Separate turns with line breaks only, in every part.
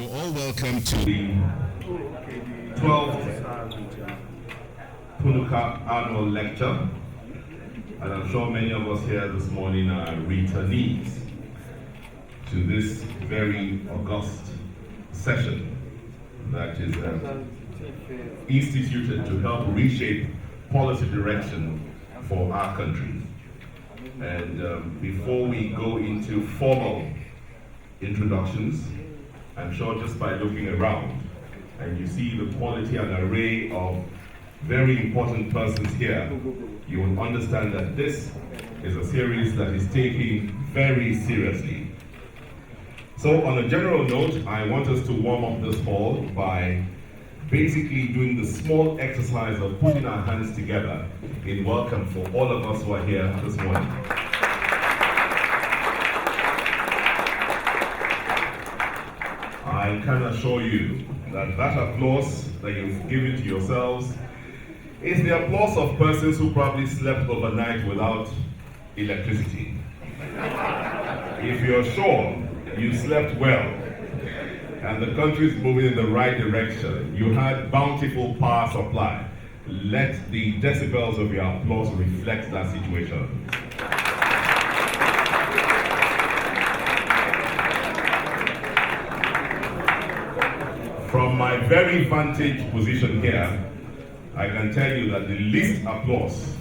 You're all welcome to the 12th Punuka annual lecture, and I'm sure many of us here this morning are returnees to this very august session that is instituted to help reshape policy direction for our country. And before we go into formal introductions, I'm sure just by looking around and you see the quality and array of very important persons here, you will understand that this is a series that is taken very seriously. So on a general note, I want us to warm up this hall by basically doing the small exercise of putting our hands together in welcome for all of us who are here this morning. I can assure you that that applause that you've given to yourselves is the applause of persons who probably slept overnight without electricity. If you're sure you slept well and the country is moving in the right direction, you had bountiful power supply, let the decibels of your applause reflect that situation. From my very vantage position here, I can tell you that the least applause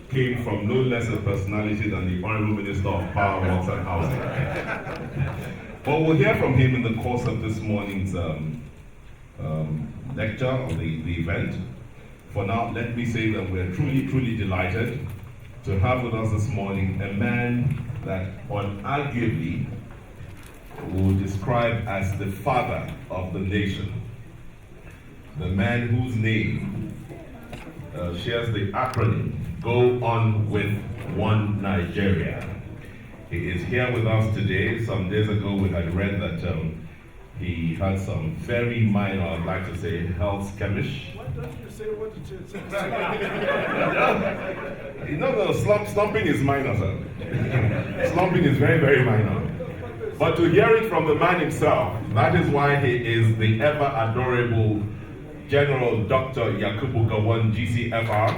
came from no less a personality than the Honorable Minister of Power, Works and Housing. But we'll hear from him in the course of this morning's lecture or the event. For now, let me say that we're truly delighted to have with us this morning a man that unarguably would describe as the father of the nation. The man whose name shares the acronym, Go On With One Nigeria. He is here with us today. Some days ago we had read that he had some very minor, I'd like to say, health skirmish.
Why don't you say what it is?
No, slumping is minor, sir. Slumping is very minor. But to hear it from the man himself, that is why he is the ever adorable General Dr. Yakubu Gowon, GCFR.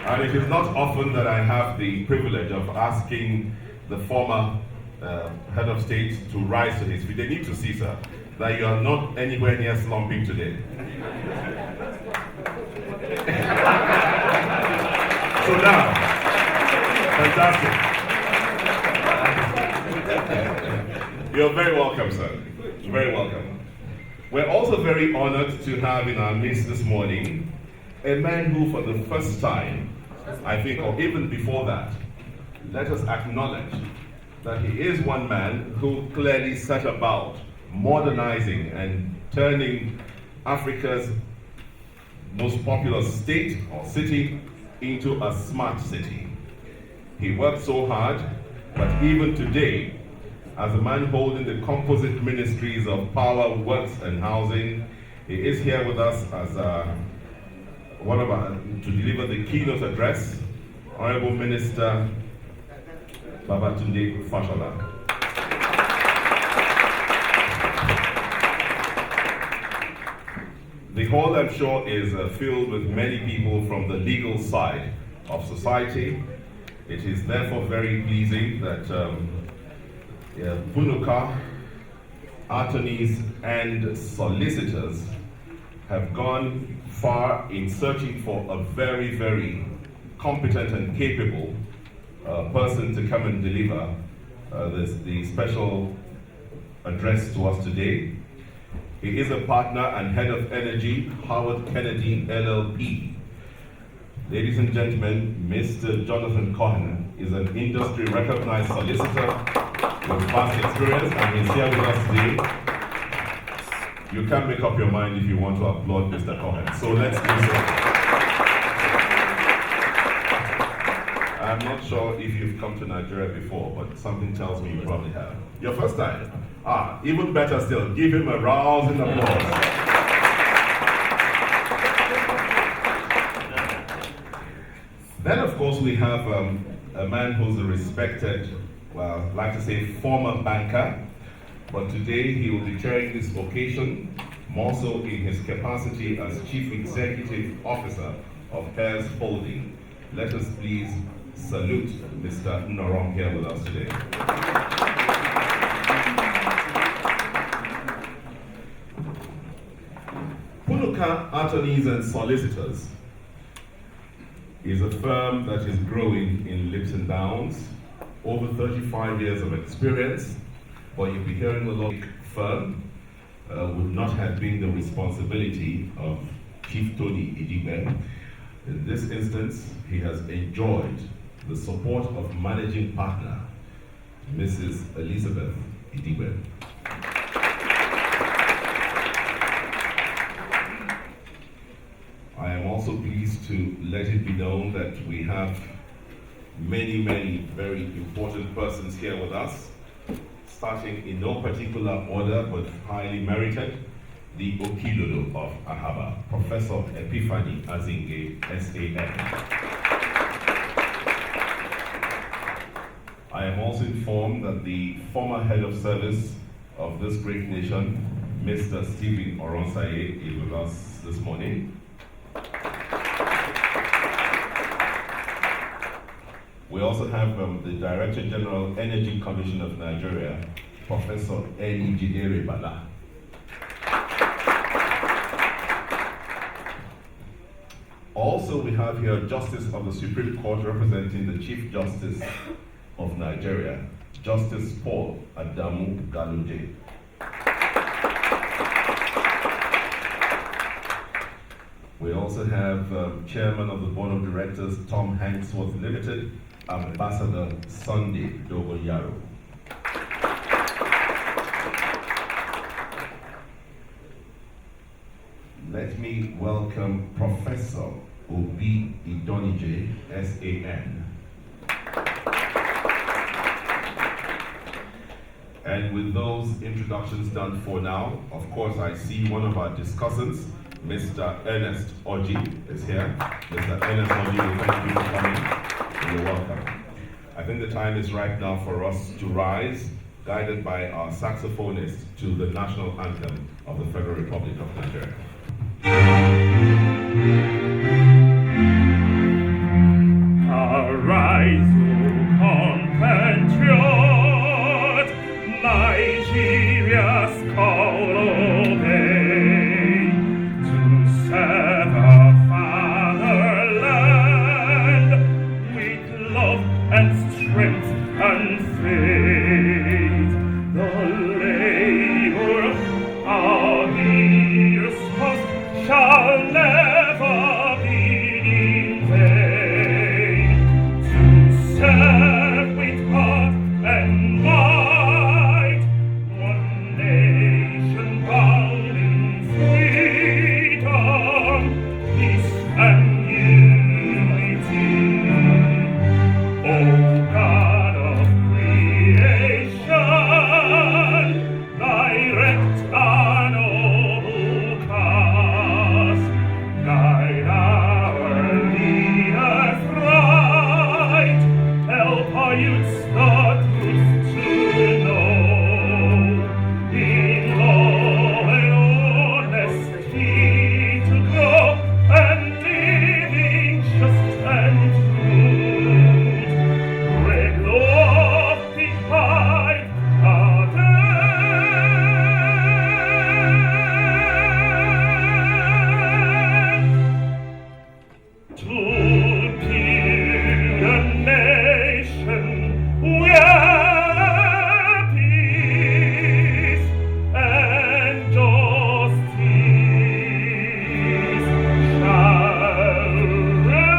And it is not often that I have the privilege of asking the former head of state to rise to his feet. They need to see, sir, that you are not anywhere near slumping today. So now, fantastic. You're very welcome, sir. Very welcome. We're also very honored to have in our midst this morning a man who, for the first time, I think, or even before that, let us acknowledge that he is one man who clearly set about modernizing and turning Africa's most populous state or city into a smart city. He worked so hard, but even today, as a man holding the composite ministries of Power, Works and Housing, he is here with us as to deliver the keynote address, Honorable Minister Babatunde Fashola. The hall, I'm sure, is filled with many people from the legal side of society. It is therefore very pleasing that Punuka attorneys and solicitors have gone far in searching for a very competent and capable person to come and deliver the special address to us today. He is a partner and head of energy, Howard Kennedy LLP. Ladies and gentlemen, Mr. Jonathan Cohen is an industry recognized solicitor with vast experience, and he's here with us today. You can make up your mind if you want to applaud Mr. Cohen, so let's do so. I'm not sure if you've come to Nigeria before, but something tells me you probably have. Your first time? Even better still, give him a rousing applause. Then, of course, we have a man who's a respected well, I'd like to say former banker, but today he will be chairing this occasion, more so in his capacity as Chief Executive Officer of Heirs Holding. Let us please salute Mr. Norom here with us today. Punuka Attorneys and Solicitors is a firm that is growing in leaps and bounds, over 35 years of experience, but you'll be hearing a lot of firm would not have been the responsibility of Chief Tony Idigbe. In this instance, he has enjoyed the support of managing partner, Mrs. Elizabeth Idigbe. I am also pleased to let it be known that we have many very important persons here with us, starting in no particular order but highly merited, the Okilolo of Ahaba, Professor Epiphany Azinge, SAN. I am also informed that the former head of service of this great nation, Mr. Stephen Oronsaye, is with us this morning. We also have the Director General, Energy Commission of Nigeria, Professor Eni Jidere Bala. Also, we have here Justice of the Supreme Court representing the Chief Justice of Nigeria, Justice Paul Adamu Galuje. We also have Chairman of the Board of Directors, Tom Hanksworth Limited, Ambassador Sunday Dogoyaro. Let me welcome Professor Obi Idonije, SAN. And with those introductions done for now, of course, I see one of our discussants, Mr. Ernest Oji is here. Mr. Ernest Oji, thank you for coming. You're welcome. I think the time is right now for us to rise, guided by our saxophonist, to the national anthem of the Federal Republic of Nigeria.
Arise, O compatriot, Nigeria's call obey, to serve our fatherland with love and strength and faith. The labor of the years past shall never be in vain, to serve with heart and might one nation bound in freedom, peace and unity. O God of creation, direct our noble cause, guide our leaders right, help our youths the truth to know, in law and honesty to grow, and living just and true. Break lofty pride to build a nation where peace and justice shall reign.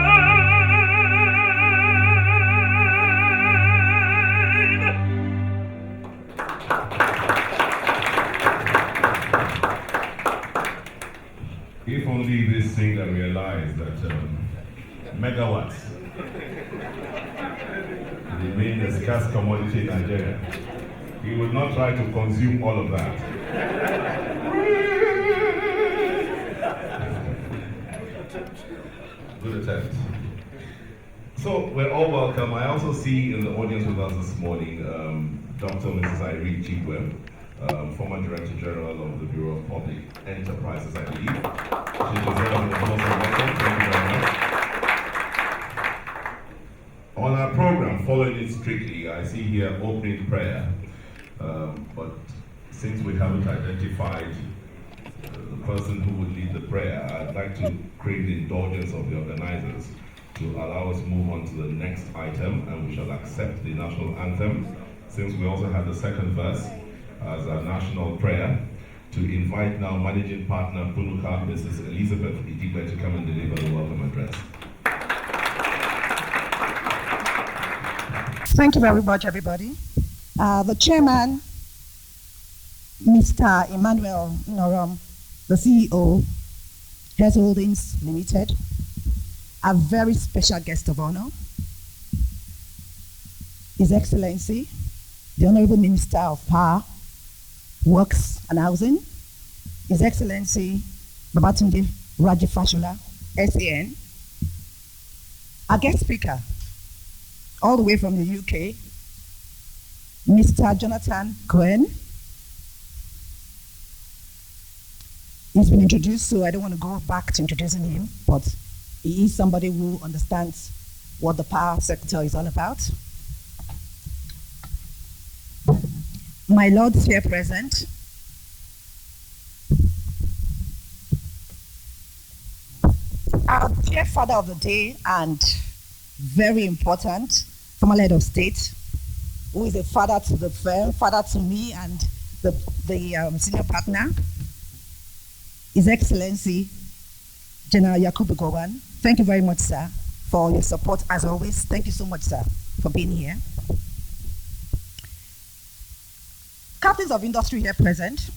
If only this singer realized that megawatts remain a scarce commodity in Nigeria, he would not try to consume all of that. Good attempt. So we're all welcome. I also see in the audience with us this morning Dr. Mrs. Irene Chigwe, former Director General of the Bureau of Public Enterprises, I believe. She deserves an applause and welcome. Thank you very much. On our program, following it strictly, I see here opening prayer, but since we haven't identified the person who would lead the prayer, I'd like to crave the indulgence of the organizers to allow us to move on to the next item, and we shall accept the national anthem, since we also have the second verse as our national prayer, to invite now Managing Partner Punuka, Mrs. Elizabeth Idigbe, to come and deliver the welcome address.
Thank you very much, everybody. The chairman, Mr. Emmanuel Norom, the CEO, Hess Holdings Limited, a very special guest of honor, His Excellency, the Honorable Minister of Power, Works and Housing, His Excellency Babatunde Rajafashola, SAN, our guest speaker, all the way from the UK, Mr. Jonathan Cohen. He's been introduced, so I don't want to go back to introducing him, but he is somebody who understands what the power sector is all about. My lords here present, our dear father of the day and very important former head of state, who is a father to the firm, father to me and the senior partner, His Excellency General Yakubu Gowon. Thank you very much, sir, for your support as always. Thank you so much, sir, for being here. Captains of industry here present,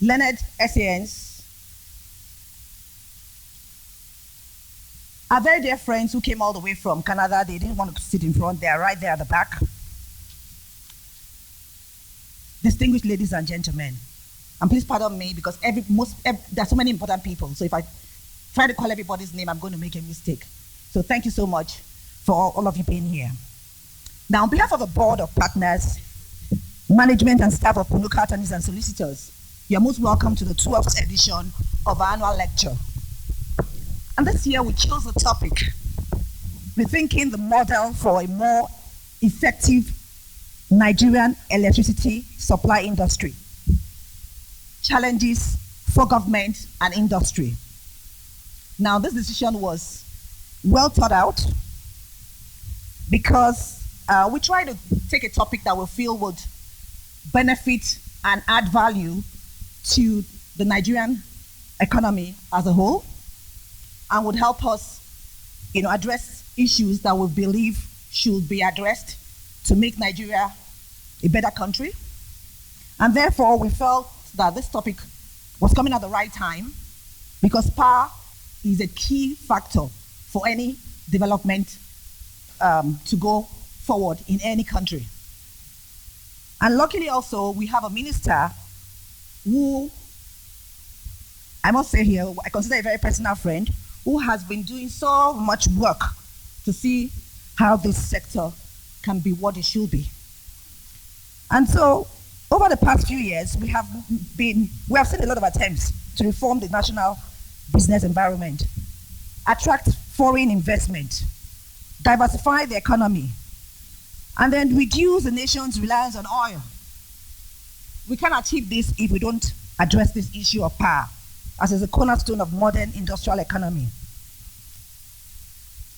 learned SANs, our very dear friends who came all the way from Canada. They didn't want to sit in front. They are right there at the back. Distinguished ladies and gentlemen, and please pardon me because there are so many important people. So if I try to call everybody's name, I'm going to make a mistake. So thank you so much for all of you being here. Now, on behalf of the board of partners, management and staff of Punuka attorneys and solicitors, you're most welcome to the 12th edition of our annual lecture. And this year we chose the topic, rethinking the model for a more effective Nigerian electricity supply industry. Challenges for government and industry. Now, this decision was well thought out because we try to take a topic that we feel would benefit and add value to the Nigerian economy as a whole, and would help us, address issues that we believe should be addressed to make Nigeria a better country. And therefore, we felt that this topic was coming at the right time because power is a key factor for any development to go forward in any country. And luckily also, we have a minister who, I must say here, I consider a very personal friend, who has been doing so much work to see how this sector can be what it should be. And so, over the past few years, we have seen a lot of attempts to reform the national business environment, attract foreign investment, diversify the economy, and then reduce the nation's reliance on oil. We can achieve this if we don't address this issue of power, as is a cornerstone of modern industrial economy.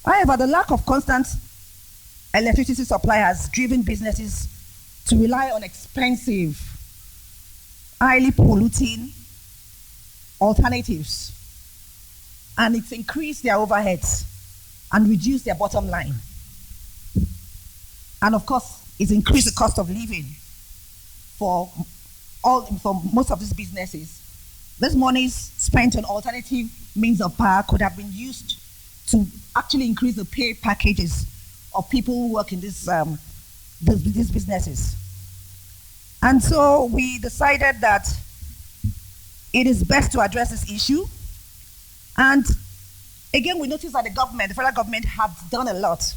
However, the lack of constant electricity supply has driven businesses to rely on expensive, highly polluting alternatives, and it's increased their overheads and reduced their bottom line. And of course, it's increased the cost of living for most of these businesses. This money spent on alternative means of power could have been used to actually increase the pay packages of people who work in these businesses. And so we decided that it is best to address this issue. And Again, we notice that the federal government has done a lot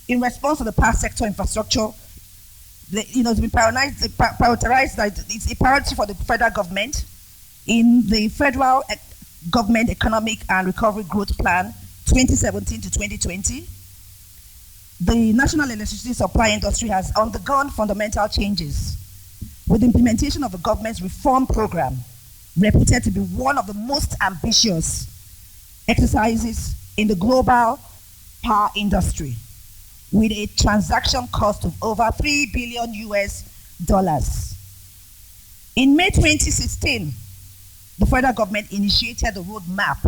in response to the power sector infrastructure. It's been prioritized that it's a priority for the federal government in the federal government economic and recovery growth plan 2017 to 2020. The national electricity supply industry has undergone fundamental changes with the implementation of the government's reform program, reputed to be one of the most ambitious exercises in the global power industry, with a transaction cost of over $3 billion US. In May 2016, the federal government initiated the roadmap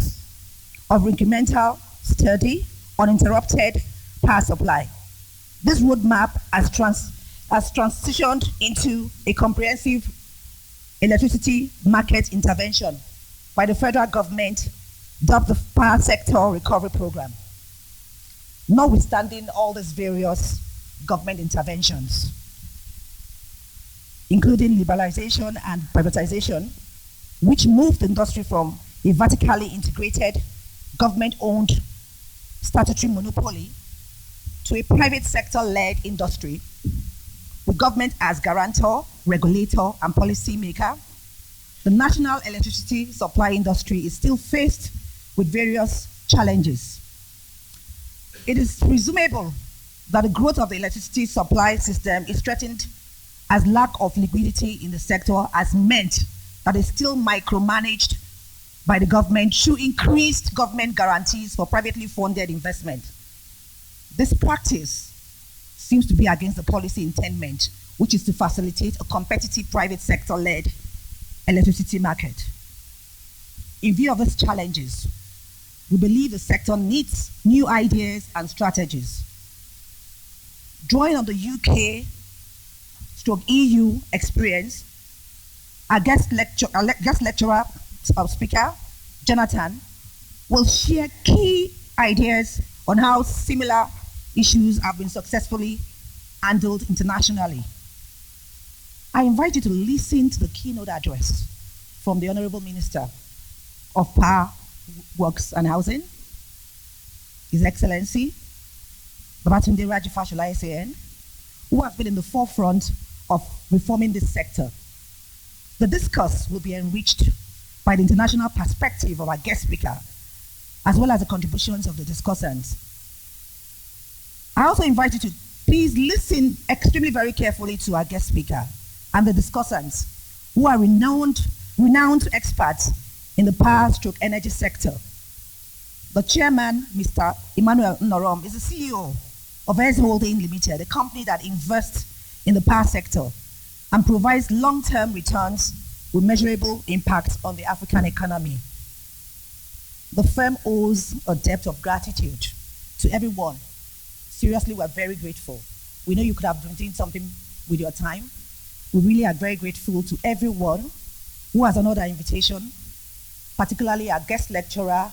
of incremental, steady, uninterrupted power supply. This roadmap has transitioned into a comprehensive electricity market intervention by the federal government, dubbed the Power Sector Recovery Program. Notwithstanding all these various government interventions, including liberalization and privatization, which moved the industry from a vertically integrated, government-owned statutory monopoly to a private sector-led industry, with government as guarantor, regulator, and policy maker, the national electricity supply industry is still faced with various challenges. It is presumable that the growth of the electricity supply system is threatened as lack of liquidity in the sector has meant that it's still micromanaged by the government through increased government guarantees for privately funded investment. This practice seems to be against the policy intent, which is to facilitate a competitive private sector-led electricity market. In view of these challenges, we believe the sector needs new ideas and strategies. Drawing on the UK/EU experience, our guest speaker, Jonathan, will share key ideas on how similar issues have been successfully handled internationally. I invite you to listen to the keynote address from the Honorable Minister of Power, Works and Housing, His Excellency Babatunde Raji Fashola SAN, who has been in the forefront of reforming this sector. The discourse will be enriched by the international perspective of our guest speaker, as well as the contributions of the discussants. I also invite you to please listen extremely very carefully to our guest speaker and the discussants, who are renowned experts in the power/energy sector. The chairman, Mr. Emmanuel Norom, is the CEO of S Holding Limited, a company that invests in the power sector and provides long-term returns with measurable impact on the African economy. The firm owes a debt of gratitude to everyone. Seriously, we're very grateful. We know you could have been doing something with your time. We really are very grateful to everyone who has honored our invitation, particularly our guest lecturer,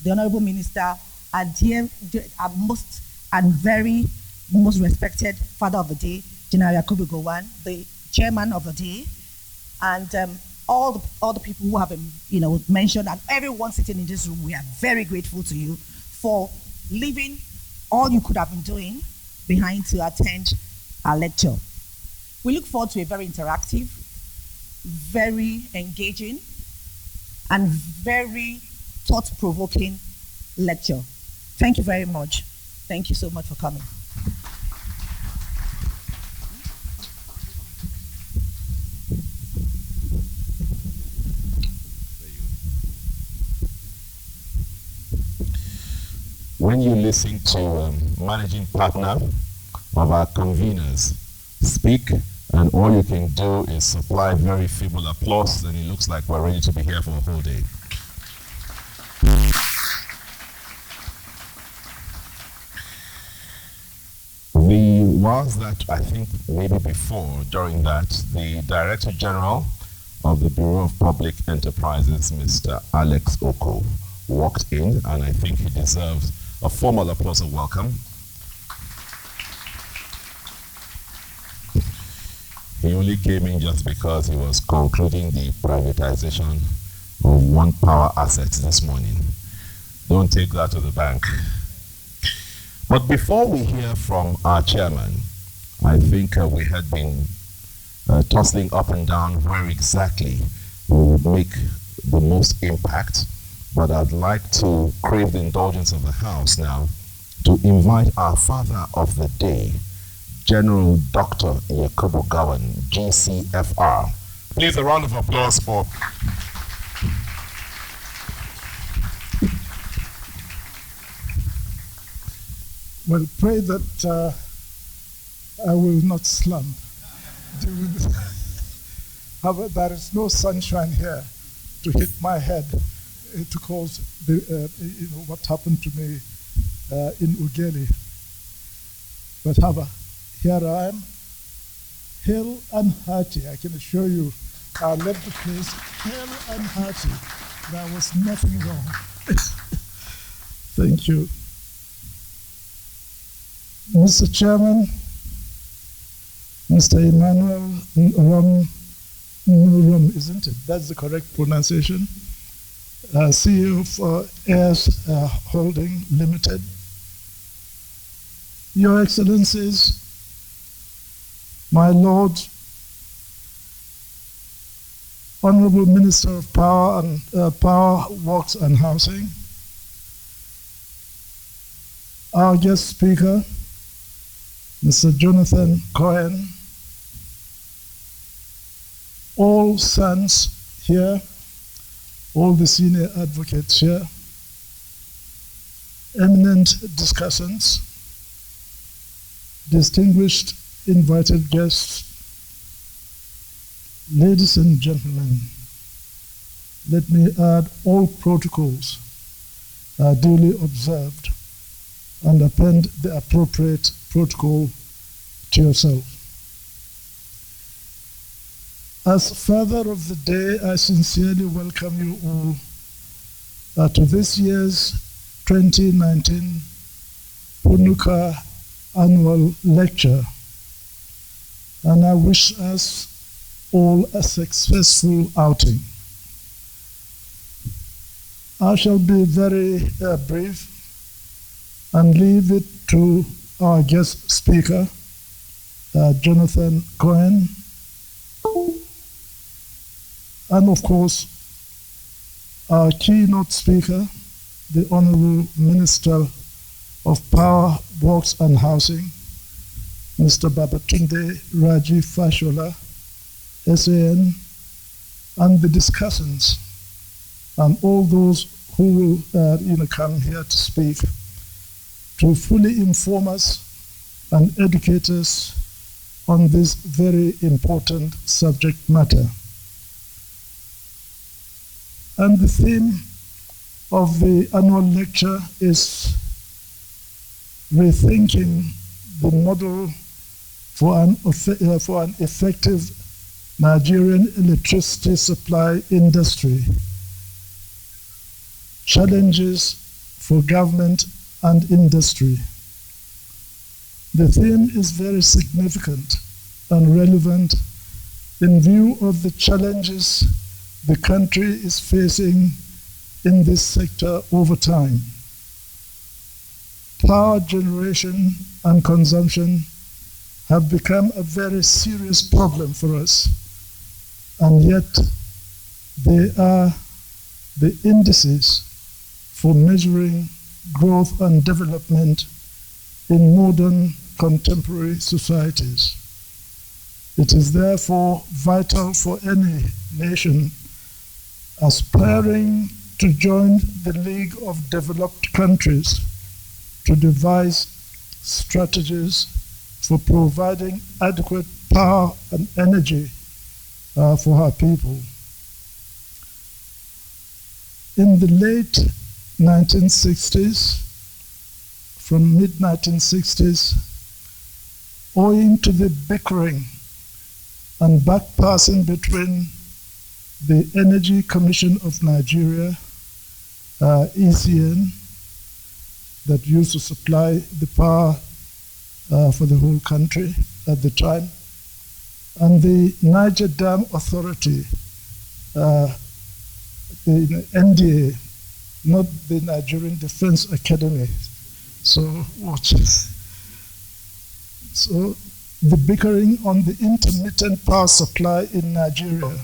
the Honorable Minister, our our most respected Father of the Day, General Yakubu Gowon, the Chairman of the Day, and all the people who have been mentioned, and everyone sitting in this room. We are very grateful to you for leaving all you could have been doing behind to attend our lecture. We look forward to a very interactive, very engaging, and very thought-provoking lecture. Thank you very much. Thank you so much for coming.
When you listen to managing partner of our conveners speak, and all you can do is supply very feeble applause, then it looks like we're ready to be here for a whole day. The ones that I think maybe before, during that, the Director General of the Bureau of Public Enterprises, Mr. Alex Oko, walked in, and I think he deserves a formal applause of welcome. He only came in just because he was concluding the privatization of one power asset this morning. Don't take that to the bank. But before we hear from our chairman, I think we had been tossing up and down where exactly we would make the most impact. But I'd like to crave the indulgence of the House now to invite our father of the day, General Dr. Yakubu Gawan, GCFR. Please, a round of applause for...
Well, pray that I will not slump during this. However, there is no sunshine here to hit my head to cause what happened to me in Ugeli. But however, here I am, hale and hearty. I can assure you, I left the place hale and hearty. There was nothing wrong. Thank you. Mr. Chairman, Mr. Emmanuel Nurum, isn't it? That's the correct pronunciation. CEO of Airs Holding Limited. Your Excellencies, my Lord, Honorable Minister of Power and Power, Works and Housing, our guest speaker, Mr. Jonathan Cohen, all sons here, all the senior advocates here, eminent discussants, distinguished invited guests, ladies and gentlemen, let me add all protocols are duly observed and append the appropriate protocol to yourself. As Father of the Day, I sincerely welcome you all to this year's 2019 Punuka Annual Lecture, and I wish us all a successful outing. I shall be very brief and leave it to our guest speaker, Jonathan Cohen, and of course, our keynote speaker, the Honorable Minister of Power, Works and Housing, Mr. Babatunde Raji Fashola, SAN, and the discussants, and all those who will come here to speak, to fully inform us and educate us on this very important subject matter. And the theme of the annual lecture is rethinking the model for an effective Nigerian electricity supply industry, challenges for government and industry. The theme is very significant and relevant in view of the challenges the country is facing in this sector over time. Power generation and consumption have become a very serious problem for us, and yet they are the indices for measuring growth and development in modern contemporary societies. It is therefore vital for any nation aspiring to join the League of Developed Countries to devise strategies for providing adequate power and energy for our people. In the late 1960s, from mid-1960s, owing to the bickering and backpassing between the Energy Commission of Nigeria, ECN, that used to supply the power for the whole country at the time, and the Niger Dam Authority, the NDA, not the Nigerian Defense Academy. So watch it. So the bickering on the intermittent power supply in Nigeria.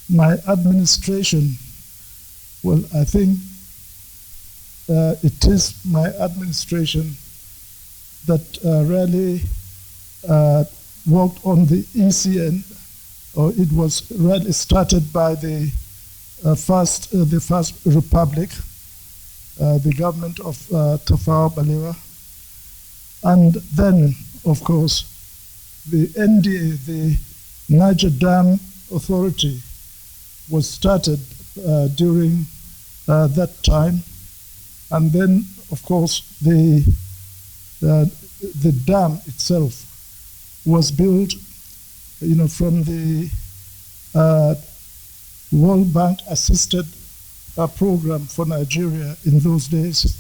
My administration, well, I think it is my administration that really worked on the ECN, or it was really started by the first Republic, the government of Tafawa Balewa, and then, of course, the NDA, the Niger Dam Authority, was started during that time, and then, of course, the dam itself was built, from the World Bank assisted program for Nigeria in those days,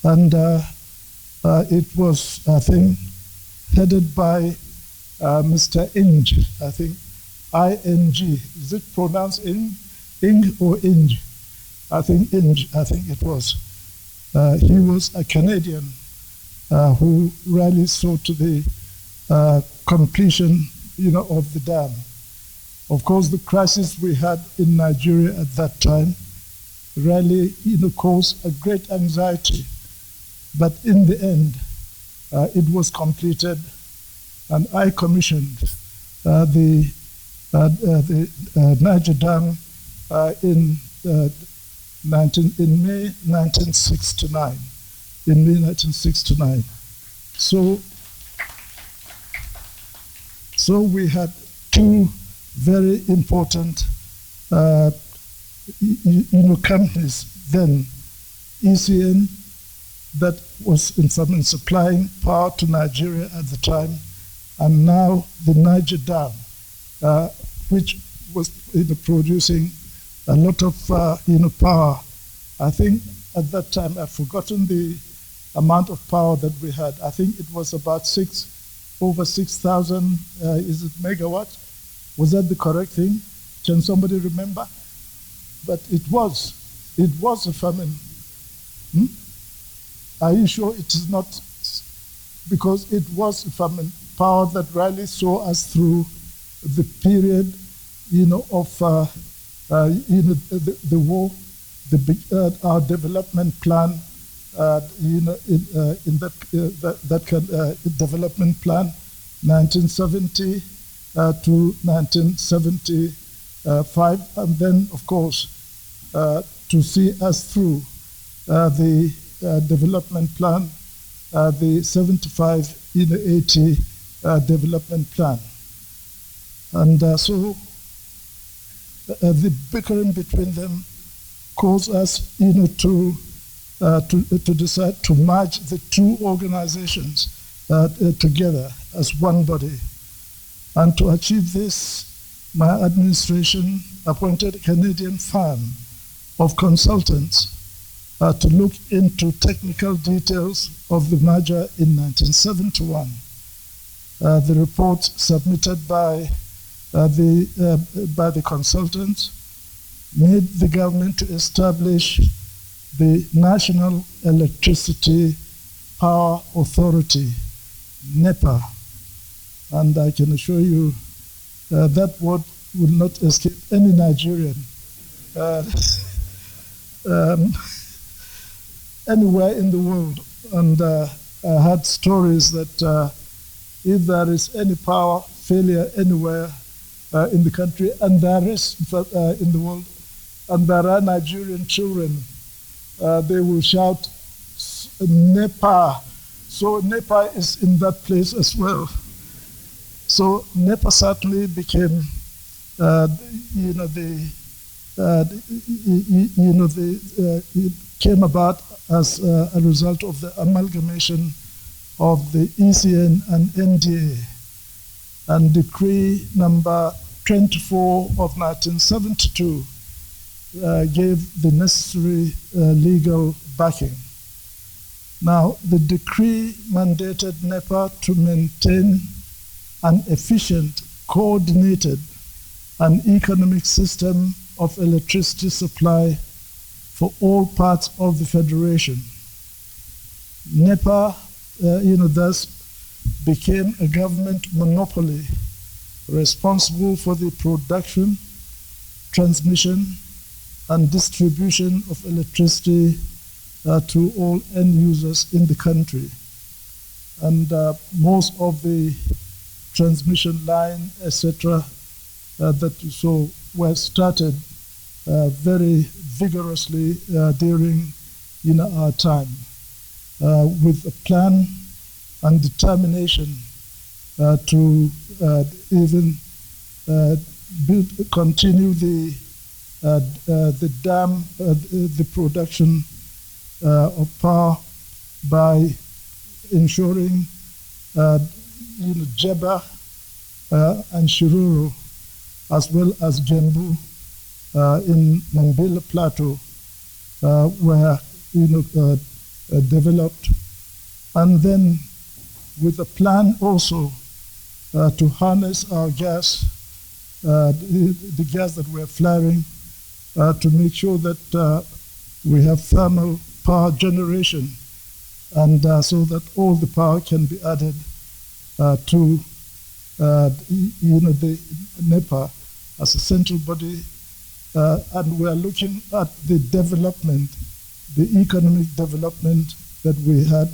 and it was, I think, headed by Mr. Inge, I think, I-N-G. Is it pronounced Ing or Inge? I think Inge, I think it was. He was a Canadian who really saw to the completion, of the dam. Of course, the crisis we had in Nigeria at that time really, caused a great anxiety. But in the end, it was completed, and I commissioned the Niger Dam in May 1969. In May 1969. So we had two very important companies then, ECN, that was in fact supplying power to Nigeria at the time, and now the Niger Dam, which was producing a lot of power. I think at that time, I've forgotten the amount of power that we had. I think it was about over 6,000, is it megawatt? Was that the correct thing? Can somebody remember? But it was a famine. Are you sure it is not? Because it was a famine power that really saw us through the period, of the war, our development plan, in that development plan, 1970 to 1975, and then, of course, to see us through the development plan, the 75-80 development plan. And so the bickering between them caused us, to decide to merge the two organizations together as one body. And to achieve this, my administration appointed a Canadian firm of consultants to look into technical details of the merger in 1971. The report submitted by the consultants made the government to establish the National Electricity Power Authority, NEPA. And I can assure you that word will not escape any Nigerian anywhere in the world. And I had stories that if there is any power failure anywhere in the country, and there is in the world, and there are Nigerian children, they will shout, NEPA. So NEPA is in that place as well. So NEPA certainly became, it came about as a result of the amalgamation of the ECN and NDA, and Decree number 24 of 1972 gave the necessary legal backing. Now, the decree mandated NEPA to maintain an efficient, coordinated, and economic system of electricity supply for all parts of the Federation. NEPA, thus became a government monopoly responsible for the production, transmission, and distribution of electricity to all end users in the country. And most of the transmission line, etc., that you saw were started very vigorously during our time, with a plan and determination to even continue the production of power by ensuring Jeba and Shiruru, as well as Gembu in Mambila Plateau, were developed, and then with a plan also to harness our gas, the gas that we're flaring, to make sure that we have thermal power generation, and so that all the power can be added to the NEPA as a central body, and we are looking at the development, the economic development that we had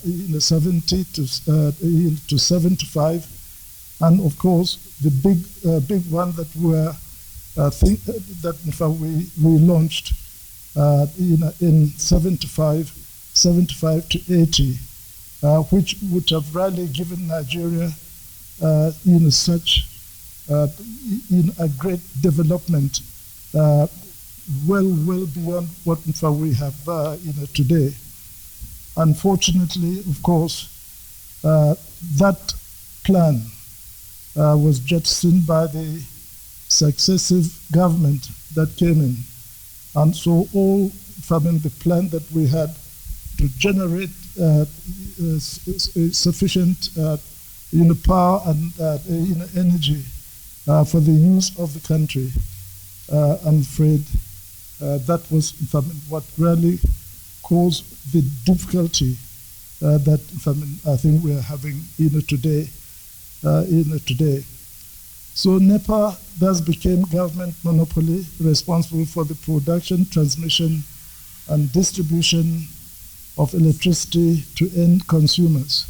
in the 70 to 75, and of course the big one that in fact we launched in 75 to 80, which would have really given Nigeria such a great development, well beyond what in fact we have today. Unfortunately, of course, that plan was jettisoned by the successive government that came in, and so all from the plan that we had to generate sufficient power and energy for the use of the country, I'm afraid that was what really caused the difficulty that I think we are having today. So NEPA thus became government monopoly responsible for the production, transmission, and distribution of electricity to end consumers.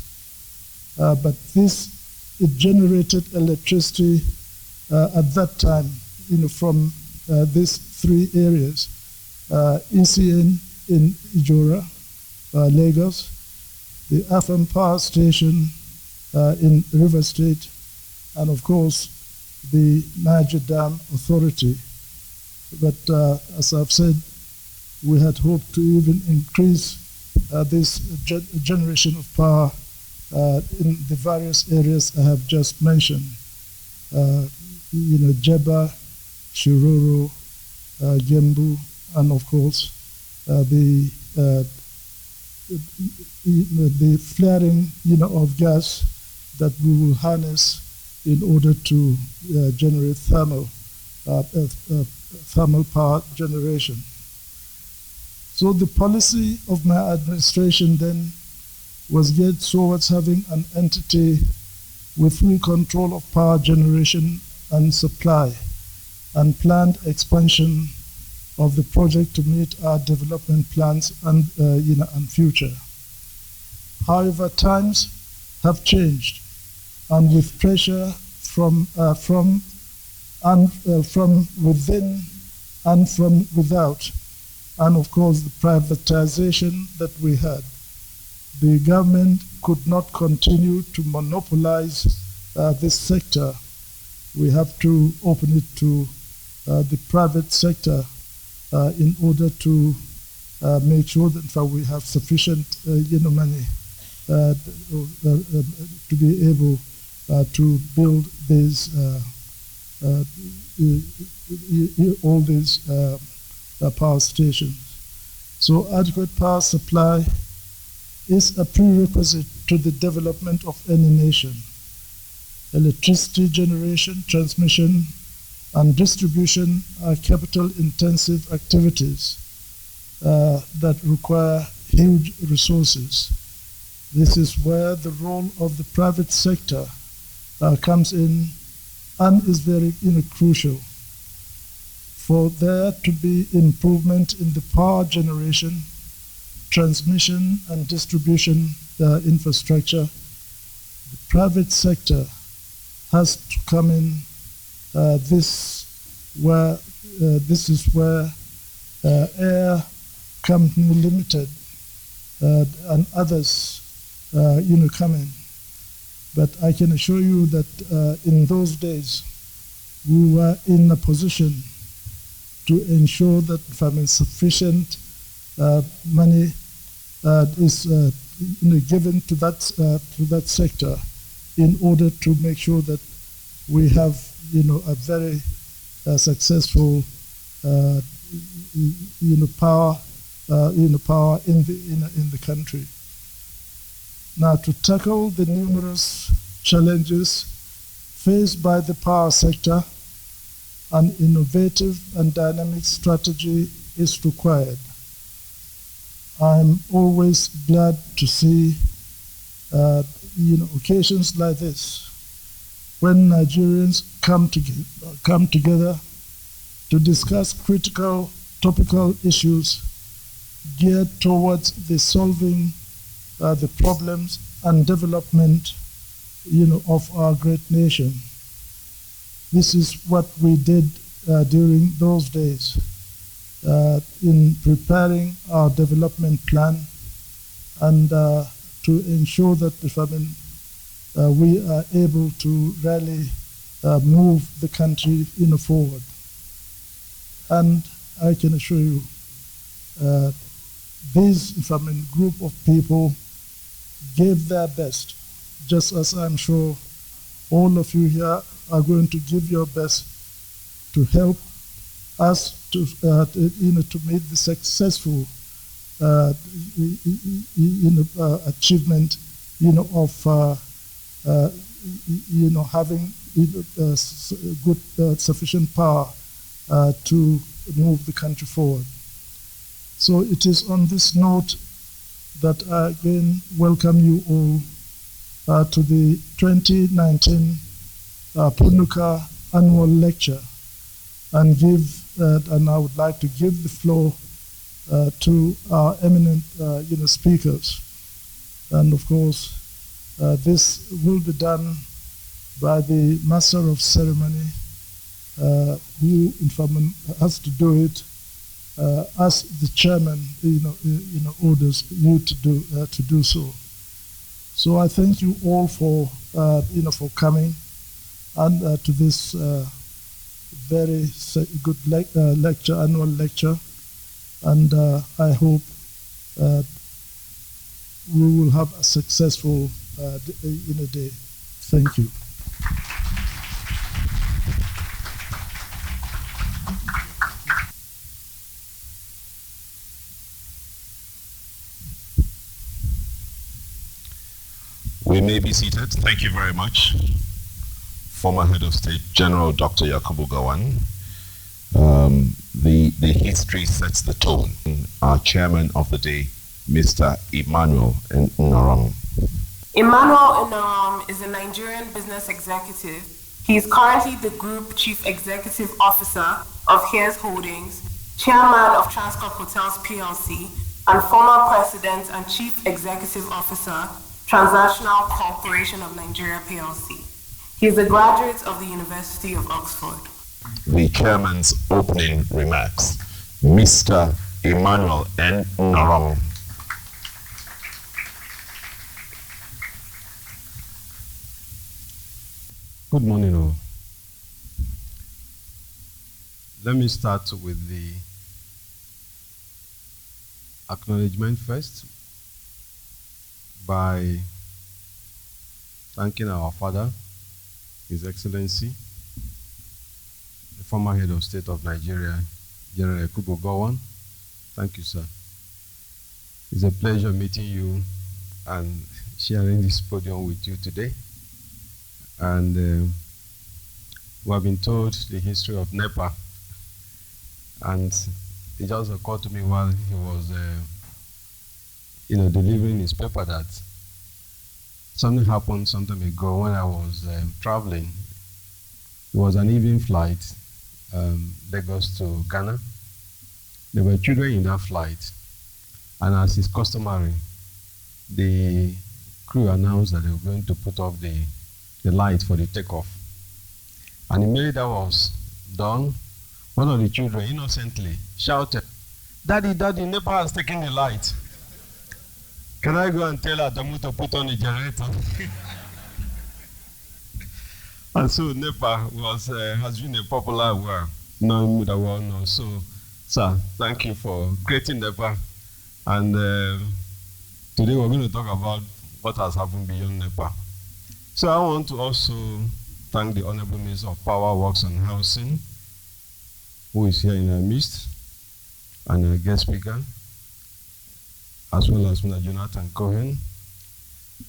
But it generated electricity at that time, from these three areas: ECN in Ijora, Lagos, the Afam Power Station in River State, and of course the Niger Dam Authority. But as I've said, we had hoped to even increase this generation of power in the various areas I have just mentioned. Jeba, Shiroro, Gembu, and of course the flaring of gas that we will harness in order to generate thermal power generation. So the policy of my administration then was geared towards having an entity with full control of power generation and supply, and planned expansion of the project to meet our development plans and future. However, times have changed, and with pressure from within and from without, and of course the privatization that we had, the government could not continue to monopolize this sector. We have to open it to the private sector in order to make sure that in fact we have sufficient money to be able to build these all these power stations. So adequate power supply is a prerequisite to the development of any nation. Electricity generation, transmission, and distribution are capital-intensive activities that require huge resources. This is where the role of the private sector comes in and is very crucial. For there to be improvement in the power generation, transmission, and distribution infrastructure, the private sector has to come in. This is where Air Company Limited and others come in. But I can assure you that in those days, we were in a position to ensure that sufficient money is given to that sector in order to make sure that we have a very successful power in the country. Now, to tackle the numerous challenges faced by the power sector, an innovative and dynamic strategy is required. I'm always glad to see occasions like this, when Nigerians come together to discuss critical topical issues geared towards the solving the problems and development of our great nation. This is what we did during those days in preparing our development plan and to ensure that we are able to really move the country forward. And I can assure you, this group of people gave their best, just as I'm sure all of you here are going to give your best to help us to meet the successful achievement of having good sufficient power to move the country forward. So it is on this note that I again welcome you all to the 2019 Punuka annual lecture, and I would like to give the floor to our eminent speakers. And of course, this will be done by the master of ceremony, who has to do it as the chairman orders you to do so. So I thank you all for coming and to this very good lecture, annual lecture, and I hope we will have a successful day. Thank you.
We may be seated. Thank you very much. Former Head of State, General Dr. Yakubu Gowon. The history sets the tone. Our chairman of the day, Mr. Emmanuel Nnaram.
Emmanuel Nnaram is a Nigerian business executive. He is currently the Group Chief Executive Officer of Hears Holdings, Chairman of Transcorp Hotels PLC, and former President and Chief Executive Officer, Transnational Corporation of Nigeria PLC. He is a graduate of the University of Oxford.
The chairman's opening remarks, Mr. Emmanuel Nnaram.
Good morning, all. Let me start with the acknowledgement first by thanking our father, His Excellency, the former head of state of Nigeria, General Yakubu Gowon. Thank you, sir. It's a pleasure meeting you and sharing this podium with you today. And we have been told the history of NEPA, and it just occurred to me while he was, delivering his paper that something happened some time ago when I was traveling. It was an evening flight, Lagos to Ghana. There were children in that flight, and as is customary, the crew announced that they were going to put off the light for the takeoff. And immediately that was done, one of the children innocently shouted, "Daddy, Daddy, NEPA has taken the light. Can I go and tell Adamu to put on the generator?" And so NEPA has been a popular word, known that we all know. So, sir, thank you for creating NEPA. And today we're going to talk about what has happened beyond NEPA. So I want to also thank the Honorable Minister of Power, Works and Housing, who is here in our midst, and our guest speaker, as well as Mr. Jonathan Cohen,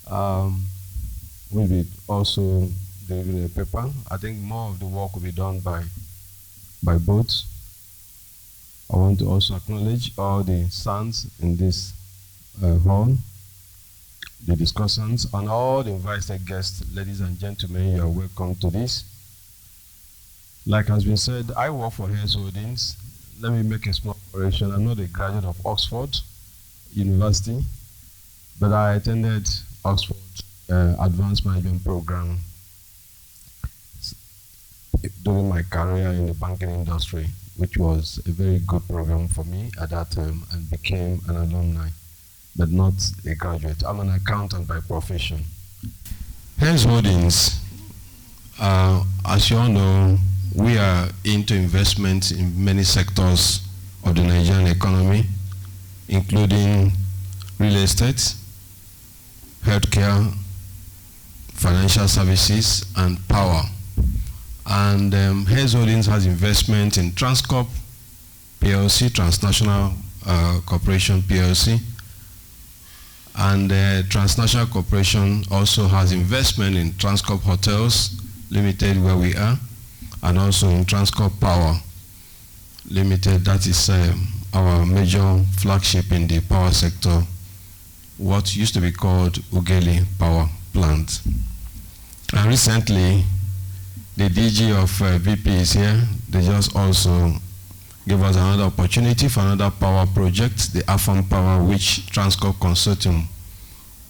who will be also delivering a paper. I think more of the work will be done by both. I want to also acknowledge all the sons in this hall, the discussants, and all the invited guests. Ladies and gentlemen, you are welcome to this. Like has been said, I work for Hayes Holdings. Let me make a small correction. I'm not a graduate of Oxford University, but I attended Oxford Advanced Management Program during my career in the banking industry, which was a very good program for me at that time, and became an alumni, but not a graduate. I'm an accountant by profession. Hayes Holdings, as you all know, we are into investment in many sectors of the Nigerian economy, including real estate, healthcare, financial services, and power. And Hayes Holdings has investment in Transcorp PLC, Transnational Corporation PLC, and Transnational Corporation also has investment in Transcorp Hotels Limited, where we are, and also in Transcorp Power Limited. That is our major flagship in the power sector, what used to be called Ugeli Power Plant. And recently, the DG of VP is here. They just also give us another opportunity for another power project, the Afam Power, which Transcorp Consortium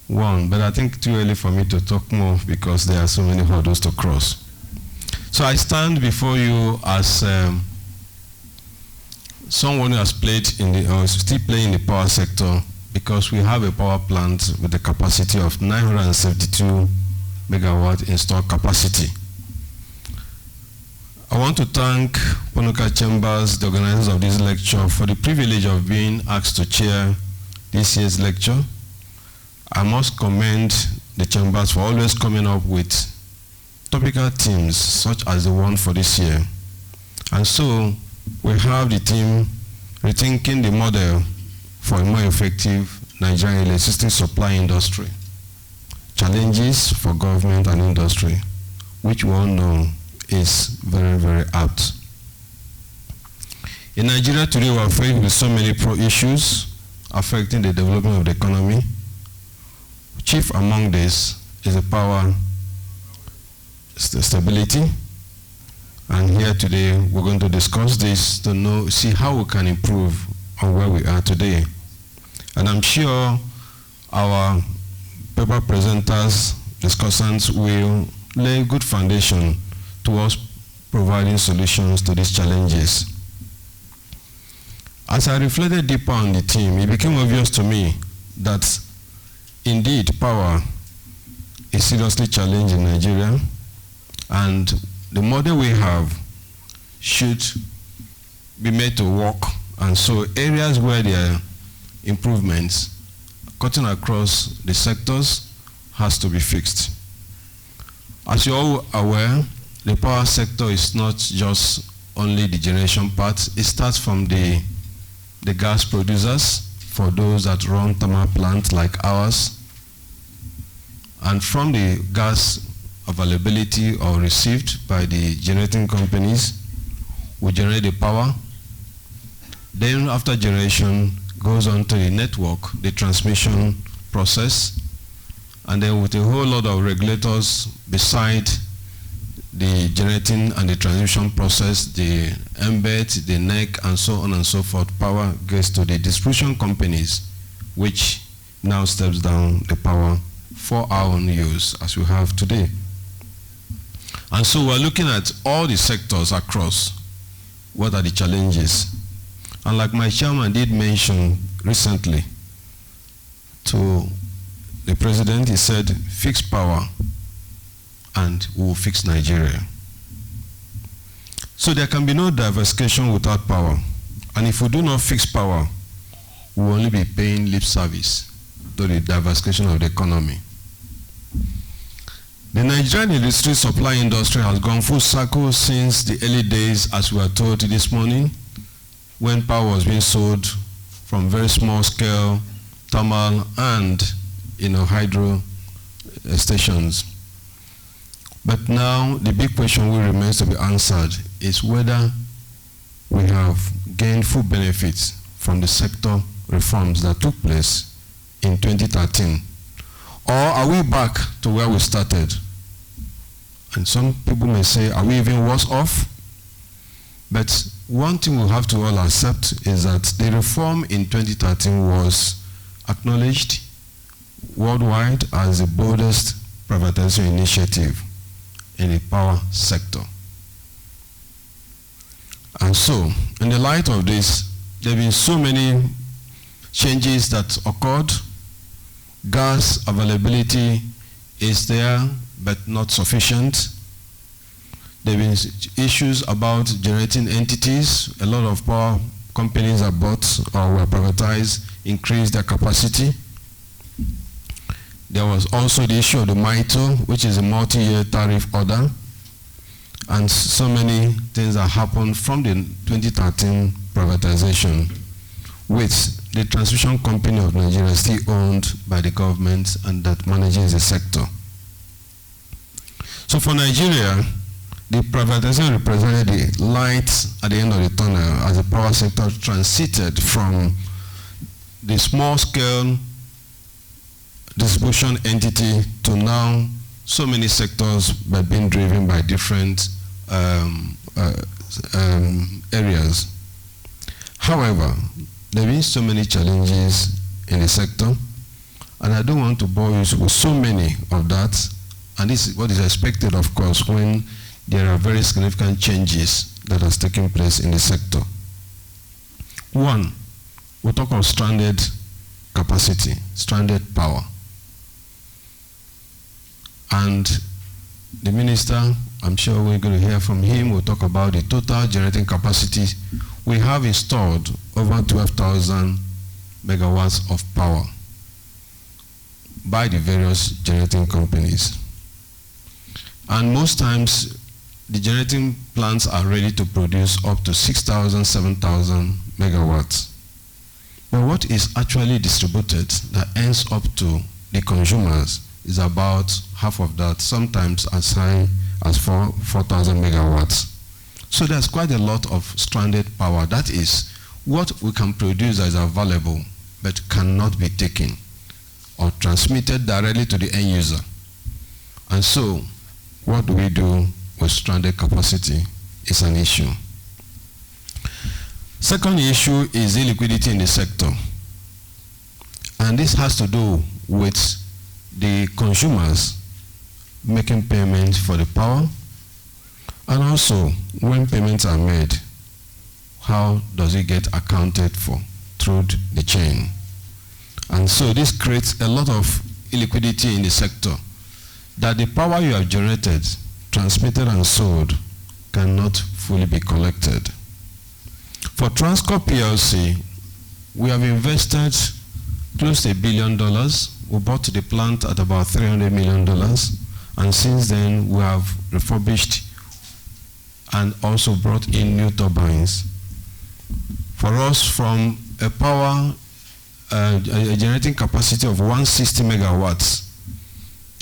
won. But I think too early for me to talk more because there are so many hurdles to cross. So I stand before you as someone who has played in the, or still playing in the power sector, because we have a power plant with a capacity of 972 megawatt installed capacity. I want to thank Punuka Chambers, the organizers of this lecture, for the privilege of being asked to chair this year's lecture. I must commend the Chambers for always coming up with topical themes such as the one for this year. And so we have the theme, rethinking the model for a more effective Nigerian electricity supply industry. Challenges for government and industry, which we all know is very, very apt. In Nigeria today, we are faced with so many issues affecting the development of the economy. Chief among this is the power stability. And here today, we're going to discuss this to see how we can improve on where we are today. And I'm sure our paper presenters, discussants will lay a good foundation towards providing solutions to these challenges. As I reflected deeper on the theme, it became obvious to me that indeed power is seriously challenged in Nigeria, and the model we have should be made to work. And so areas where there are improvements cutting across the sectors has to be fixed. As you're all aware, the power sector is not just only the generation part. It starts from the gas producers, for those that run thermal plants like ours. And from the gas availability or received by the generating companies. We generate the power. Then after generation, goes on to the network, the transmission process, and then with a whole lot of regulators beside the generating and the transmission process, the embed, the neck, and so on and so forth, power gets to the distribution companies, which now steps down the power for our own use as we have today. And so we're looking at all the sectors across. What are the challenges? And like my chairman did mention recently to the president, he said, fix power and we will fix Nigeria. So there can be no diversification without power. And if we do not fix power, we will only be paying lip service to the diversification of the economy. The Nigerian electricity supply industry has gone full circle since the early days, as we were told this morning, when power was being sold from very small scale thermal and hydro stations. But now the big question which remains to be answered is whether we have gained full benefits from the sector reforms that took place in 2013. Or are we back to where we started? And some people may say, are we even worse off? But one thing we'll have to all accept is that the reform in 2013 was acknowledged worldwide as the boldest privatization initiative in the power sector. And so, in the light of this, there have been so many changes that occurred. Gas availability is there, but not sufficient. There have been issues about generating entities. A lot of power companies are bought or were privatized, increased their capacity. There was also the issue of the MITO, which is a multi-year tariff order, and so many things that happened from the 2013 privatization, with the transmission company of Nigeria still owned by the government and that manages the sector. So for Nigeria, the privatization represented the light at the end of the tunnel as the power sector transited from the small-scale distribution entity to now so many sectors but being driven by different areas. However, there have been so many challenges in the sector, and I don't want to bore you with so many of that, and this is what is expected, of course, when there are very significant changes that has taken place in the sector. One, we talk of stranded capacity, stranded power. And the minister, I'm sure we're going to hear from him, will talk about the total generating capacity. We have installed over 12,000 megawatts of power by the various generating companies. And most times, the generating plants are ready to produce up to 6,000, 7,000 megawatts. But what is actually distributed that ends up to the consumers is about half of that, sometimes as high as 4,000 megawatts. So there's quite a lot of stranded power. That is what we can produce that is available but cannot be taken or transmitted directly to the end user. And so what do we do with stranded capacity is an issue. Second issue is illiquidity in the sector. And this has to do with the consumers making payments for the power, and also when payments are made, how does it get accounted for through the chain? And so this creates a lot of illiquidity in the sector, that the power you have generated, transmitted and sold cannot fully be collected. For Transcorp PLC, we have invested close to $1 billion. We bought the plant at about $300 million, and since then we have refurbished and also brought in new turbines. For us, from a power, a generating capacity of 160 megawatts,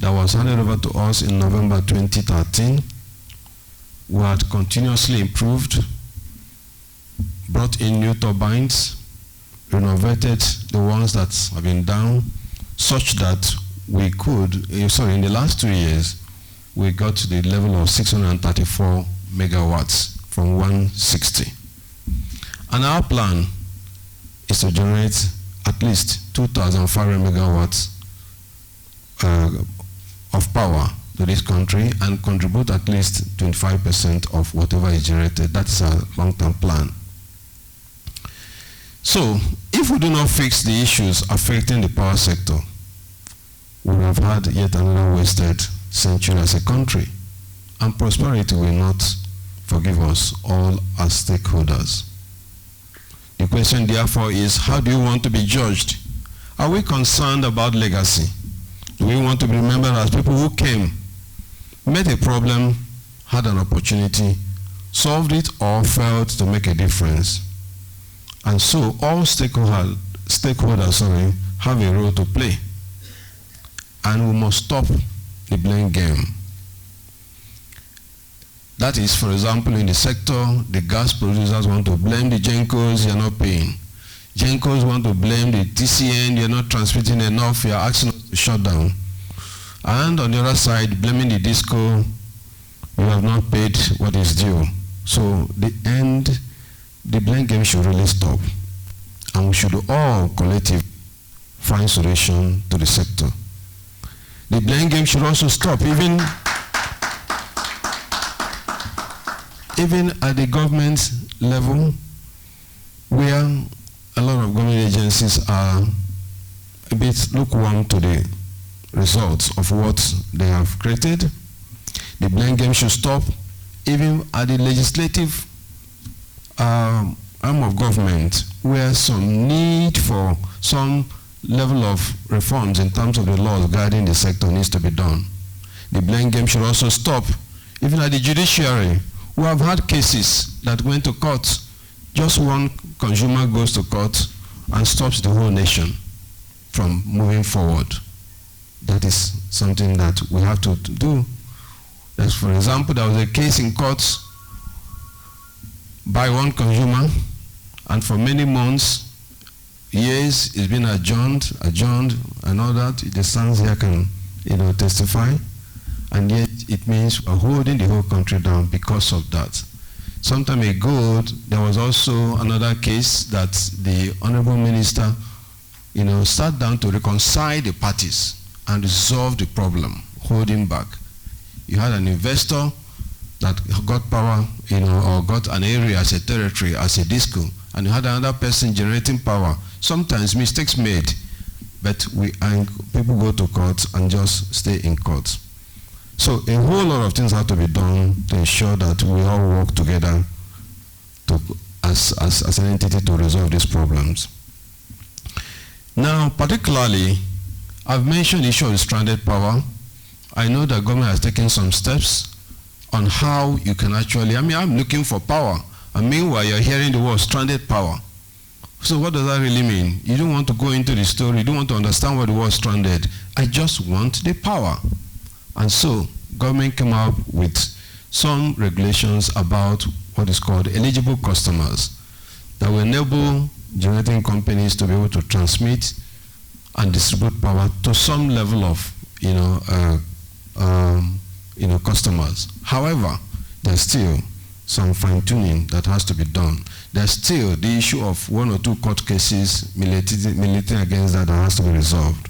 that was handed over to us in November 2013. We had continuously improved, brought in new turbines, renovated the ones that have been down, such that we could, in the last 2 years, we got to the level of 634 megawatts from 160. And our plan is to generate at least 2,500 megawatts of power to this country and contribute at least 25% of whatever is generated. That's our long-term plan. So, if we do not fix the issues affecting the power sector, we will have had yet another wasted century as a country, and prosperity will not forgive us, all as stakeholders. The question therefore is, how do you want to be judged? Are we concerned about legacy? Do we want to be remembered as people who came, met a problem, had an opportunity, solved it, or failed to make a difference? And so all stakeholders have a role to play. And we must stop the blame game. That is, for example, in the sector, the gas producers want to blame the Gencos, you're not paying. Gencos want to blame the TCN, you're not transmitting enough, you're asking us to shut down. And on the other side, blaming the disco, you have not paid what is due. So the blame game should really stop. And we should all collectively find solution to the sector. The blame game should also stop, even at the government level, where a lot of government agencies are a bit lukewarm to the results of what they have created. The blame game should stop, even at the legislative arm of government, where some need for some level of reforms in terms of the laws guiding the sector needs to be done. The blame game should also stop, even at the judiciary. We have had cases that went to court. Just one consumer goes to court and stops the whole nation from moving forward. That is something that we have to do. As for example, there was a case in court by one consumer, and for many months, years, it's been adjourned, and all that. The sons here can, testify, and yet it means we're holding the whole country down because of that. Some time ago, there was also another case that the Honorable Minister, sat down to reconcile the parties and resolve the problem, holding back. You had an investor that got power, or got an area as a territory, as a disco, and you had another person generating power. Sometimes mistakes made, but people go to court and just stay in court. So a whole lot of things have to be done to ensure that we all work together as an entity to resolve these problems. Now, particularly, I've mentioned the issue of stranded power. I know that government has taken some steps on how you can actually, I'm looking for power, and meanwhile you're hearing the word stranded power. So what does that really mean? You don't want to go into the story, you don't want to understand what the word stranded. I just want the power. And so government came up with some regulations about what is called eligible customers that will enable generating companies to be able to transmit and distribute power to some level of customers. However, there's still some fine-tuning that has to be done. There's still the issue of 1 or 2 court cases militating against that has to be resolved.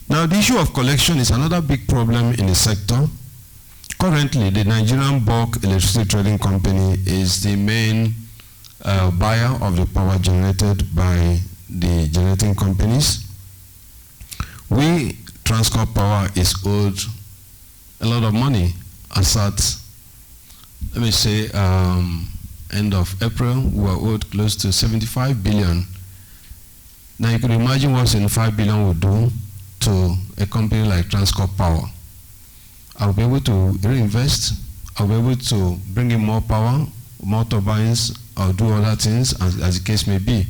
Now, the issue of collection is another big problem in the sector. Currently, the Nigerian Bulk Electricity Trading Company is the main buyer of the power generated by the generating companies. We, Transcorp Power, is owed a lot of money. As at, let me say, end of April, we were owed close to 75 billion. Now you could imagine what 75 billion would do to a company like Transcorp Power. I'll be able to reinvest, I'll be able to bring in more power, more turbines, I'll do other things as the case may be.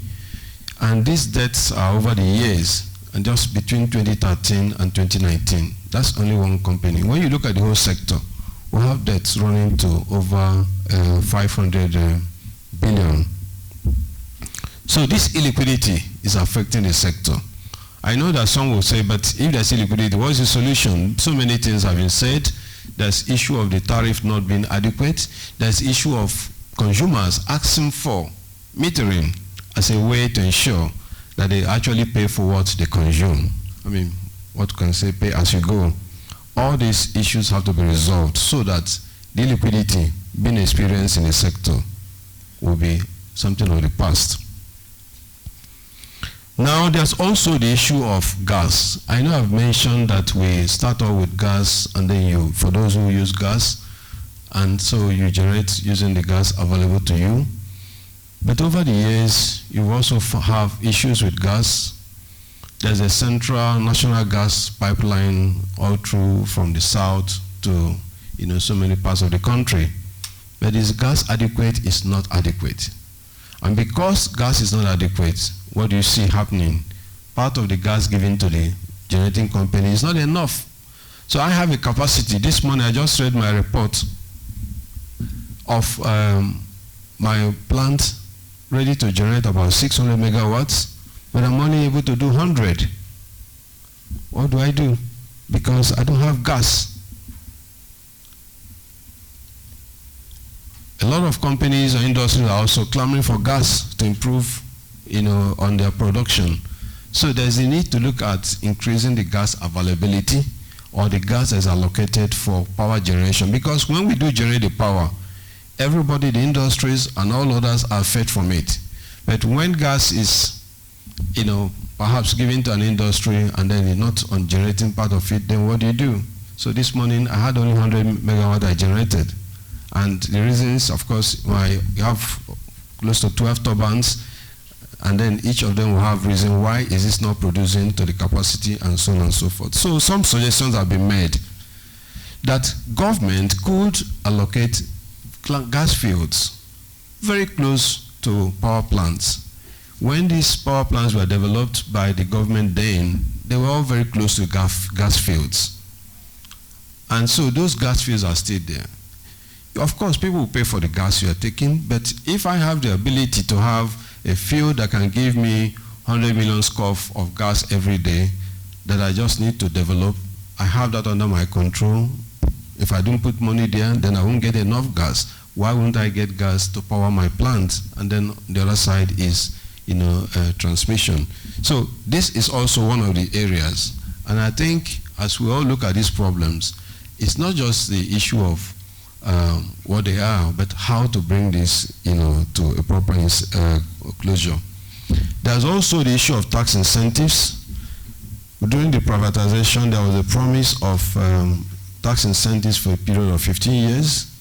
And these debts are over the years, and just between 2013 and 2019. That's only one company. When you look at the whole sector, we have debts running to over 500 billion. So this illiquidity is affecting the sector. I know that some will say, but if there's illiquidity, what's the solution? So many things have been said. There's issue of the tariff not being adequate. There's issue of consumers asking for metering as a way to ensure that they actually pay for what they consume. I mean, what can I say, pay as you go. All these issues have to be resolved so that the liquidity being experienced in the sector will be something of the past. Now, there's also the issue of gas. I know I've mentioned that we start off with gas, and then for those who use gas, and so you generate using the gas available to you. But over the years, you also have issues with gas. There's a central national gas pipeline all through from the south to so many parts of the country. But is gas adequate? It's not adequate. And because gas is not adequate, what do you see happening? Part of the gas given to the generating company is not enough. So I have a capacity. This morning I just read my report of my plant ready to generate about 600 megawatts, but I'm only able to do 100. What do I do? Because I don't have gas. A lot of companies or industries are also clamoring for gas to improve, on their production. So there's a need to look at increasing the gas availability or the gas is allocated for power generation. Because when we do generate the power, everybody, the industries and all others are fed from it. But when gas is, perhaps given to an industry and then you're not on generating part of it, then what do you do? So this morning I had only 100 megawatt I generated. And the reasons, of course, you have close to 12 turbines, and then each of them will have reason why is this not producing to the capacity and so on and so forth. So some suggestions have been made that government could allocate gas fields very close to power plants. When these power plants were developed by the government then, they were all very close to gas fields. And so those gas fields are still there. Of course, people will pay for the gas you are taking, but if I have the ability to have a field that can give me 100 million scoff of gas every day that I just need to develop, I have that under my control. If I don't put money there, then I won't get enough gas. Why won't I get gas to power my plant? And then the other side is, transmission. So this is also one of the areas. And I think as we all look at these problems, it's not just the issue of what they are, but how to bring this, to a proper closure. There's also the issue of tax incentives. During the privatization, there was a promise of tax incentives for a period of 15 years,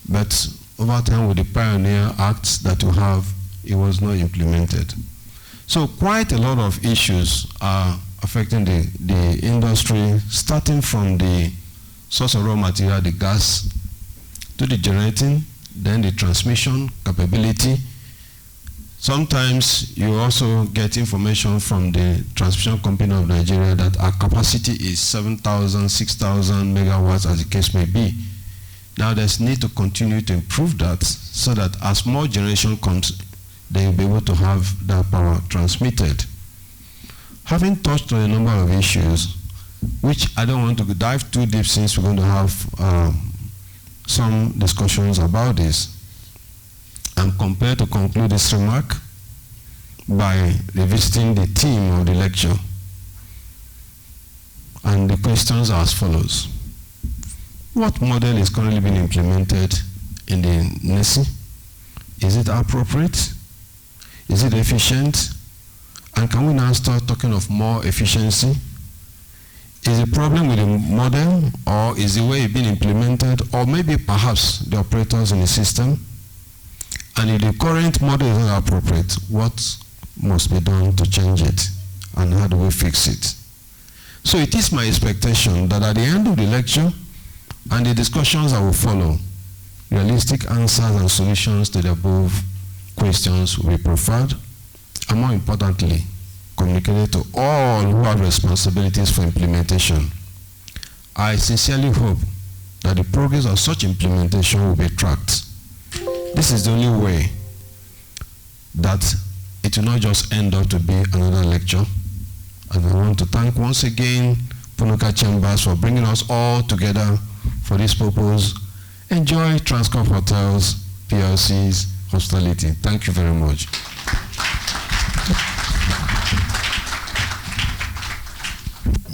but over time with the Pioneer Act that we have, it was not implemented. So quite a lot of issues are affecting the industry, starting from the source of raw material, the gas, to the generating, then the transmission capability. Sometimes you also get information from the transmission company of Nigeria that our capacity is 7,000, 6,000 megawatts, as the case may be. Now there's need to continue to improve that so that as more generation comes, they will be able to have that power transmitted. Having touched on a number of issues, which I don't want to dive too deep since we're going to have some discussions about this. I'm compelled to conclude this remark by revisiting the theme of the lecture. And the questions are as follows. What model is currently being implemented in the NESI? Is it appropriate? Is it efficient? And can we now start talking of more efficiency? Is the problem with the model, or is the way it's being implemented, or maybe perhaps the operators in the system? And if the current model is not appropriate, what must be done to change it? And how do we fix it? So it is my expectation that at the end of the lecture and the discussions that will follow, realistic answers and solutions to the above questions will be preferred. And more importantly, communicated to all who have responsibilities for implementation. I sincerely hope that the progress of such implementation will be tracked. This is the only way that it will not just end up to be another lecture. And I want to thank once again Punuka Chambers for bringing us all together for this purpose. Enjoy Transcorp Hotels PLC's hospitality. Thank you very much.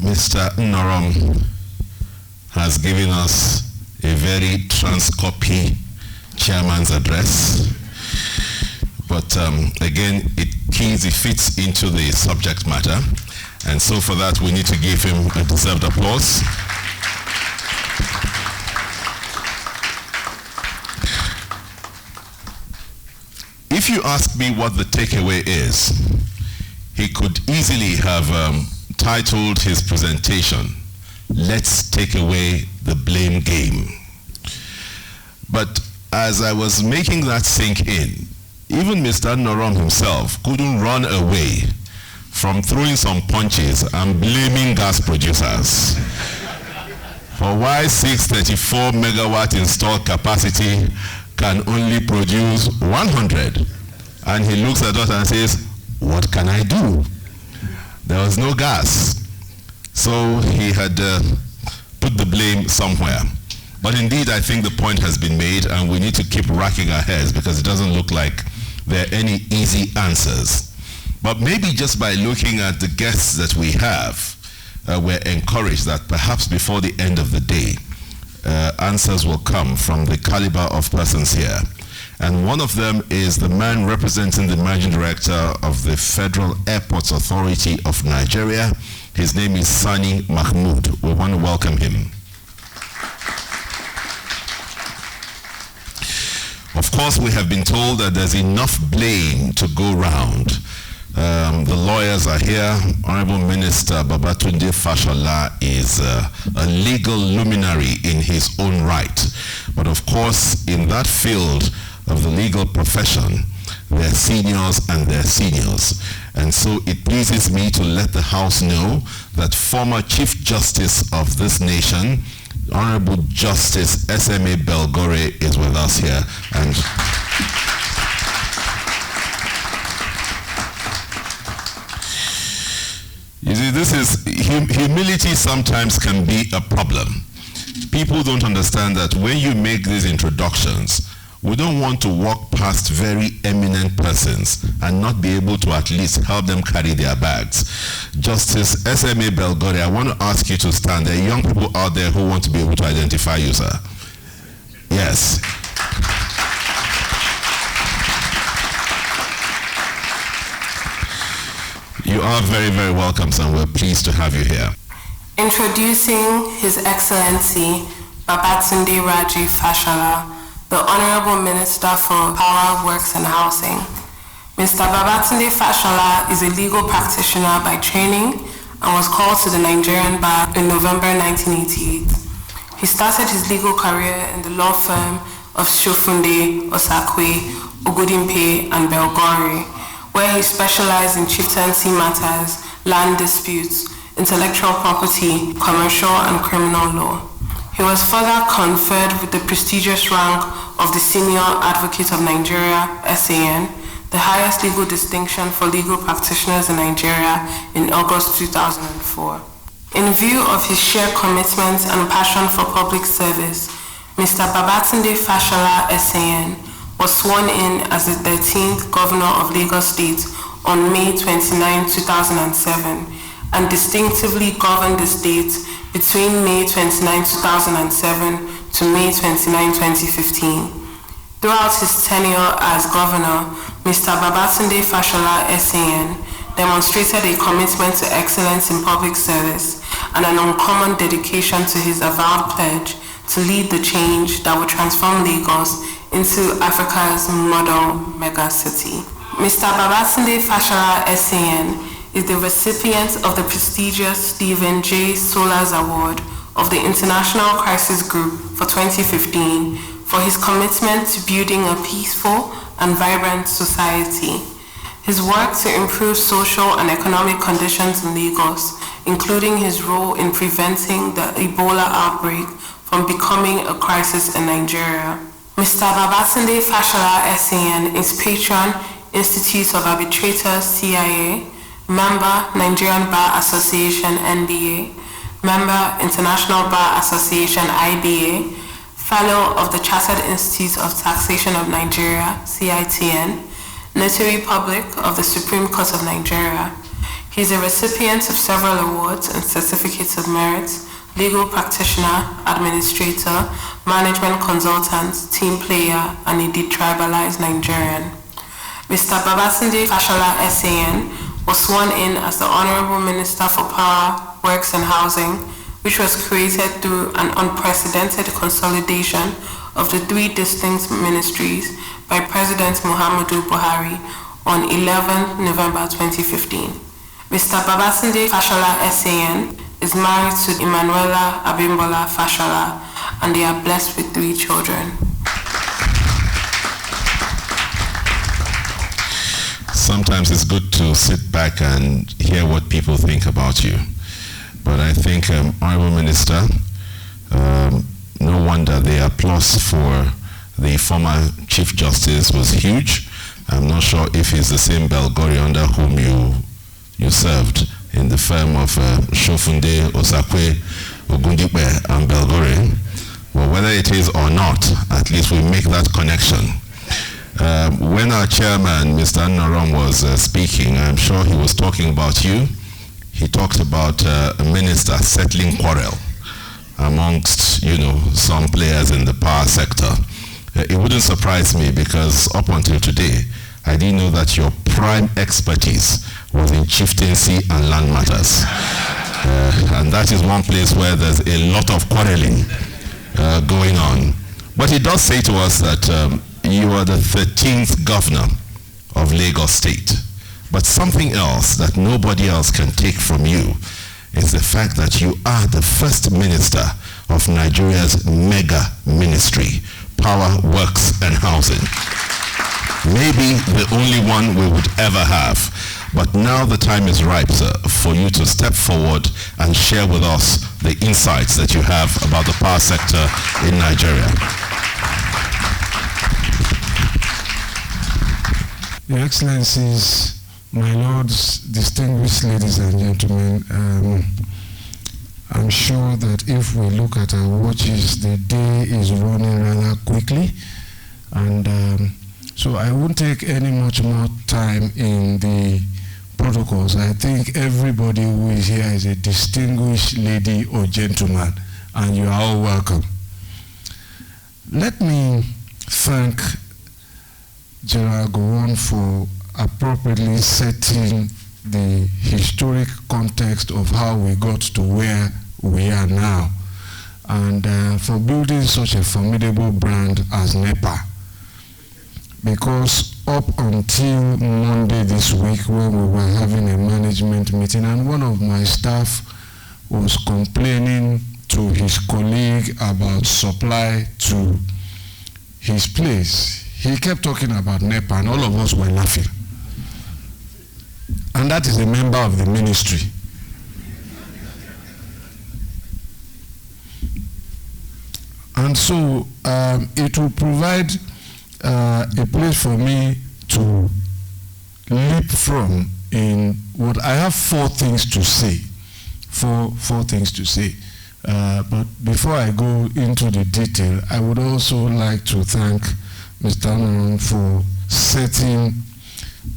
Mr. Norom has given us a very Transcorp chairman's address. But again, it fits into the subject matter. And so for that, we need to give him a deserved applause. If you ask me what the takeaway is, he could easily have titled his presentation, "Let's Take Away the Blame Game." But as I was making that sink in, even Mr. Norom himself couldn't run away from throwing some punches and blaming gas producers for why 634 megawatt installed capacity can only produce 100. And he looks at us and says, what can I do? There was no gas. So he had put the blame somewhere. But indeed, I think the point has been made, and we need to keep racking our heads because it doesn't look like there are any easy answers. But maybe just by looking at the guests that we have, we're encouraged that perhaps before the end of the day, answers will come from the caliber of persons here. And one of them is the man representing the Managing Director of the Federal Airports Authority of Nigeria. His name is Sani Mahmood. We want to welcome him. Of course, we have been told that there's enough blame to go round. The lawyers are here. Honorable Minister Babatunde Fashola is a legal luminary in his own right. But of course, in that field of the legal profession, there are seniors and there are seniors. And so it pleases me to let the House know that former Chief Justice of this nation, Honorable Justice SMA Belgore, is with us here. And you see, this is humility sometimes can be a problem. People don't understand that when you make these introductions, we don't want to walk past very eminent persons and not be able to at least help them carry their bags. Justice SMA Belgore, I want to ask you to stand. There are young people out there who want to be able to identify you, sir. Yes. You are very, very welcome, sir. We're pleased to have you here.
Introducing His Excellency Babatunde Raji Fashola, the Honorable Minister for Power, Works and Housing. Mr. Babatunde Fashola is a legal practitioner by training and was called to the Nigerian bar in November 1988. He started his legal career in the law firm of Shofunde, Osakwe, Ogudimpe, and Belgore, where he specialized in chieftaincy matters, land disputes, intellectual property, commercial and criminal law. He was further conferred with the prestigious rank of the Senior Advocate of Nigeria, SAN, the highest legal distinction for legal practitioners in Nigeria, in August 2004. In view of his sheer commitment and passion for public service, Mr. Babatunde Fashola, SAN, was sworn in as the 13th Governor of Lagos State on May 29, 2007, and distinctively governed the state between May 29, 2007 to May 29, 2015. Throughout his tenure as governor, Mr. Babatunde Fashola, SAN, demonstrated a commitment to excellence in public service and an uncommon dedication to his avowed pledge to lead the change that would transform Lagos into Africa's model megacity. Mr. Babatunde Fashola, SAN, is the recipient of the prestigious Stephen J. Solas Award of the International Crisis Group for 2015 for his commitment to building a peaceful and vibrant society. His work to improve social and economic conditions in Lagos, including his role in preventing the Ebola outbreak from becoming a crisis in Nigeria. Mr. Babatunde Fashola SAN is patron, Institute of Arbitrators CIA, member, Nigerian Bar Association NBA, member, International Bar Association IBA, fellow of the Chartered Institute of Taxation of Nigeria CITN, Notary Public of the Supreme Court of Nigeria. He is a recipient of several awards and certificates of merit, legal practitioner, administrator, management consultant, team player, and a detribalized Nigerian. Mr. Babatunde Fashola SAN was sworn in as the Honorable Minister for Power, Works and Housing, which was created through an unprecedented consolidation of the three distinct ministries by President Muhammadu Buhari on 11 November 2015. Mr. Babatunde Fashola SAN is married to Emanuela Abimbola Fashola, and they are blessed with 3 children.
Sometimes it's good to sit back and hear what people think about you. But I think, Honorable Minister, no wonder the applause for the former Chief Justice was huge. I'm not sure if he's the same Belgore under whom you served in the firm of Shofunde, Osakwe, Ogundipe, and Belgore. Well, whether it is or not, at least we make that connection. When our chairman, Mr. Norom, was speaking, I'm sure he was talking about you. He talked about a minister settling quarrel amongst, some players in the power sector. It wouldn't surprise me because up until today, I didn't know that your prime expertise was in chieftaincy and land matters. And that is one place where there's a lot of quarreling going on. But he does say to us that you are the 13th governor of Lagos State. But something else that nobody else can take from you is the fact that you are the first minister of Nigeria's mega ministry, Power, Works and Housing. Maybe the only one we would ever have. But now the time is ripe, sir, for you to step forward and share with us the insights that you have about the power sector in Nigeria.
Your Excellencies, my lords, distinguished ladies and gentlemen, I'm sure that if we look at our watches, the day is running rather quickly, and so I won't take any much more time in the protocols. I think everybody who is here is a distinguished lady or gentleman, and you are all welcome. Let me thank General Gowon for appropriately setting the historic context of how we got to where we are now, and for building such a formidable brand as NEPA. Because up until Monday this week, when we were having a management meeting, and one of my staff was complaining to his colleague about supply to his place, he kept talking about NEPA, and all of us were laughing. And that is a member of the ministry. And so it will provide a place for me to leap from in what I have 4 things to say. Four things to say. But before I go into the detail, I would also like to thank Mr. Noron for setting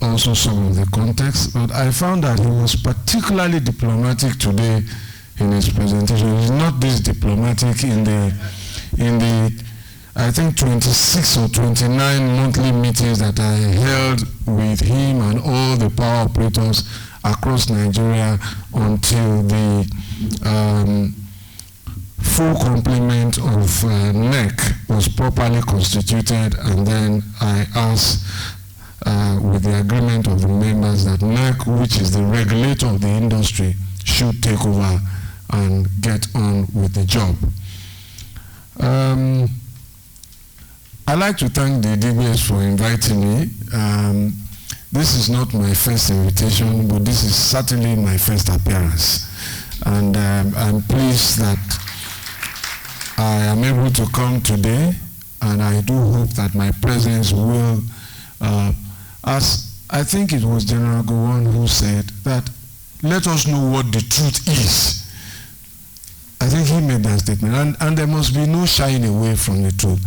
also some of the context. But I found that he was particularly diplomatic today in his presentation. He's not this diplomatic in the I think 26 or 29 monthly meetings that I held with him and all the power operators across Nigeria until the full complement of NEC was properly constituted, and then I asked with the agreement of the members that NEC, which is the regulator of the industry, should take over and get on with the job. I'd like to thank the DBS for inviting me.
this is not my first invitation, but this is certainly my first appearance. And I'm pleased that I am able to come today, and I do hope that my presence will, as I think it was General Gowon who said that, let us know what the truth is. I think he made that statement, and there must be no shying away from the truth.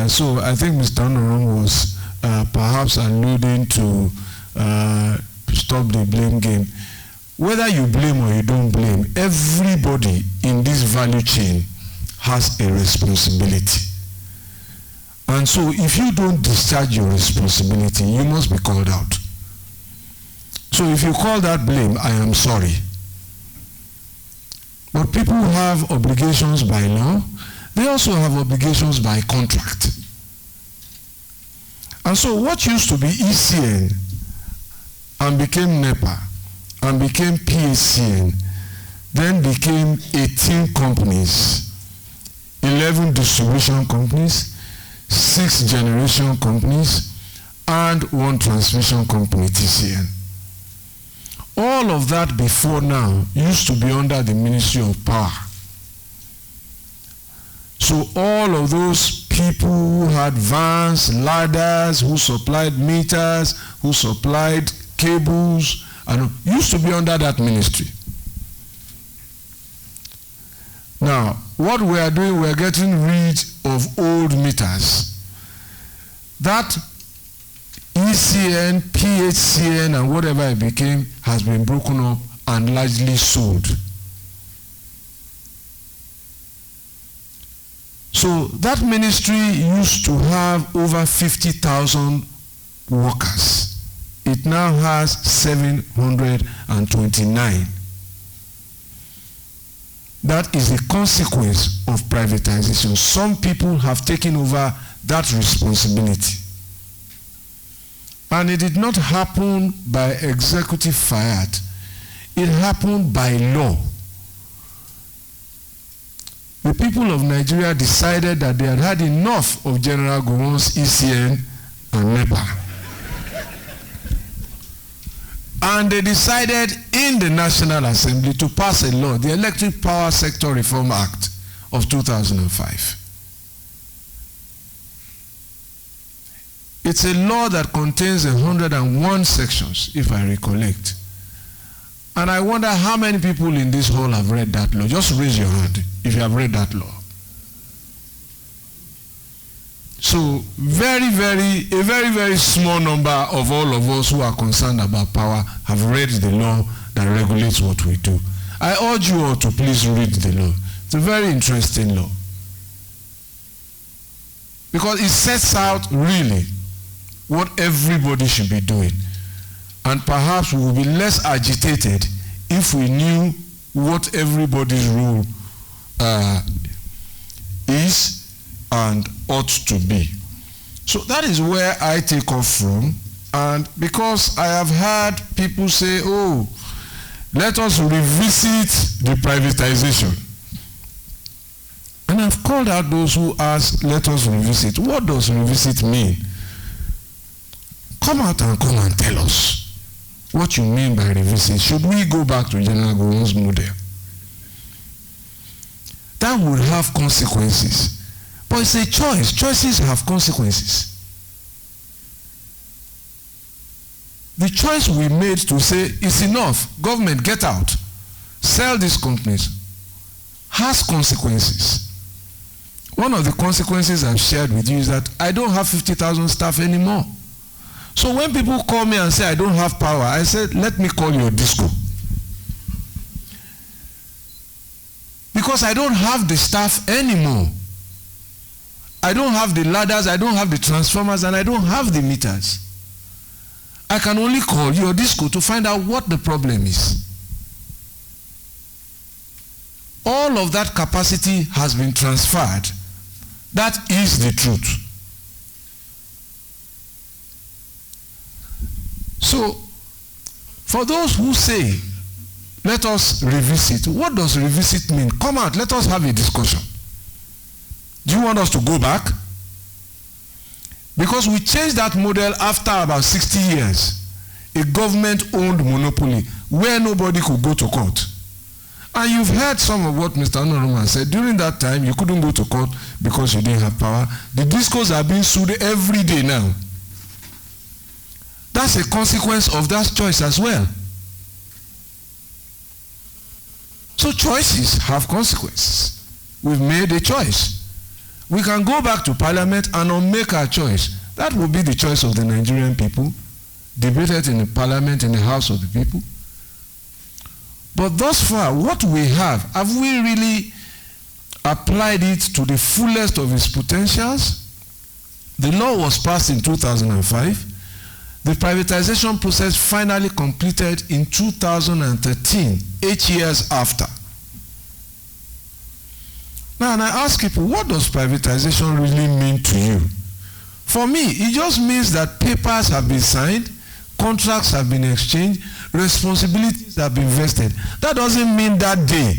So I think Mr. Onoron was perhaps alluding to stop the blame game. Whether you blame or you don't blame, everybody in this value chain has a responsibility. And so if you don't discharge your responsibility, you must be called out. So if you call that blame, I am sorry. But people have obligations by law. They also have obligations by contract. And so what used to be ECN and became NEPA and became PHCN then became 18 companies, 11 distribution companies, 6 generation companies, and 1 transmission company, TCN. All of that before now used to be under the Ministry of Power. So all of those people who had vans, ladders, who supplied meters, who supplied cables, and used to be under that ministry. Now, what we are doing, we are getting rid of old meters. That ECN, PHCN, and whatever it became has been broken up and largely sold. So that ministry used to have over 50,000 workers. It now has 729. That is a consequence of privatization. Some people have taken over that responsibility. And it did not happen by executive fiat. It happened by law. The people of Nigeria decided that they had had enough of General Gowon's ECN and NEPA. And they decided in the National Assembly to pass a law, the Electric Power Sector Reform Act of 2005. It's a law that contains 101 sections, if I recollect. And I wonder how many people in this hall have read that law. Just raise your hand if you have read that law. So a very, very small number of all of us who are concerned about power have read the law that regulates what we do. I urge you all to please read the law. It's a very interesting law. Because it sets out really what everybody should be doing. And perhaps we will be less agitated if we knew what everybody's role is and ought to be. So that is where I take off from. And because I have heard people say, oh, let us revisit the privatization. And I've called out those who ask, let us revisit. What does revisit mean? Come out and come and tell us what you mean by revisit. Should we go back to General Gowon's model? That would have consequences. But it's a choice. Choices have consequences. The choice we made to say, it's enough, government, get out, sell these companies, has consequences. One of the consequences I've shared with you is that I don't have 50,000 staff anymore. So when people call me and say I don't have power, I said, let me call your disco. Because I don't have the staff anymore. I don't have the ladders, I don't have the transformers, and I don't have the meters. I can only call your disco to find out what the problem is. All of that capacity has been transferred. That is the truth. So, for those who say, let us revisit, what does revisit mean? Come out, let us have a discussion. Do you want us to go back? Because we changed that model after about 60 years. a government-owned monopoly where nobody could go to court. And you've heard some of what Mr. Honorman said. During that time, you couldn't go to court because you didn't have power. The discos are being sued every day now. That's a consequence of that choice as well. So choices have consequences. We've made a choice. We can go back to Parliament and unmake our choice. That will be the choice of the Nigerian people, debated in the Parliament, in the House of the people. But thus far, what we have we really applied it to the fullest of its potentials? The law was passed in 2005. The privatization process finally completed in 2013, 8 years after. Now, and I ask people, what does privatization really mean to you? For me, it just means that papers have been signed, contracts have been exchanged, responsibilities have been vested. That doesn't mean that day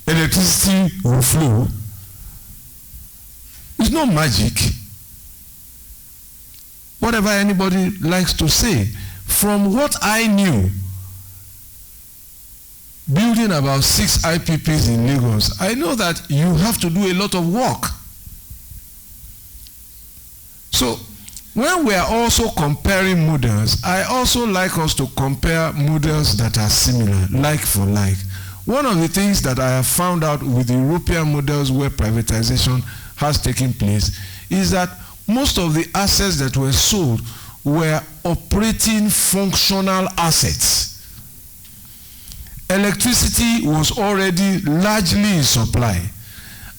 electricity will flow. It's not magic. Whatever anybody likes to say. From what I knew, building about 6 IPPs in Lagos, I know that you have to do a lot of work. So, when we are also comparing models, I also like us to compare models that are similar, like for like. One of the things that I have found out with the European models where privatization has taken place is that most of the assets that were sold were operating functional assets. Electricity was already largely in supply.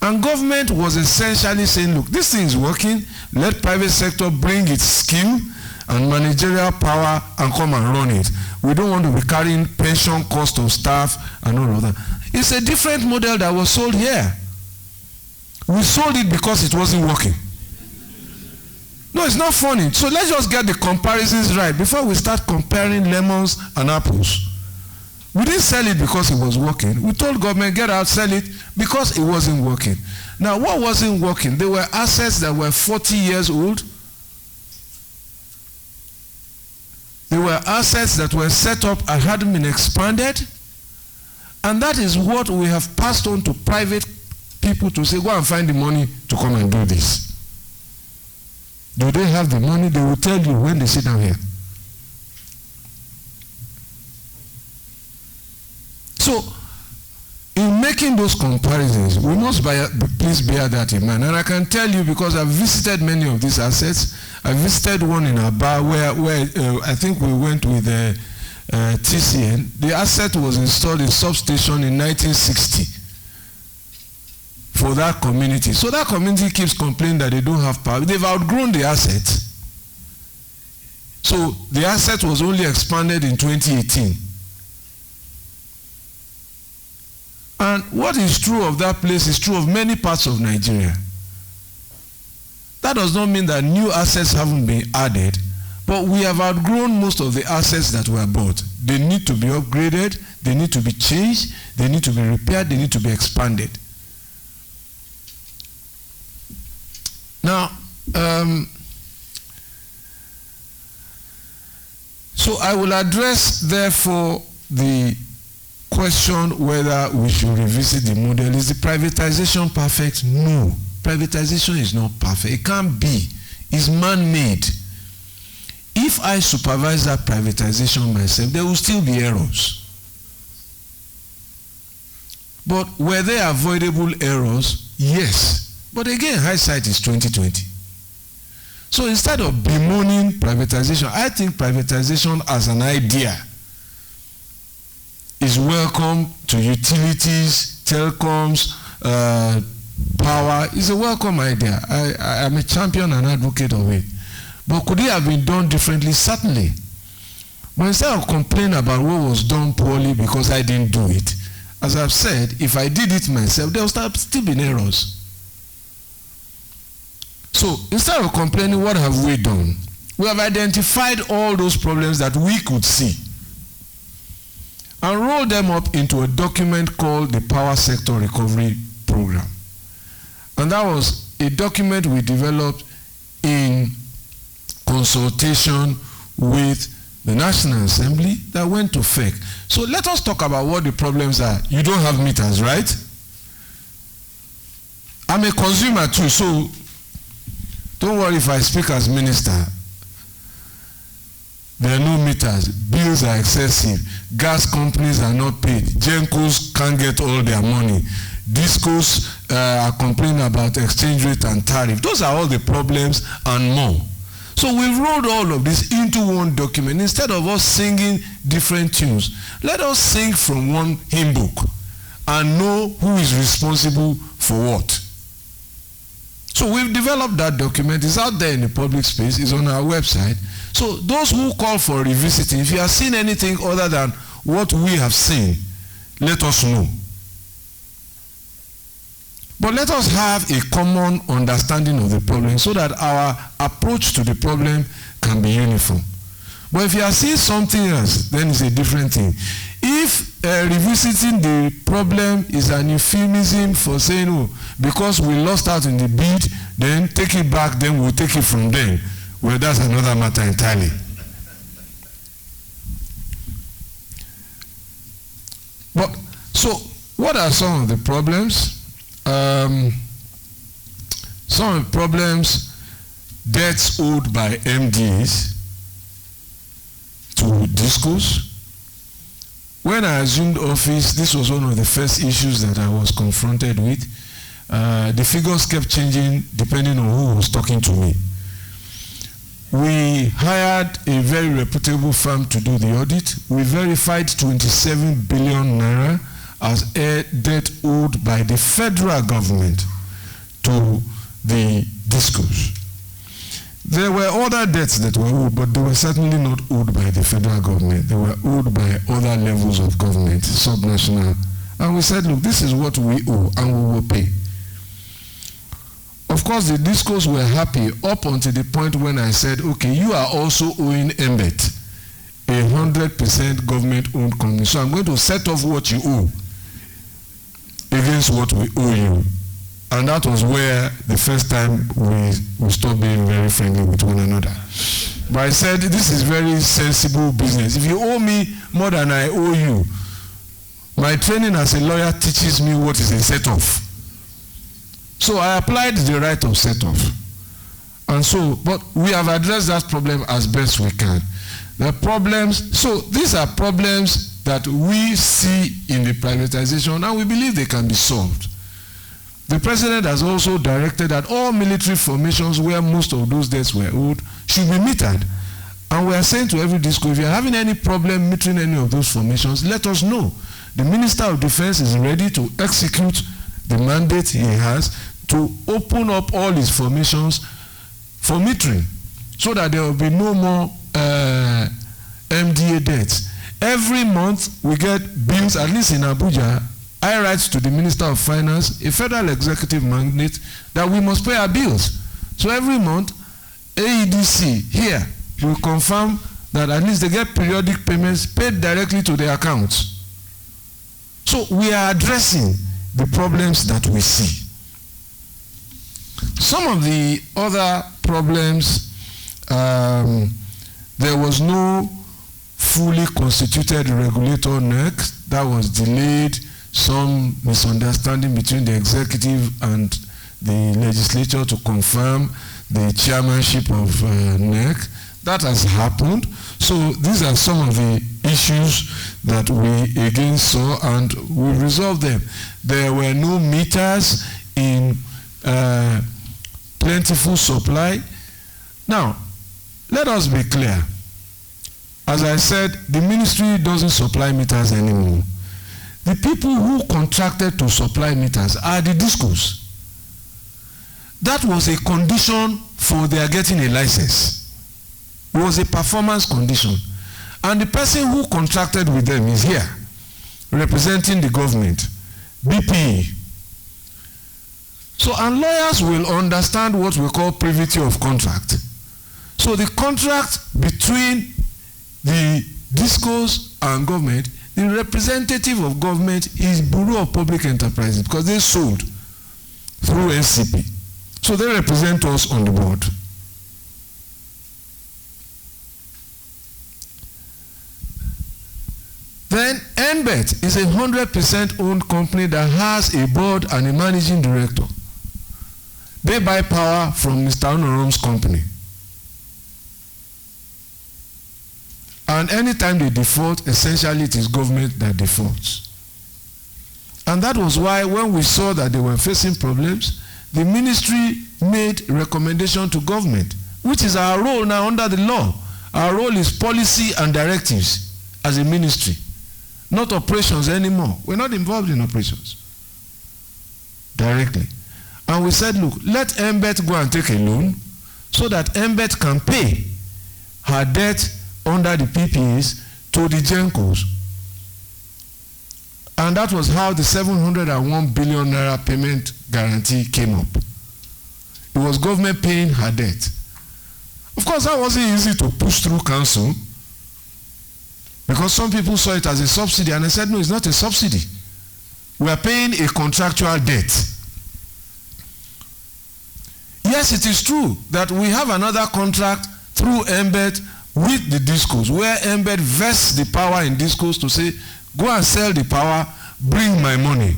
And government was essentially saying, look, this thing is working, let private sector bring its skill and managerial power and come and run it. We don't want to be carrying pension cost of staff and all of that. It's a different model that was sold here. We sold it because it wasn't working. No, it's not funny. So let's just get the comparisons right before we start comparing lemons and apples. We didn't sell it because it was working. We told government, get out, sell it, because it wasn't working. Now, what wasn't working? There were assets that were 40 years old. There were assets that were set up and hadn't been expanded. And that is what we have passed on to private people to say, go and find the money to come and do this. Do they have the money? They will tell you when they sit down here. So, in making those comparisons, we must please bear that in mind. And I can tell you, because I've visited many of these assets. I visited one in Abuja where I think we went with TCN. The asset was installed in substation in 1960 for that community. So that community keeps complaining that they don't have power. They've outgrown the asset. So the asset was only expanded in 2018. And what is true of that place is true of many parts of Nigeria. That does not mean that new assets haven't been added, but we have outgrown most of the assets that were bought. They need to be upgraded, they need to be changed, they need to be repaired, they need to be expanded. Now, so I will address, therefore, the question whether we should revisit the model. Is the privatization perfect? No. Privatization is not perfect. It can't be. It's man-made. If I supervise that privatization myself, there will still be errors. But were there avoidable errors? Yes. But again, hindsight is 2020. So instead of bemoaning privatization, I think privatization as an idea is welcome to utilities, telecoms, power. It's a welcome idea. I am a champion and advocate of it. But could it have been done differently? Certainly. But instead of complaining about what was done poorly because I didn't do it, as I've said, if I did it myself, there will still be errors. So instead of complaining, what have we done? We have identified all those problems that we could see and rolled them up into a document called the Power Sector Recovery Program. And that was a document we developed in consultation with the National Assembly that went to FEC. So let us talk about what the problems are. You don't have meters, right? I'm a consumer too, so don't worry if I speak as minister. There are no meters. Bills are excessive. Gas companies are not paid. Gencos can't get all their money. Discos are complaining about exchange rate and tariff. Those are all the problems and more. So we've rolled all of this into one document. Instead of us singing different tunes, let us sing from one hymn book and know who is responsible for what. So we've developed that document. It's out there in the public space. It's on our website. So those who call for revisiting, if you have seen anything other than what we have seen, let us know. But let us have a common understanding of the problem so that our approach to the problem can be uniform. But if you are seeing something else, then it's a different thing. If revisiting the problem is an euphemism for saying, oh, because we lost out in the bid, then take it back, then we'll take it from them. Well, that's another matter entirely. But, so, what are some of the problems? Some of the problems, debts owed by MDs to discos. When I assumed office, this was one of the first issues that I was confronted with. The figures kept changing depending on who was talking to me. We hired a very reputable firm to do the audit. We verified 27 billion naira as debt owed by the federal government to the discos. There were other debts that were owed, but they were certainly not owed by the federal government. They were owed by other levels of government, subnational. And we said, look, this is what we owe, and we will pay. Of course, the discos were happy up until the point when I said, okay, you are also owing MBET, a 100% government-owned company. So I'm going to set off what you owe against what we owe you. And that was where the first time we stopped being very friendly with one another. But I said, this is very sensible business. If you owe me more than I owe you, my training as a lawyer teaches me what is a set-off. So I applied the right of set-off. And so, but we have addressed that problem as best we can. The problems, so these are problems that we see in the privatization, and we believe they can be solved. The president has also directed that all military formations where most of those debts were owed should be metered. And we are saying to every disco, if you are having any problem metering any of those formations, let us know. The Minister of Defense is ready to execute the mandate he has to open up all his formations for metering so that there will be no more MDA debts. Every month we get bills, at least in Abuja. I write to the Minister of Finance, a federal executive mandate, that we must pay our bills. So every month, AEDC here will confirm that at least they get periodic payments paid directly to their accounts. So we are addressing the problems that we see. Some of the other problems, there was no fully constituted regulator NEC that was delayed, some misunderstanding between the executive and the legislature to confirm the chairmanship of NEC. That has happened. So these are some of the issues that we again saw, and we resolved them. There were no meters in plentiful supply. Now, let us be clear. As I said, the ministry doesn't supply meters anymore. The people who contracted to supply meters are the discos. That was a condition for their getting a license. It was a performance condition. And the person who contracted with them is here, representing the government, BPE. So, and lawyers will understand what we call privity of contract. So the contract between the discos and government, the representative of government is Bureau of Public Enterprises because they sold through NCP. So they represent us on the board. MBET is a 100% owned company that has a board and a managing director. They buy power from Mr. Onorom's company. And anytime they default, essentially it is government that defaults. And that was why when we saw that they were facing problems, the ministry made recommendation to government, which is our role now under the law. Our role is policy and directives as a ministry, not operations anymore. We're not involved in operations directly. And we said, look, let MBET go and take a loan so that MBET can pay her debt under the PPAs to the GENCOs. And that was how the 701 billion naira payment guarantee came up. It was government paying her debt. Of course, that wasn't easy to push through council because some people saw it as a subsidy, and I said, no, it's not a subsidy. We are paying a contractual debt. Yes, it is true that we have another contract through MBET with the discos, where MBET vests the power in discos to say, go and sell the power, bring my money.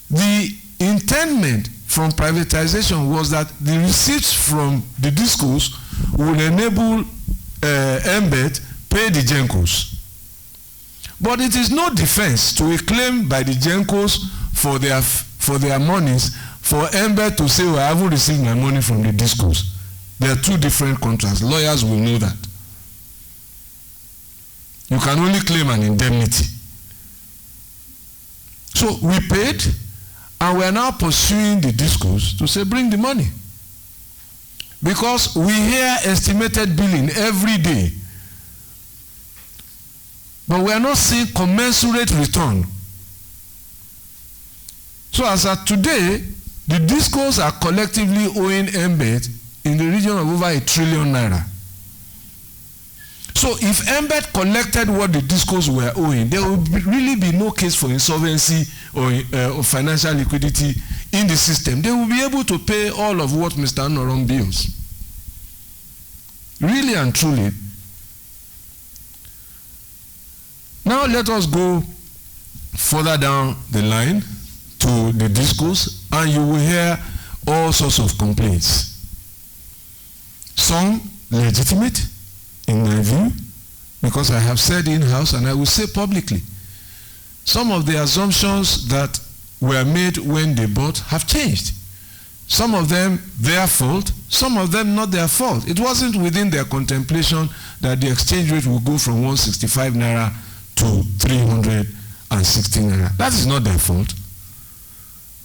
The intendment from privatization was that the receipts from the discos would enable MBET pay the GENCOs. But it is no defense to a claim by the GENCOs for their monies for MBET to say, well, I haven't received my money from the discos. There are two different contracts. Lawyers will know that. You can only claim an indemnity. So we paid, and we are now pursuing the discos to say, bring the money. Because we hear estimated billing every day, but we are not seeing commensurate return. So as of today, the discos are collectively owing MBET in the region of over 1 trillion naira. So if MBET collected what the discos were owing, there would really be no case for insolvency or financial liquidity in the system. They will be able to pay all of what Mr. Onorom bills. Really and truly. Now let us go further down the line to the discos, and you will hear all sorts of complaints. Some legitimate, in my view, because I have said in-house and I will say publicly, some of the assumptions that were made when they bought have changed. Some of them their fault, some of them not their fault. It wasn't within their contemplation that the exchange rate would go from 165 naira to 360 naira. That is not their fault.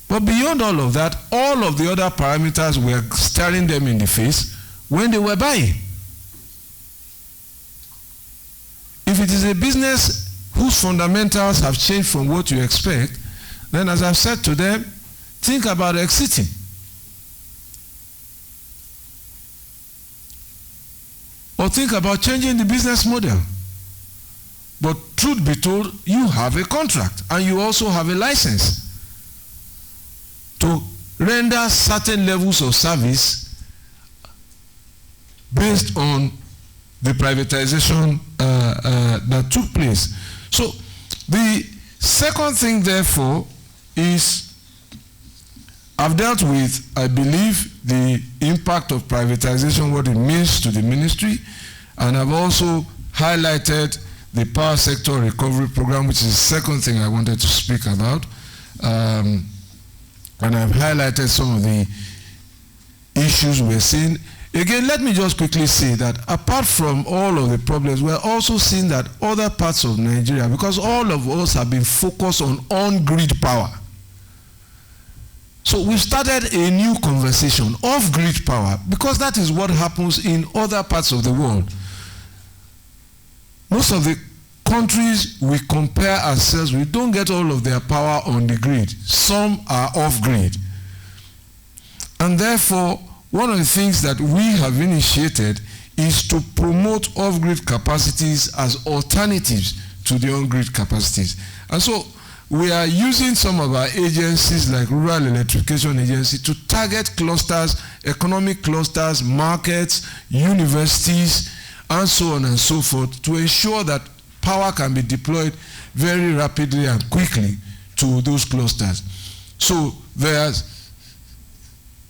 But beyond all of that, all of the other parameters were staring them in the face when they were buying. If it is a business whose fundamentals have changed from what you expect, then as I've said to them, think about exiting. Or think about changing the business model. But truth be told, you have a contract and you also have a license to render certain levels of service based on the privatization that took place. So the second thing, therefore, is I've dealt with, I believe, the impact of privatization, what it means to the ministry, and I've also highlighted the power sector recovery program, which is the second thing I wanted to speak about. And I've highlighted some of the issues we're seeing. Again, let me just quickly say that apart from all of the problems, we're also seeing that other parts of Nigeria, because all of us have been focused on on-grid power. So we've started a new conversation, off-grid power, because that is what happens in other parts of the world. Most of the countries we compare ourselves with don't get all of their power on the grid. Some are off-grid. And therefore, one of the things that we have initiated is to promote off-grid capacities as alternatives to the on-grid capacities. And so we are using some of our agencies like Rural Electrification Agency to target clusters, economic clusters, markets, universities, and so on and so forth, to ensure that power can be deployed very rapidly and quickly to those clusters. So there's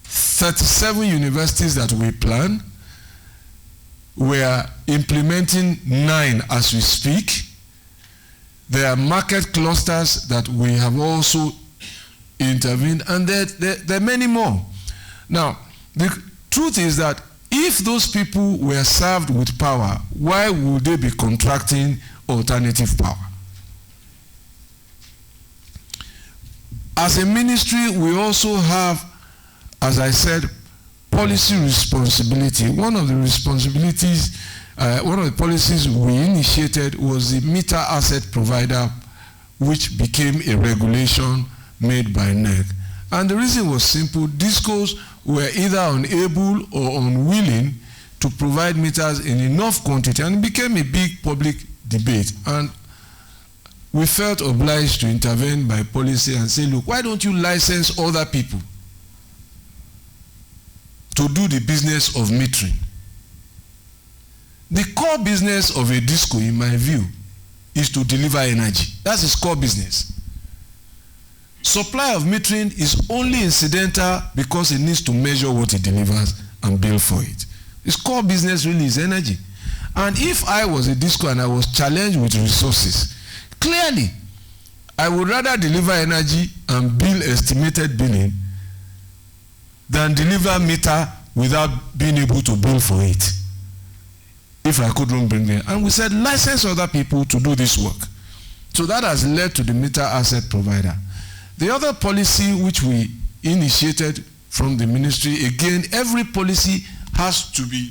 37 universities that we plan. We are implementing 9 as we speak. There are market clusters that we have also intervened, and there are many more. Now, the truth is that if those people were served with power, why would they be contracting alternative power? As a ministry, we also have, as I said, policy responsibility. One of the responsibilities, one of the policies we initiated was the meter asset provider, which became a regulation made by NEC. And the reason was simple. DISCOs were either unable or unwilling to provide meters in enough quantity, and it became a big public debate. And we felt obliged to intervene by policy and say, look, why don't you license other people to do the business of metering? The core business of a DISCO, in my view, is to deliver energy. That's its core business. Supply of metering is only incidental because it needs to measure what it delivers and bill for it. Its core business really is energy. And if I was a DISCO and I was challenged with resources, clearly, I would rather deliver energy and bill estimated billing than deliver meter without being able to bill for it, if I couldn't bring it. And we said, license other people to do this work. So that has led to the meter asset provider. The other policy which we initiated from the ministry, again, every policy has to be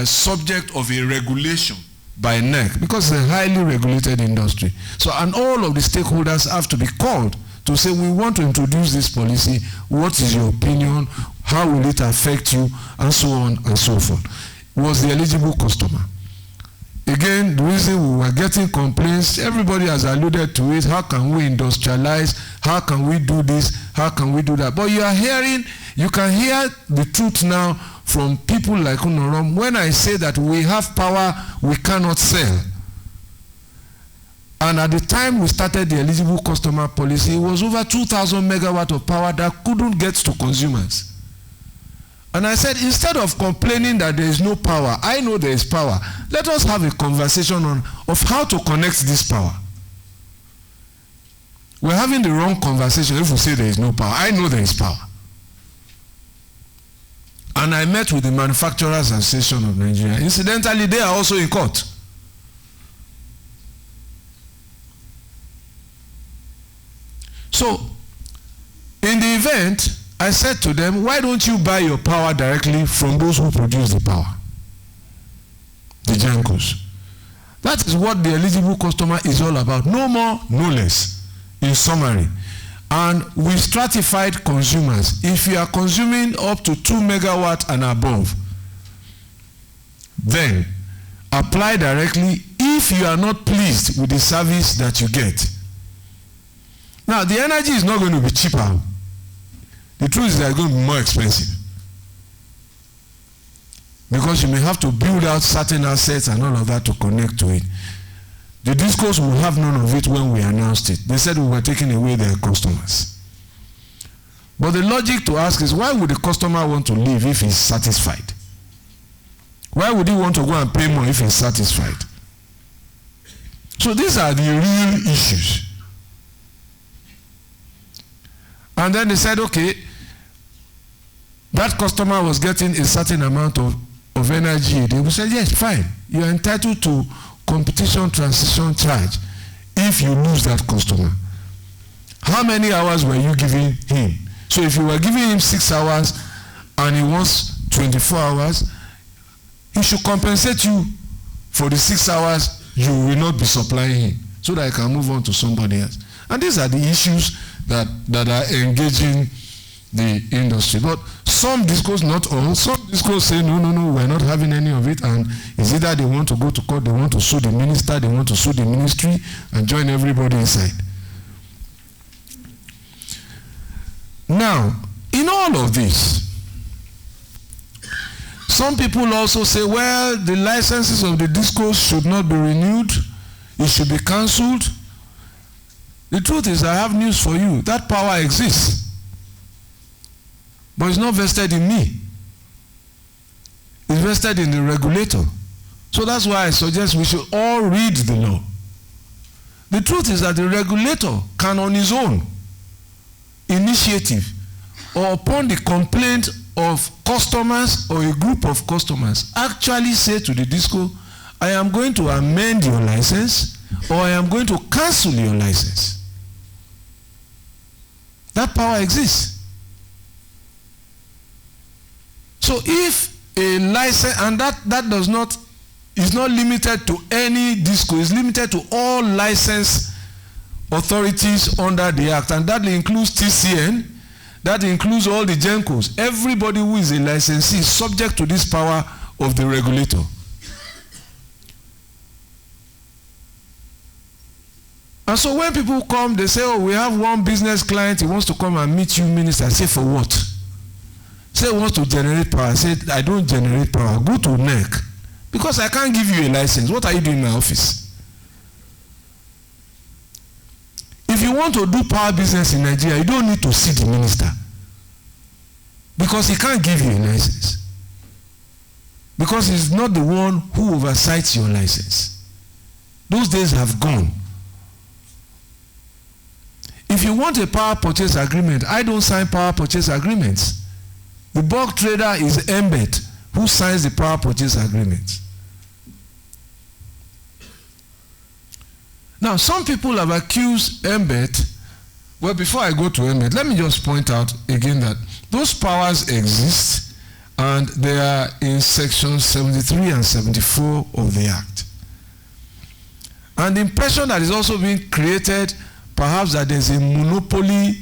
subject of a regulation by NEC, because it's a highly regulated industry. So, and all of the stakeholders have to be called to say, we want to introduce this policy, what is your opinion, how will it affect you, and so on and so forth. Was the eligible customer. Again, the reason we were getting complaints, everybody has alluded to it, how can we industrialize, how can we do this, how can we do that? But you can hear the truth now from people like Unorom. When I say that we have power we cannot sell, and at the time we started the eligible customer policy, it was over 2,000 megawatt of power that couldn't get to consumers. And I said, instead of complaining that there is no power, I know there is power. Let us have a conversation of how to connect this power. We're having the wrong conversation if we say there is no power. I know there is power. And I met with the Manufacturers Association of Nigeria. Incidentally, they are also in court. So, in the event, I said to them, why don't you buy your power directly from those who produce the power? The Jankos. That is what the eligible customer is all about. No more, no less, in summary. And we stratified consumers. If you are consuming up to 2 megawatt and above, then apply directly if you are not pleased with the service that you get. Now, the energy is not going to be cheaper. The truth is that it's going to be more expensive. Because you may have to build out certain assets and all of that to connect to it. The DISCOs will have none of it when we announced it. They said we were taking away their customers. But the logic to ask is, why would the customer want to leave if he's satisfied? Why would he want to go and pay more if he's satisfied? So these are the real issues. And then they said, okay, that customer was getting a certain amount of energy. They said, yes, fine. You are entitled to competition transition charge if you lose that customer. How many hours were you giving him? So if you were giving him 6 hours and he wants 24 hours, he should compensate you for the 6 hours you will not be supplying him, so that I can move on to somebody else. And these are the issues that are engaging the industry. But some DISCOs, not all, some DISCOs say, no, we're not having any of it, and it's either they want to go to court, they want to sue the minister, they want to sue the ministry, and join everybody inside. Now, in all of this, some people also say, well, the licenses of the discos should not be renewed. It should be cancelled. The truth is, I have news for you. That power exists. But it's not vested in me. It's vested in the regulator. So that's why I suggest we should all read the law. The truth is that the regulator can on his own initiative or upon the complaint of customers or a group of customers actually say to the disco, I am going to amend your license or I am going to cancel your license. That power exists. So if a license, and that does not, is not limited to any disco, it's limited to all license authorities under the Act, and that includes TCN, that includes all the GENCOs. Everybody who is a licensee is subject to this power of the regulator. And so when people come, they say, oh, we have one business client, he wants to come and meet you, minister. I say, for what? Say he wants to generate power. I said, I don't generate power. Go to NEC. Because I can't give you a license. What are you doing in my office? If you want to do power business in Nigeria, you don't need to see the minister. Because he can't give you a license. Because he's not the one who oversights your license. Those days have gone. If you want a power purchase agreement, I don't sign power purchase agreements. The bulk trader is Embed who signs the power purchase agreement. Now, some people have accused Embed. Well, before I go to Embed, let me just point out again that those powers exist and they are in sections 73 and 74 of the Act. And the impression that is also being created, perhaps that there's a monopoly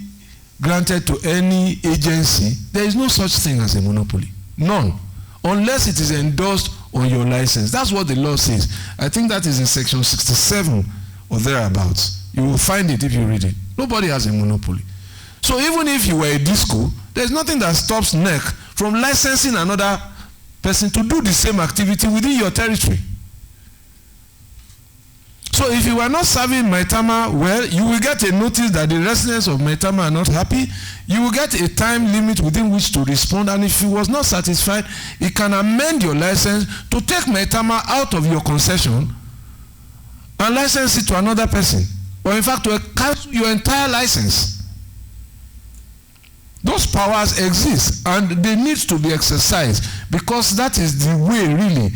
granted to any agency, there is no such thing as a monopoly. None. Unless it is endorsed on your license. That's what the law says. I think that is in section 67 or thereabouts. You will find it if you read it. Nobody has a monopoly. So even if you were a disco, there's nothing that stops NEC from licensing another person to do the same activity within your territory. So if you are not serving Maitama well, you will get a notice that the residents of Maitama are not happy. You will get a time limit within which to respond, and if you was not satisfied, it can amend your license to take Maitama out of your concession and license it to another person, or in fact to cancel your entire license. Those powers exist and they need to be exercised because that is the way really.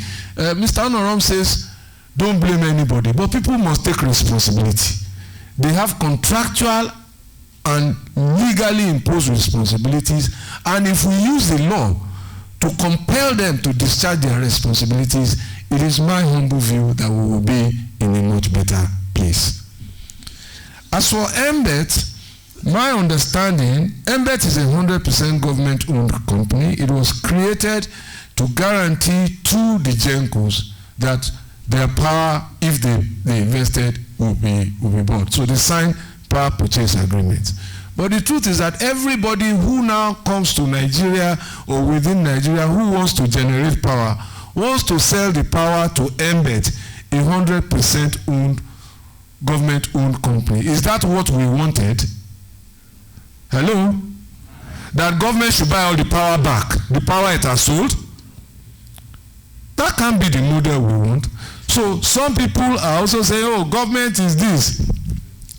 Mr. Honoram says, don't blame anybody, but people must take responsibility. They have contractual and legally imposed responsibilities, and if we use the law to compel them to discharge their responsibilities, it is my humble view that we will be in a much better place. As for MBET, my understanding, MBET is a 100% government-owned company. It was created to guarantee to the GENCOs that their power, if they invested, will be bought. So they signed power purchase agreements. But the truth is that everybody who now comes to Nigeria or within Nigeria who wants to generate power wants to sell the power to Embed, a 100% owned, government-owned company. Is that what we wanted? Hello? That government should buy all the power back, the power it has sold? That can't be the model we want. So some people are also saying, oh, government is this,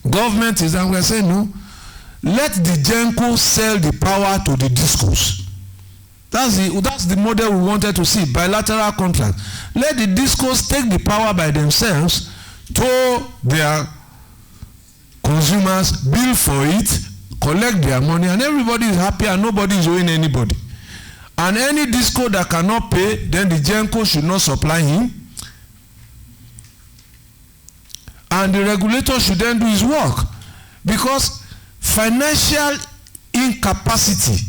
government is that. We are saying, no. Let the GENCO sell the power to the discos. That's the model we wanted to see, bilateral contract. Let the discos take the power by themselves to their consumers, bill for it, collect their money, and everybody is happy and nobody is owing anybody. And any disco that cannot pay, then the GENCO should not supply him. And the regulator should then do his work. Because financial incapacity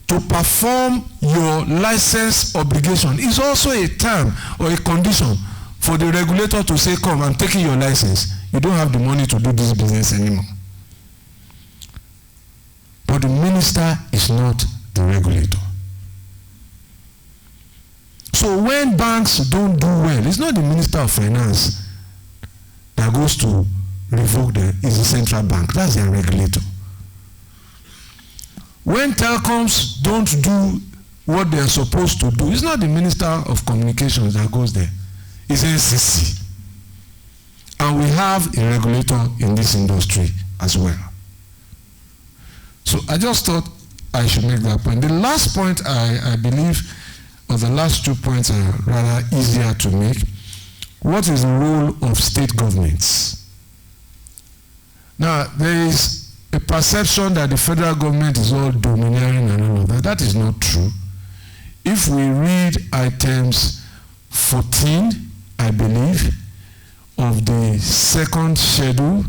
to perform your license obligation is also a term or a condition for the regulator to say, come, I'm taking your license. You don't have the money to do this business anymore. But the minister is not the regulator. So when banks don't do well, it's not the Minister of Finance that goes to revoke them, it's the central bank. That's their regulator. When telecoms don't do what they're supposed to do, it's not the Minister of Communications that goes there, it's NCC. And we have a regulator in this industry as well. So I just thought I should make that point. The last point I believe, or the last 2 points are rather easier to make. What is the role of state governments? Now, there is a perception that the federal government is all domineering and all of that. That is not true. If we read items 14, I believe, of the second schedule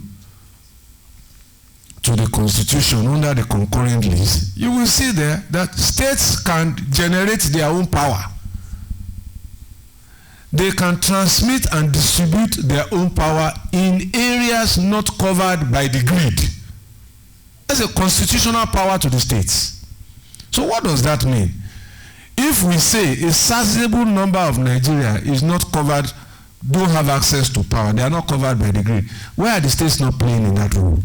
to the Constitution under the concurrent list, you will see there that states can generate their own power. They can transmit and distribute their own power in areas not covered by the grid. That's a constitutional power to the states. So what does that mean? If we say a sizable number of Nigeria is not covered, don't have access to power, they are not covered by the grid, why are the states not playing in that role?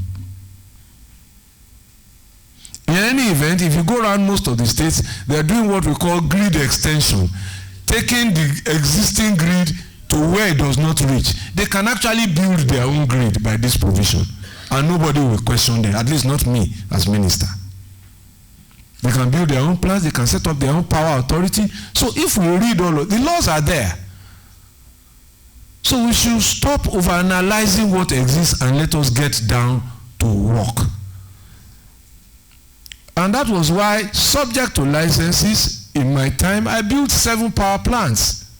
In any event, if you go around most of the states, they are doing what we call grid extension, taking the existing grid to where it does not reach. They can actually build their own grid by this provision, and nobody will question them, at least not me as minister. They can build their own plants, they can set up their own power authority. So if we read all of the laws are there. So we should stop overanalyzing what exists and let us get down to work. And that was why, subject to licenses, in my time, I built 7 power plants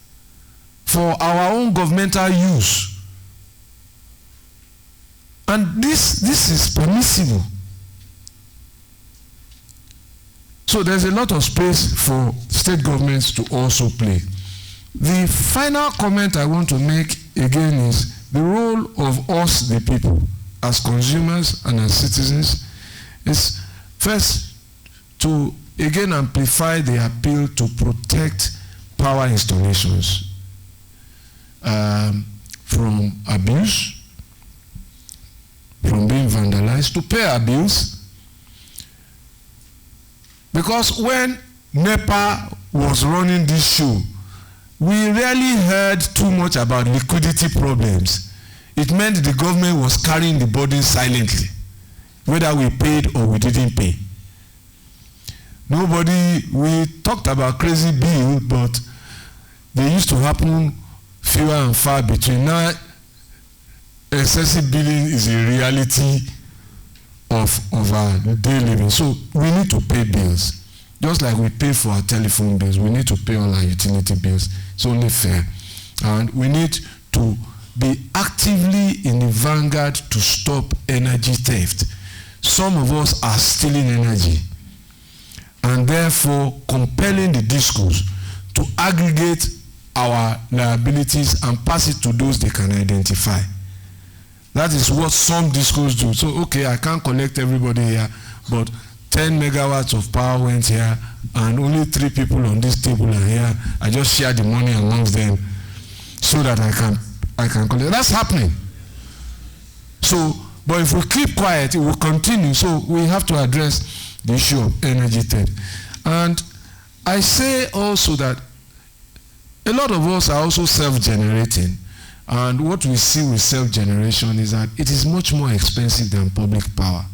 for our own governmental use. And this is permissible. So there's a lot of space for state governments to also play. The final comment I want to make again is the role of us, the people, as consumers and as citizens, is first to again amplify the appeal to protect power installations from abuse, from being vandalized, to pay our bills. Because when NEPA was running this show, we rarely heard too much about liquidity problems. It meant the government was carrying the burden silently, whether we paid or we didn't pay. We talked about crazy bills, but they used to happen fewer and far between. Now, excessive billing is a reality of our daily living. So we need to pay bills. Just like we pay for our telephone bills, we need to pay all our utility bills. It's only fair. And we need to be actively in the vanguard to stop energy theft. Some of us are stealing energy, and therefore compelling the discourse to aggregate our liabilities and pass it to those they can identify. That is what some discourse do. So, okay, I can't collect everybody here, but 10 megawatts of power went here, and only 3 people on this table are here. I just share the money amongst them so that I can collect. That's happening. So, but if we keep quiet, it will continue. So we have to address the issue of energy theft. And I say also that a lot of us are also self-generating. And what we see with self-generation is that it is much more expensive than public power.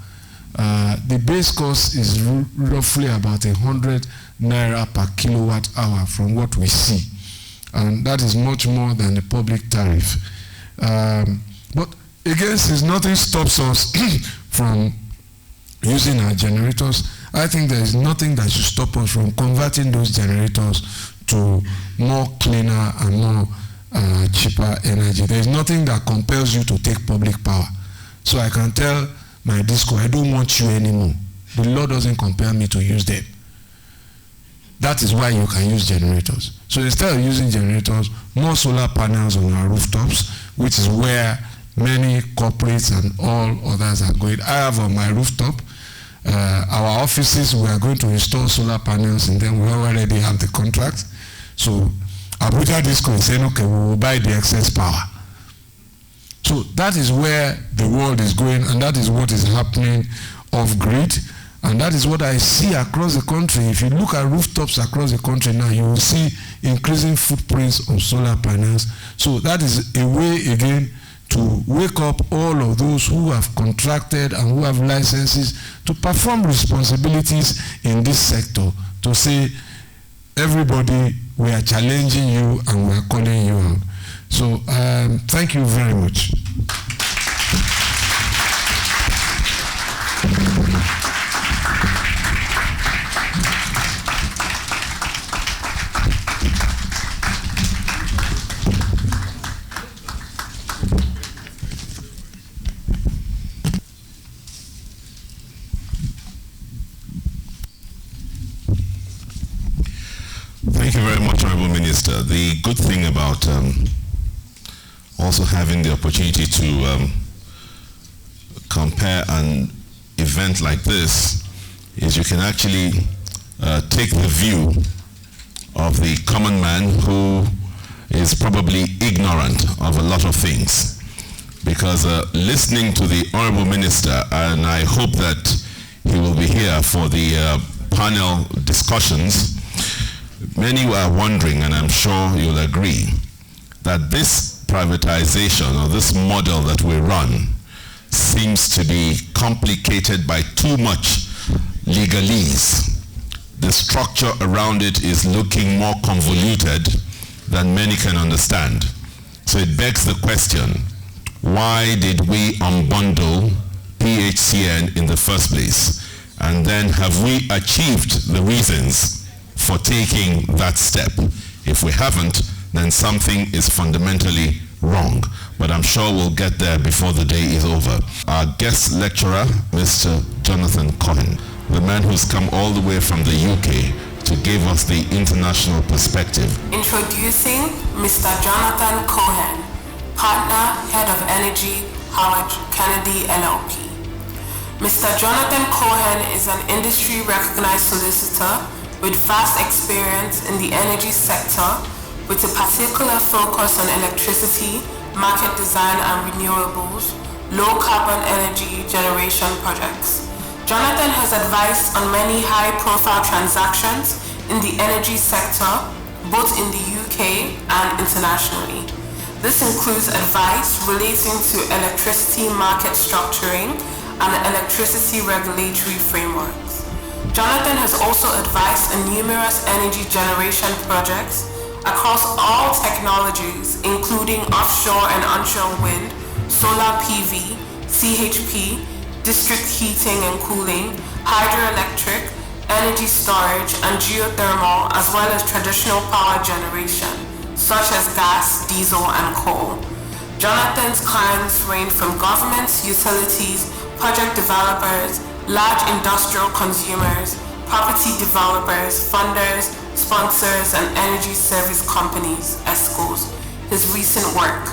The base cost is roughly about 100 naira per kilowatt hour from what we see. And that is much more than the public tariff. But again, since nothing stops us from using our generators, I think there is nothing that should stop us from converting those generators to more cleaner and more cheaper energy. There is nothing that compels you to take public power. So I can tell my disco, I don't want you anymore. The law doesn't compel me to use them. That is why you can use generators. So instead of using generators, more solar panels on our rooftops, which is where many corporates and all others are going. I have on my rooftop, our offices, we are going to install solar panels, and then we already have the contract. So Abuja Disco is saying, okay, we will buy the excess power. So that is where the world is going, and that is what is happening off-grid, and that is what I see across the country. If you look at rooftops across the country now, you will see increasing footprints of solar panels. So that is a way, again, to wake up all of those who have contracted and who have licenses to perform responsibilities in this sector, to say, everybody, we are challenging you and we are calling you out. So thank you very much.
Thank you very much, Honorable Minister. The good thing about also having the opportunity to compare an event like this is you can actually take the view of the common man who is probably ignorant of a lot of things. Because listening to the Honorable Minister, and I hope that he will be here for the panel discussions, many are wondering, and I'm sure you'll agree, that this privatization or this model that we run seems to be complicated by too much legalese. The structure around it is looking more convoluted than many can understand. So it begs the question, why did we unbundle PHCN in the first place? And then have we achieved the reasons for taking that step? If we haven't, then something is fundamentally wrong. But I'm sure we'll get there before the day is over. Our guest lecturer, Mr. Jonathan Cohen, the man who's come all the way from the UK to give us the international perspective.
Introducing Mr. Jonathan Cohen, Partner, Head of Energy, Howard Kennedy LLP. Mr. Jonathan Cohen is an industry-recognized solicitor with vast experience in the energy sector, with a particular focus on electricity, market design and renewables, low-carbon energy generation projects. Jonathan has advised on many high-profile transactions in the energy sector, both in the UK and internationally. This includes advice relating to electricity market structuring and electricity regulatory frameworks. Jonathan has also advised on numerous energy generation projects across all technologies, including offshore and onshore wind, solar PV, CHP, district heating and cooling, hydroelectric, energy storage, and geothermal, as well as traditional power generation, such as gas, diesel, and coal. Jonathan's clients range from governments, utilities, project developers, large industrial consumers, property developers, funders, sponsors, and energy service companies, ESCOs. His recent work.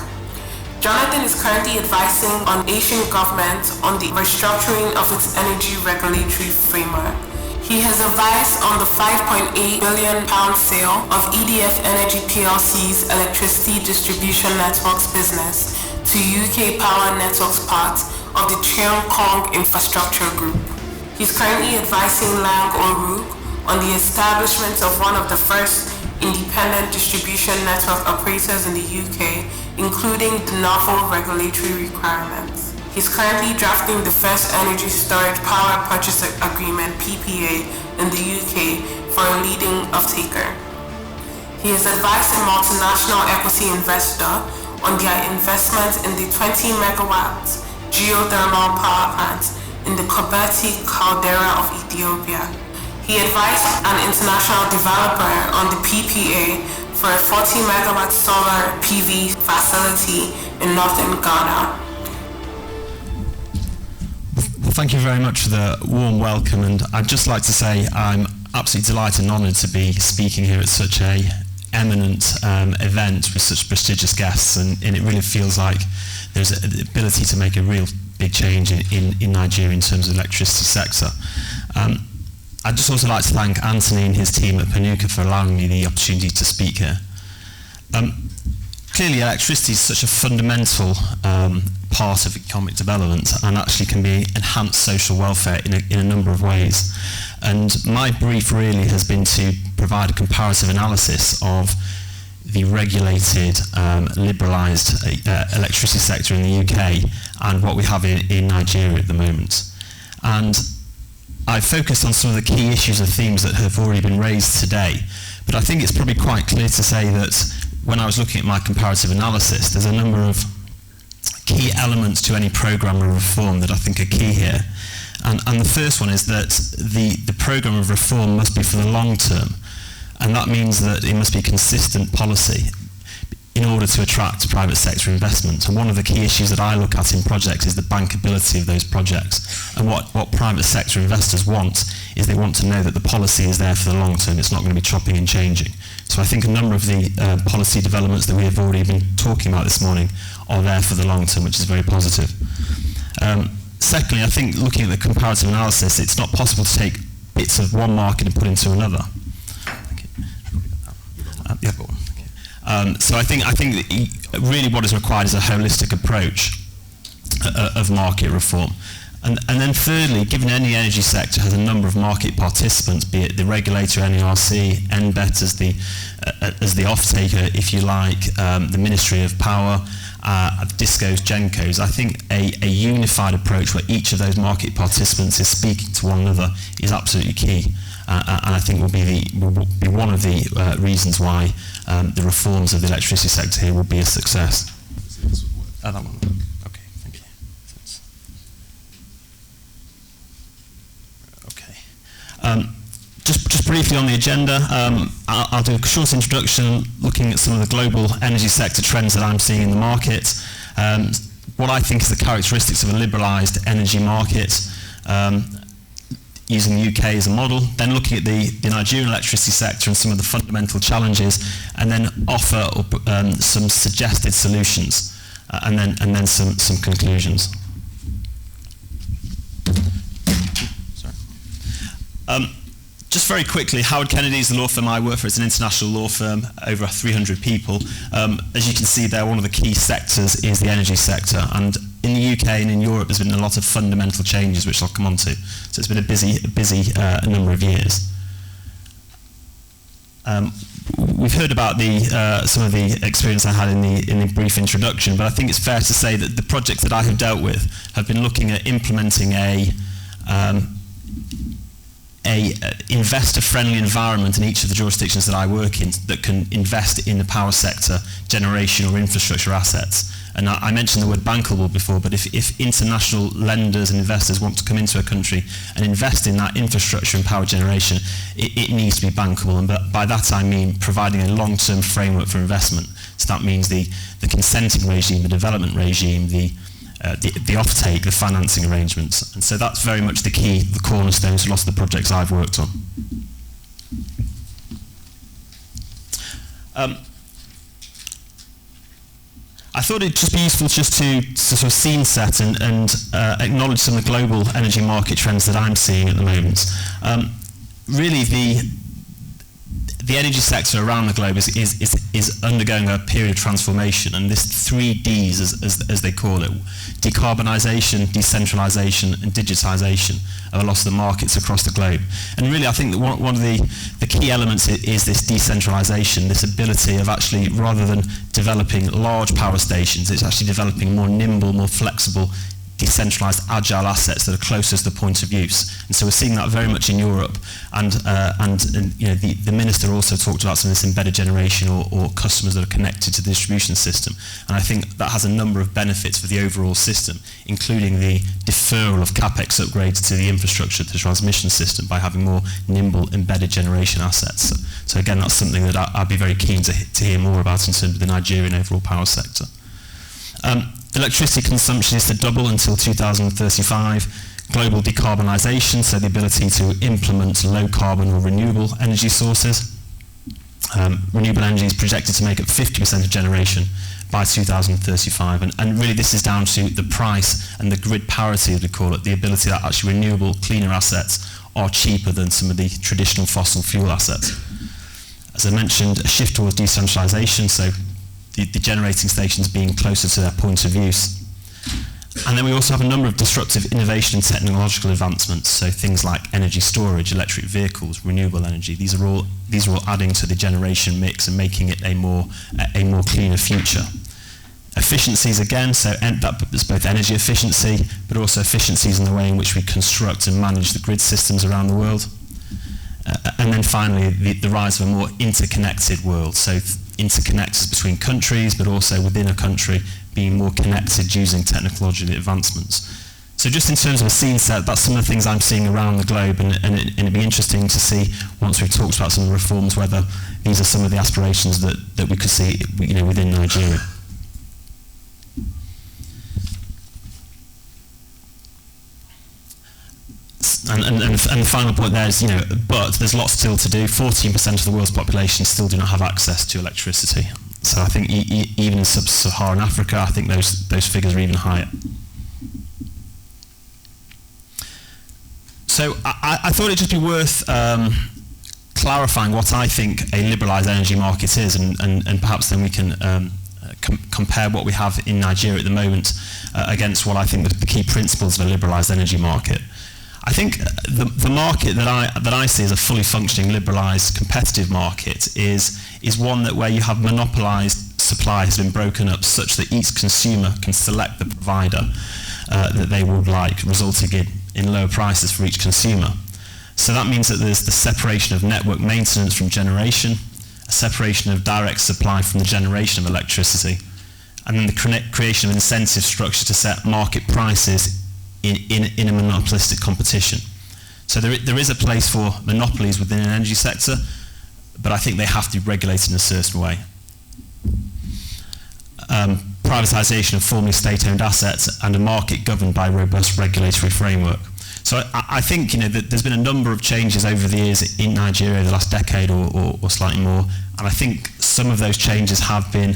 Jonathan is currently advising on Asian governments on the restructuring of its energy regulatory framework. He has advised on the £5.8 billion sale of EDF Energy PLC's electricity distribution networks business to UK Power Networks part of the Cheung Kong Infrastructure Group. He's currently advising Lang Oru on the establishment of one of the first independent distribution network operators in the UK, including the novel regulatory requirements. He's currently drafting the first energy storage power purchase agreement, PPA, in the UK for a leading off-taker. He has advised a multinational equity investor on their investment in the 20 megawatts geothermal power plant in the Kobati caldera of Ethiopia. He advised an international developer on the PPA for a 40 megawatt solar PV facility in northern Ghana.
Well, thank you very much for the warm welcome, and I'd just like to say I'm absolutely delighted and honoured to be speaking here at such a eminent event with such prestigious guests, and it really feels like there's the ability to make a real big change in Nigeria in terms of the electricity sector. I'd just also like to thank Anthony and his team at Punuka for allowing me the opportunity to speak here. Clearly, electricity is such a fundamental part of economic development and actually can be enhanced social welfare in a number of ways. And my brief really has been to provide a comparative analysis of the regulated, liberalised electricity sector in the UK and what we have in Nigeria at the moment. And I've focused on some of the key issues and themes that have already been raised today, but I think it's probably quite clear to say that when I was looking at my comparative analysis, there's a number of key elements to any programme of reform that I think are key here. And the first one is that the programme of reform must be for the long term, and that means that it must be consistent policy in order to attract private sector investment. And one of the key issues that I look at in projects is the bankability of those projects. And what private sector investors want is they want to know that the policy is there for the long term. It's not going to be chopping and changing. So I think a number of the policy developments that we have already been talking about this morning are there for the long term, which is very positive. Secondly, I think looking at the comparative analysis, it's not possible to take bits of one market and put into another. So I think really what is required is a holistic approach of market reform. And then thirdly, given any energy sector has a number of market participants, be it the regulator, NERC, NBET as the off-taker, if you like, the Ministry of Power, DISCOs, GENCOs, I think a unified approach where each of those market participants is speaking to one another is absolutely key. And I think will be one of the reasons why the reforms of the electricity sector here will be a success. That one. Okay, thank you. Okay. Just briefly on the agenda, I'll do a short introduction looking at some of the global energy sector trends that I'm seeing in the market, what I think is the characteristics of a liberalised energy market, using the UK as a model, then looking at the Nigerian electricity sector and some of the fundamental challenges, and then offer some suggested solutions, and then some conclusions. Sorry. Just very quickly, Howard Kennedy is the law firm I work for. It's an international law firm, over 300 people. As you can see there, one of the key sectors is the energy sector. And in the UK and in Europe, there's been a lot of fundamental changes, which I'll come on to. So it's been a busy number of years. We've heard about some of the experience I had in the brief introduction, but I think it's fair to say that the projects that I have dealt with have been looking at implementing a investor-friendly environment in each of the jurisdictions that I work in that can invest in the power sector, generation or infrastructure assets. And I mentioned the word bankable before, but if international lenders and investors want to come into a country and invest in that infrastructure and power generation, it needs to be bankable. And by that I mean providing a long-term framework for investment. So that means the consenting regime, the development regime, the offtake, the financing arrangements. And so that's very much the key, the cornerstone to lots of the projects I've worked on. I thought it'd just be useful just to sort of scene set and acknowledge some of the global energy market trends that I'm seeing at the moment. Really, the energy sector around the globe is undergoing a period of transformation, and this 3 Ds, as they call it, decarbonisation, decentralisation and digitisation of a lot of the markets across the globe. And really I think that one of the key elements is this decentralisation, this ability of actually, rather than developing large power stations, it's actually developing more nimble, more flexible, decentralised, agile assets that are closest to the point of use. And so we're seeing that very much in Europe. And you know, the Minister also talked about some of this embedded generation or customers that are connected to the distribution system. And I think that has a number of benefits for the overall system, including the deferral of CapEx upgrades to the infrastructure, to the transmission system, by having more nimble embedded generation assets. So again, that's something that I'd be very keen to hear more about in terms of the Nigerian overall power sector. Electricity consumption is to double until 2035. Global decarbonisation, so the ability to implement low carbon or renewable energy sources. Renewable energy is projected to make up 50% of generation by 2035. And really this is down to the price and the grid parity, as we call it, the ability that actually renewable, cleaner assets are cheaper than some of the traditional fossil fuel assets. As I mentioned, a shift towards decentralization, so the generating stations being closer to their point of use. And then we also have a number of disruptive innovation and technological advancements, so things like energy storage, electric vehicles, renewable energy. These are all adding to the generation mix and making it a more cleaner future. Efficiencies again, so that's both energy efficiency, but also efficiencies in the way in which we construct and manage the grid systems around the world. And then finally, the rise of a more interconnected world, so interconnectors between countries, but also within a country being more connected using technological advancements. So just in terms of a scene set, that's some of the things I'm seeing around the globe, and it'd be interesting to see, once we've talked about some of the reforms, whether these are some of the aspirations that we could see, within Nigeria. And the final point there is, but there's lots still to do. 14% of the world's population still do not have access to electricity. So I think even in sub-Saharan Africa, I think those figures are even higher. So I thought it'd just be worth clarifying what I think a liberalised energy market is, and perhaps then we can compare what we have in Nigeria at the moment against what I think the key principles of a liberalised energy market. I think the market that I see as a fully functioning, liberalised, competitive market is one where you have monopolised supply has been broken up such that each consumer can select the provider that they would like, resulting in lower prices for each consumer. So that means that there's the separation of network maintenance from generation, a separation of direct supply from the generation of electricity, and then the creation of incentive structure to set market prices in a monopolistic competition. So there is a place for monopolies within an energy sector, but I think they have to be regulated in a certain way. Privatisation of formerly state-owned assets and a market governed by a robust regulatory framework. So I think that there's been a number of changes over the years in Nigeria, the last decade or slightly more, and I think some of those changes have been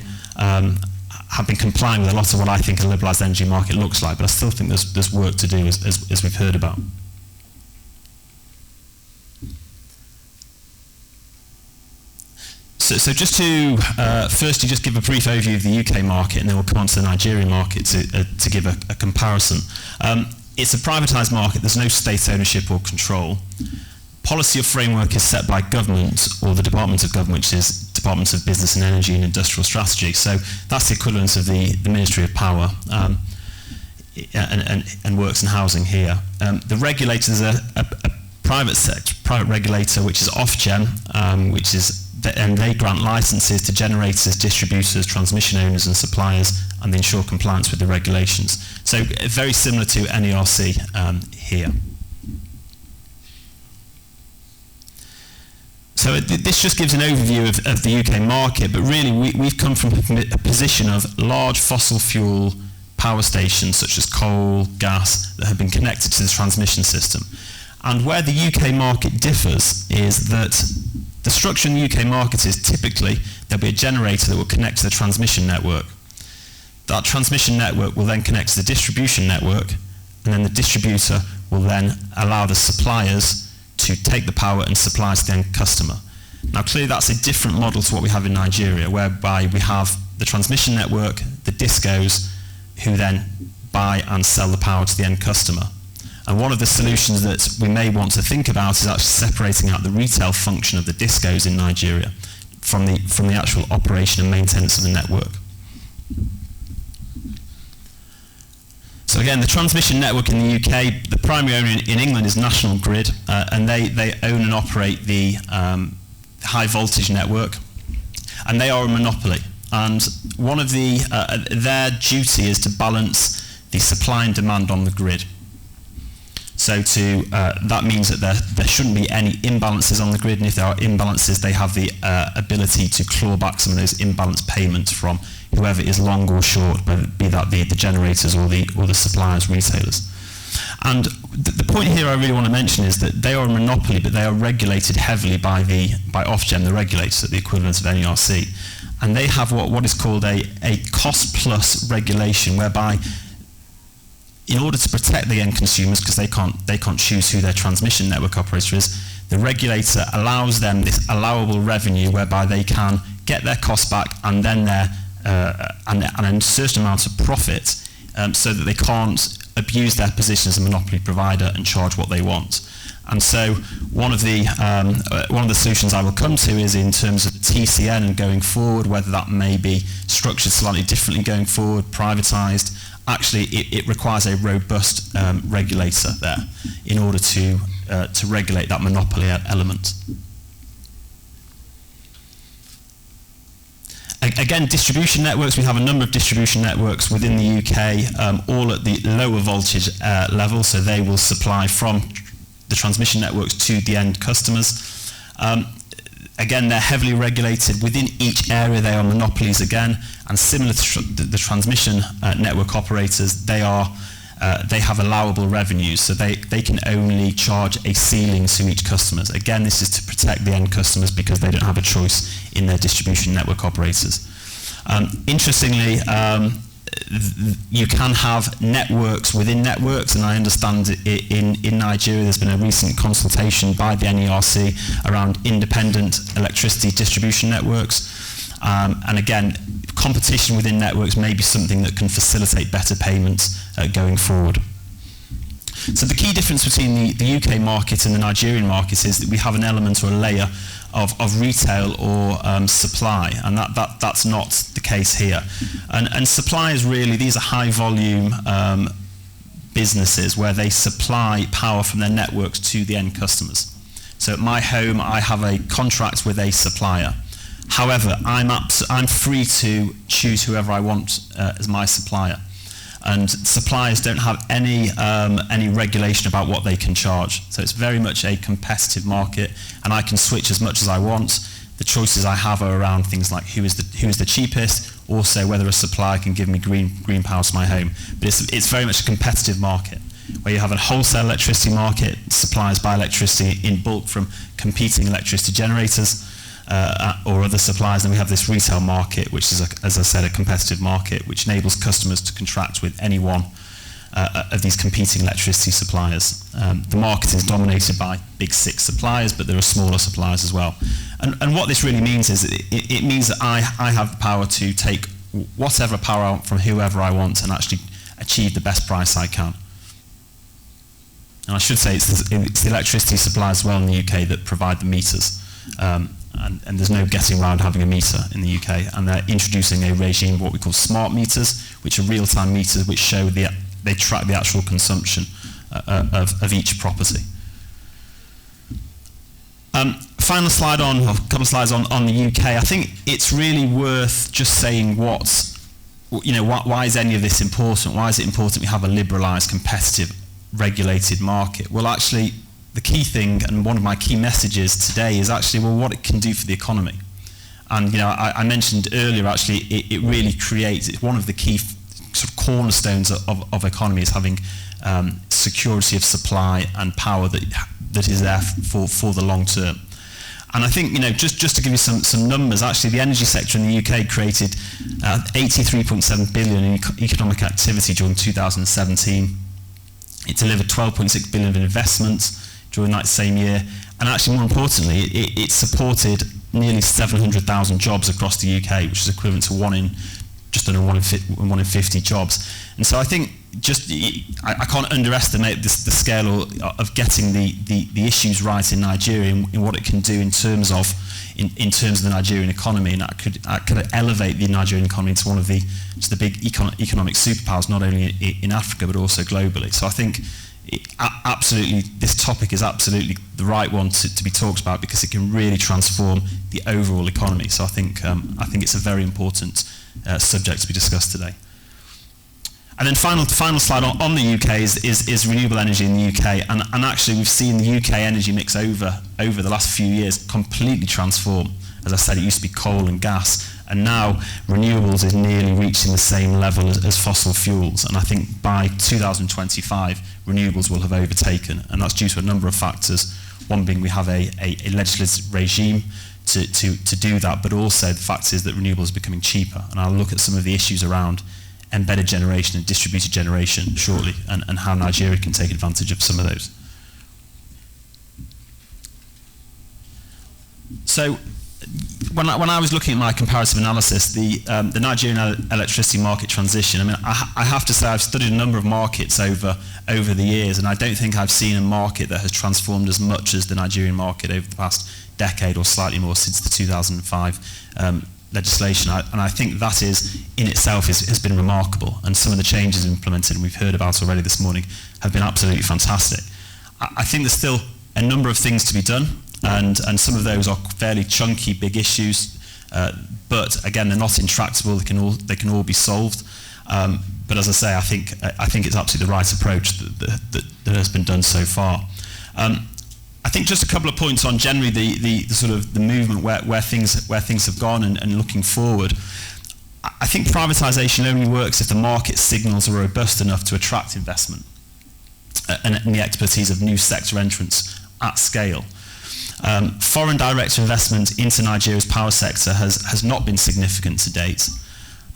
complying with a lot of what I think a liberalised energy market looks like, but I still think there's work to do, as we've heard about. So just to firstly just give a brief overview of the UK market, and then we'll come on to the Nigerian market to give a comparison. It's a privatised market. There's no state ownership or control. Policy or framework is set by government, or the Department of Government, which is Department of Business and Energy and Industrial Strategy. So that's the equivalent of the Ministry of Power and Works and Housing here. The regulator is a private regulator, which is Ofgem, and they grant licenses to generators, distributors, transmission owners and suppliers, and they ensure compliance with the regulations. So very similar to NERC here. So this just gives an overview of the UK market, but really we've come from a position of large fossil fuel power stations such as coal, gas, that have been connected to the transmission system. And where the UK market differs is that the structure in the UK market is typically there'll be a generator that will connect to the transmission network. That transmission network will then connect to the distribution network, and then the distributor will then allow the suppliers to take the power and supply to the end customer. Now clearly that's a different model to what we have in Nigeria, whereby we have the transmission network, the discos, who then buy and sell the power to the end customer. And one of the solutions that we may want to think about is actually separating out the retail function of the discos in Nigeria from the actual operation and maintenance of the network. So again, the transmission network in the UK, the primary owner in England is National Grid, and they own and operate the high voltage network, and they are a monopoly. And one of their duty is to balance the supply and demand on the grid. So that means that there shouldn't be any imbalances on the grid, and if there are imbalances, they have the ability to claw back some of those imbalanced payments from whoever is long or short, be that the generators or the suppliers, retailers. And the point here I really want to mention is that they are a monopoly, but they are regulated heavily by Ofgem, the regulator, the equivalent of NERC. And they have what is called a cost plus regulation, whereby in order to protect the end consumers, because they can't choose who their transmission network operator is, the regulator allows them this allowable revenue whereby they can get their costs back and then and a certain amount of profit, so that they can't abuse their position as a monopoly provider and charge what they want. And so one of the solutions I will come to is in terms of TCN and going forward, whether that may be structured slightly differently going forward, privatised. Actually, it requires a robust regulator there in order to regulate that monopoly element. Again, distribution networks, we have a number of distribution networks within the UK, all at the lower voltage level, so they will supply from the transmission networks to the end customers. Again, they're heavily regulated. Within each area, they are monopolies again, and similar to the transmission network operators, they have allowable revenues, so they can only charge a ceiling to each customers. Again, this is to protect the end customers because they don't have a choice in their distribution network operators. Interestingly, you can have networks within networks, and I understand in Nigeria there's been a recent consultation by the NERC around independent electricity distribution networks. And again, competition within networks may be something that can facilitate better payments going forward. So the key difference between the UK market and the Nigerian market is that we have an element or a layer of retail or supply, and that's not the case here. And suppliers really, these are high volume businesses where they supply power from their networks to the end customers. So at my home, I have a contract with a supplier. However, I'm free to choose whoever I want as my supplier. And suppliers don't have any regulation about what they can charge. So it's very much a competitive market, and I can switch as much as I want. The choices I have are around things like who is the cheapest, also whether a supplier can give me green power to my home. But it's very much a competitive market, where you have a wholesale electricity market, suppliers buy electricity in bulk from competing electricity generators, or other suppliers, and we have this retail market, which is, as I said, a competitive market, which enables customers to contract with any one of these competing electricity suppliers. The market is dominated by big 6 suppliers, but there are smaller suppliers as well. And what this really means is it means that I have the power to take whatever power out from whoever I want and actually achieve the best price I can. And I should say it's the electricity suppliers as well in the UK that provide the meters. And there's no getting around having a meter in the UK, and they're introducing a regime, what we call smart meters, which are real-time meters which show they track the actual consumption of each property. Final slide a couple of slides on the UK. I think it's really worth just saying why is any of this important? Why is it important we have a liberalised, competitive, regulated market? Well, actually, the key thing, and one of my key messages today, is actually, well, what it can do for the economy. And I mentioned earlier, actually, it really creates, it's one of the key sort of cornerstones of economy is having security of supply and power that is there for the long term. And I think, just to give you some numbers, actually the energy sector in the UK created 83.7 billion in economic activity during 2017. It delivered 12.6 billion in investments during that same year, and actually more importantly, it supported nearly 700,000 jobs across the UK, which is equivalent to just under one in 50 jobs. And so I think I can't underestimate the scale of getting the issues right in Nigeria in what it can do in terms of the Nigerian economy, and that could elevate the Nigerian economy into one of the big economic superpowers, not only in Africa but also globally. So I think absolutely, this topic is absolutely the right one to be talked about, because it can really transform the overall economy. So I think it's a very important subject to be discussed today. And then final slide on the UK is renewable energy in the UK, and actually we've seen the UK energy mix over the last few years completely transform. As I said, it used to be coal and gas, and now renewables is nearly reaching the same level as fossil fuels. And I think by 2025, renewables will have overtaken, and that's due to a number of factors. One being we have a legislative regime to do that, but also the fact is that renewables are becoming cheaper. And I'll look at some of the issues around embedded generation and distributed generation shortly, and how Nigeria can take advantage of some of those. So when I was looking at my comparative analysis, the Nigerian electricity market transition, I mean, I have to say I've studied a number of markets over the years, and I don't think I've seen a market that has transformed as much as the Nigerian market over the past decade or slightly more since the 2005 legislation. And I think that is, in itself, has been remarkable, and some of the changes implemented, and we've heard about already this morning, have been absolutely fantastic. I think there's still a number of things to be done, and some of those are fairly chunky, big issues, but again, they're not intractable. They can all be solved. But as I say, I think it's absolutely the right approach that has been done so far. I think just a couple of points on generally the sort of the movement where things have gone and looking forward. I think privatisation only works if the market signals are robust enough to attract investment and the expertise of new sector entrants at scale. Foreign direct investment into Nigeria's power sector has not been significant to date.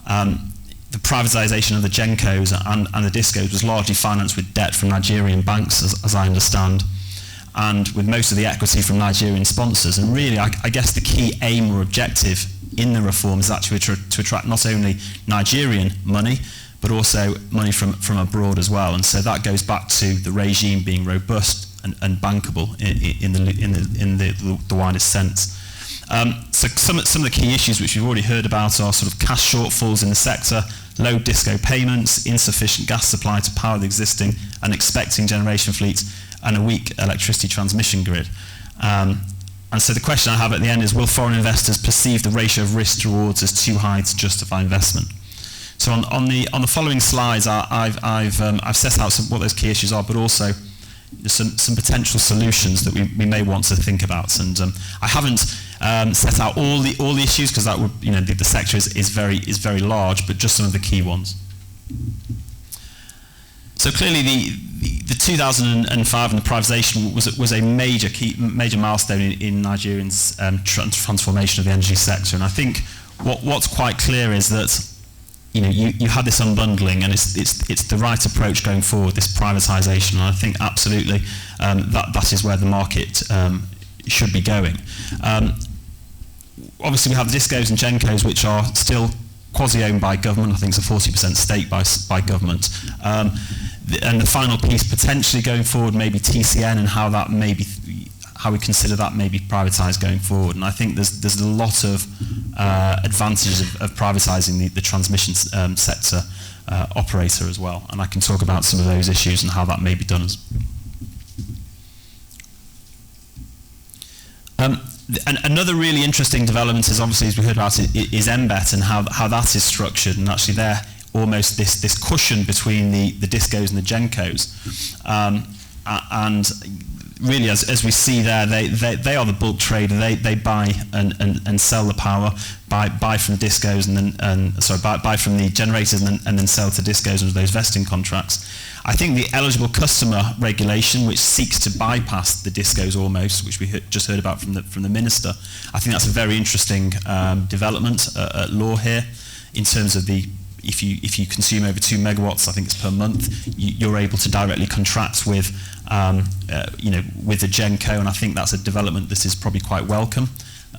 The privatisation of the GenCos and the DISCOs was largely financed with debt from Nigerian banks, as I understand, and with most of the equity from Nigerian sponsors. And really, I guess the key aim or objective in the reform is actually to attract not only Nigerian money, but also money from abroad as well. And so that goes back to the regime being robust and bankable in the widest sense. So some of the key issues which we've already heard about are sort of cash shortfalls in the sector, low DISCO payments, insufficient gas supply to power the existing and expecting generation fleets, and a weak electricity transmission grid. And so the question I have at the end is, will foreign investors perceive the ratio of risk to rewards as too high to justify investment? So on the following slides, I've set out what those key issues are, but also some potential solutions that we may want to think about. And I haven't set out all the issues, because that would, the sector is very large, but just some of the key ones. So clearly the 2005 and the privatisation was a major milestone in Nigerians' transformation of the energy sector. And I think what's quite clear is that you had this unbundling, and it's the right approach going forward, this privatisation. And I think absolutely that is where the market should be going. Obviously, we have the DISCOs and GenCos, which are still quasi-owned by government. I think it's a 40% stake by government. And the final piece potentially going forward may be TCN, and how we consider that may be privatised going forward. And I think there's a lot of advantages of privatising the transmission sector operator as well. And I can talk about some of those issues and how that may be done. And another really interesting development is, obviously, as we heard about, is MBET and how that is structured. And actually they're almost this cushion between the DISCOs and the GenCos. And really, as we see there, they are the bulk trader. They buy and sell the power, buy from the DISCOs buy from the generators and then sell to DISCOs under those vesting contracts. I think the eligible customer regulation, which seeks to bypass the DISCOs almost, which we just heard about from the minister, I think that's a very interesting development at law here, in terms of if you consume over 2 megawatts, I think it's per month, you're able to directly contract with with the GenCo, and I think that's a development that is probably quite welcome.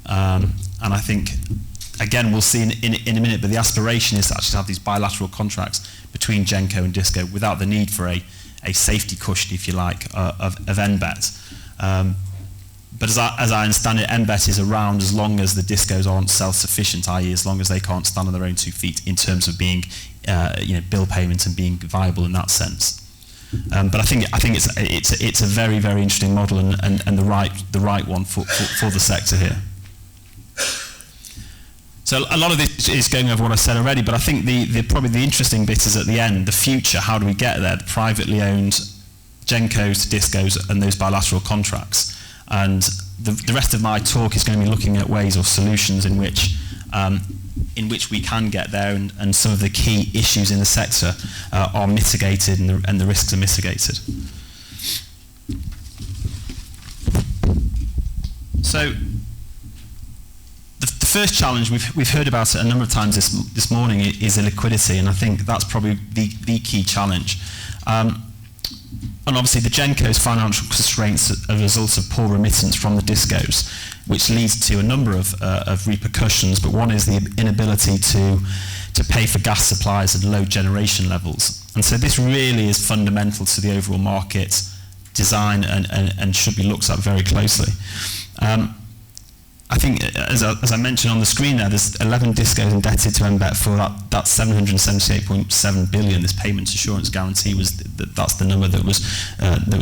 And I think, again, we'll see in a minute, but the aspiration is to actually have these bilateral contracts between GenCo and DISCO without the need for a safety cushion, if you like, of MBET. But as I understand it, MBET is around as long as the DISCOs aren't self-sufficient, i.e. as long as they can't stand on their own 2 feet in terms of being bill payment and being viable in that sense. But I think it's a very, very interesting model and the right one for the sector here. So a lot of this is going over what I said already, but I think probably the interesting bit is at the end, the future. How do we get there? The privately owned GenCos, DISCOs, and those bilateral contracts. And the rest of my talk is going to be looking at ways or solutions in which we can get there, and some of the key issues in the sector are mitigated and the risks are mitigated. So the first challenge, we've heard about it a number of times this morning, is illiquidity, and I think that's probably the key challenge. And obviously the GenCo's financial constraints are a result of poor remittance from the discos, which leads to a number of repercussions, but one is the inability to pay for gas supplies at low generation levels. And so this really is fundamental to the overall market design and should be looked at very closely. I think, as I mentioned on the screen there, there's 11 discos indebted to MBET for that 778.7 billion. This payment assurance guarantee that's the number that was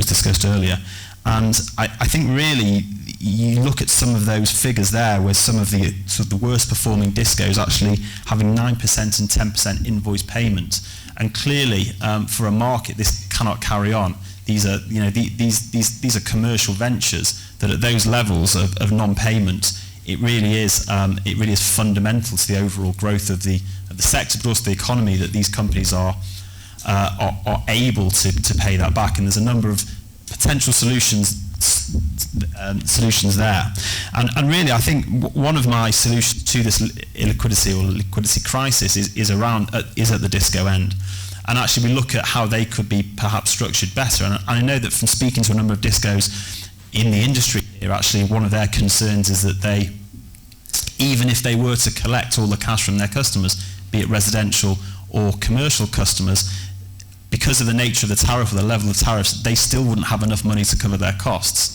discussed earlier. And I think really you look at some of those figures there, where some of the sort of the worst performing discos actually having 9% and 10% invoice payment. And clearly, for a market, this cannot carry on. These are, these are commercial ventures that at those levels of non-payment, it really is fundamental to the overall growth of the sector, but also the economy, that these companies are able to pay that back. And there's a number of potential solutions there. And really, I think one of my solutions to this illiquidity or liquidity crisis is at the disco end. And actually we look at how they could be perhaps structured better. And I know that from speaking to a number of discos in the industry here, actually one of their concerns is that they, even if they were to collect all the cash from their customers, be it residential or commercial customers, because of the nature of the tariff or the level of tariffs, they still wouldn't have enough money to cover their costs.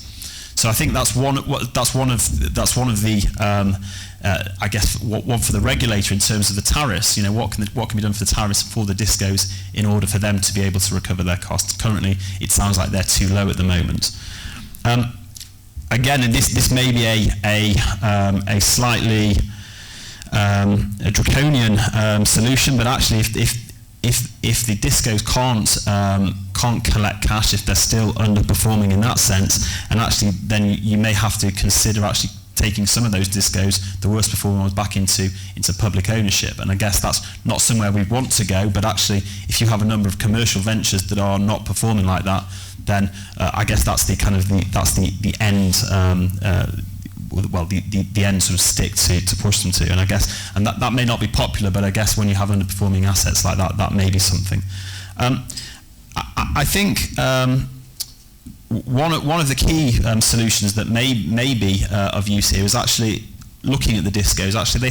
So I think that's one of the I guess one for the regulator in terms of the tariffs. What can be done for the tariffs for the discos in order for them to be able to recover their costs. Currently, it sounds like they're too low at the moment. Again, and this may be a slightly a draconian solution, but actually, if the discos can't collect cash, if they're still underperforming in that sense, and actually then you may have to consider actually taking some of those discos, the worst performing ones, back into public ownership. And I guess that's not somewhere we want to go, but actually if you have a number of commercial ventures that are not performing like that, then I guess that's the kind of the end the end sort of stick to push them to. And I guess, and that may not be popular, but I guess when you have underperforming assets like that, that may be something. I think one of the key solutions that may be of use here is actually looking at the discos. Actually,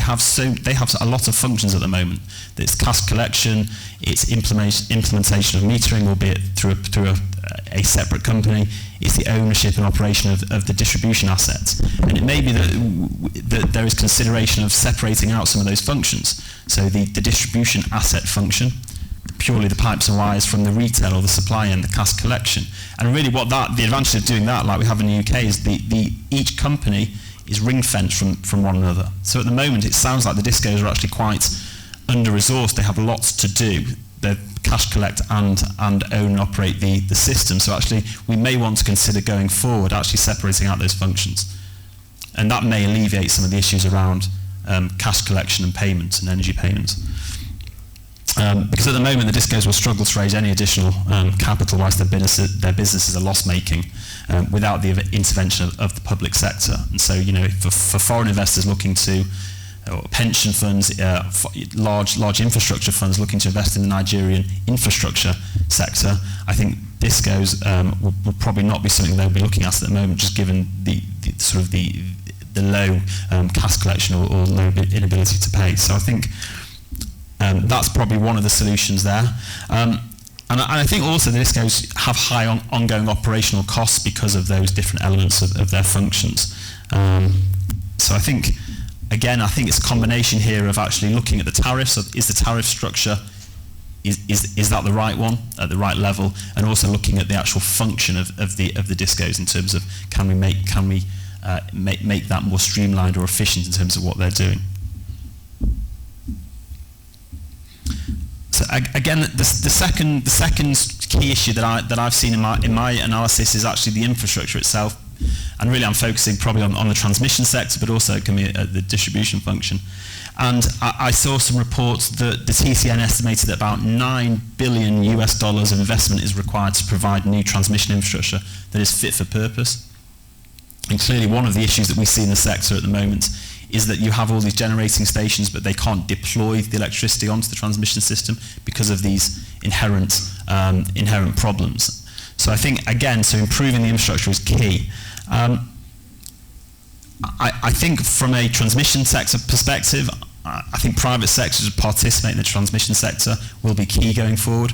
they have a lot of functions at the moment. It's cash collection, it's implementation of metering, albeit through a separate company. It's the ownership and operation of the distribution assets. And it may be that there is consideration of separating out some of those functions. So the distribution asset function, purely the pipes and wires, from the retail or the supply end, the cash collection. And really the advantage of doing that, like we have in the UK, is each company is ring-fenced from one another. So at the moment it sounds like the discos are actually quite under-resourced. They have lots to do. They cash collect and own and operate the system. So actually we may want to consider going forward actually separating out those functions. And that may alleviate some of the issues around cash collection and payment and energy payments. Because at the moment the discos will struggle to raise any additional capital whilst their businesses are loss-making without the intervention of the public sector. And so, for foreign investors looking to, pension funds, large infrastructure funds looking to invest in the Nigerian infrastructure sector, I think discos will probably not be something they'll be looking at the moment, just given the low cash collection or low inability to pay. So I think that's probably one of the solutions there. And I think also the discos have high ongoing operational costs because of those different elements of their functions. So I think it's a combination here of actually looking at the tariffs. So is the tariff structure, is that the right one at the right level? And also looking at the actual function of the discos in terms of can we make that more streamlined or efficient in terms of what they're doing. So again, the second key issue that I've seen in my analysis is actually the infrastructure itself, and really I'm focusing probably on the transmission sector, but also it can be the distribution function. And I saw some reports that the TCN estimated that about $9 billion of investment is required to provide new transmission infrastructure that is fit for purpose. And clearly one of the issues that we see in the sector at the moment is that you have all these generating stations, but they can't deploy the electricity onto the transmission system because of these inherent problems. So I think, again, so improving the infrastructure is key. I think from a transmission sector perspective, I think private sectors to participate in the transmission sector will be key going forward.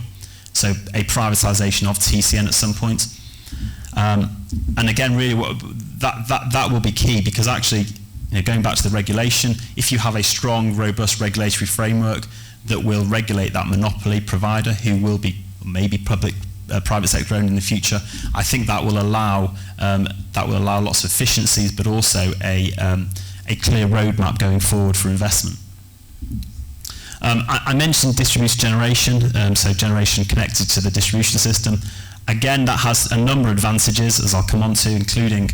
So a privatisation of TCN at some point. And again, really, that will be key, because actually, going back to the regulation, if you have a strong, robust regulatory framework that will regulate that monopoly provider, who will be maybe private sector owned in the future, I think that will allow lots of efficiencies, but also a clear roadmap going forward for investment. I mentioned distributed generation, so generation connected to the distribution system. Again, that has a number of advantages, as I'll come on to, including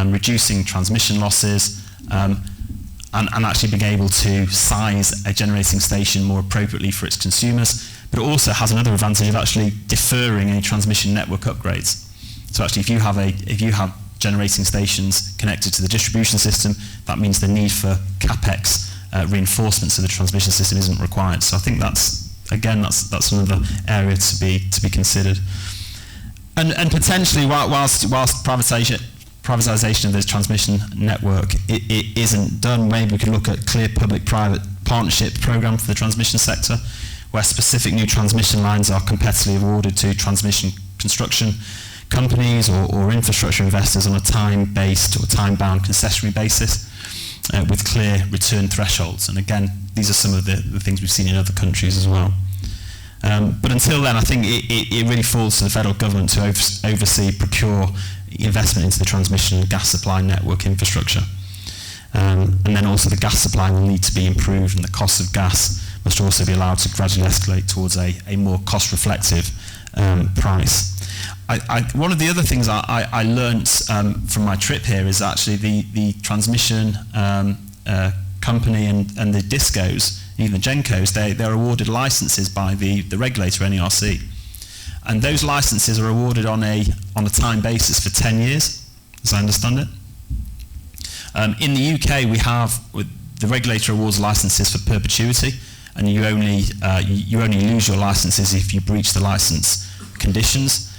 reducing transmission losses, and actually being able to size a generating station more appropriately for its consumers. But it also has another advantage of actually deferring any transmission network upgrades. So actually, if you have generating stations connected to the distribution system, that means the need for CapEx reinforcements of the transmission system isn't required. So I think that's another area to be considered. And potentially, whilst privatisation of this transmission network it isn't done, maybe we could look at clear public-private partnership programme for the transmission sector, where specific new transmission lines are competitively awarded to transmission construction companies or infrastructure investors on a time-based or time-bound concessionary basis, with clear return thresholds. And again, these are some of the things we've seen in other countries as well. But until then, I think it really falls to the federal government to oversee, procure investment into the transmission and gas supply network infrastructure. And then also the gas supply will need to be improved, and the cost of gas must also be allowed to gradually escalate towards a more cost-reflective price. One of the other things I learnt from my trip here is actually the transmission company and the DISCOs, even the GENCOs, they're awarded licenses by the regulator, NERC. And those licenses are awarded on a time basis for 10 years, as I understand it. In the UK, the regulator awards licenses for perpetuity, and you only lose your licenses if you breach the license conditions.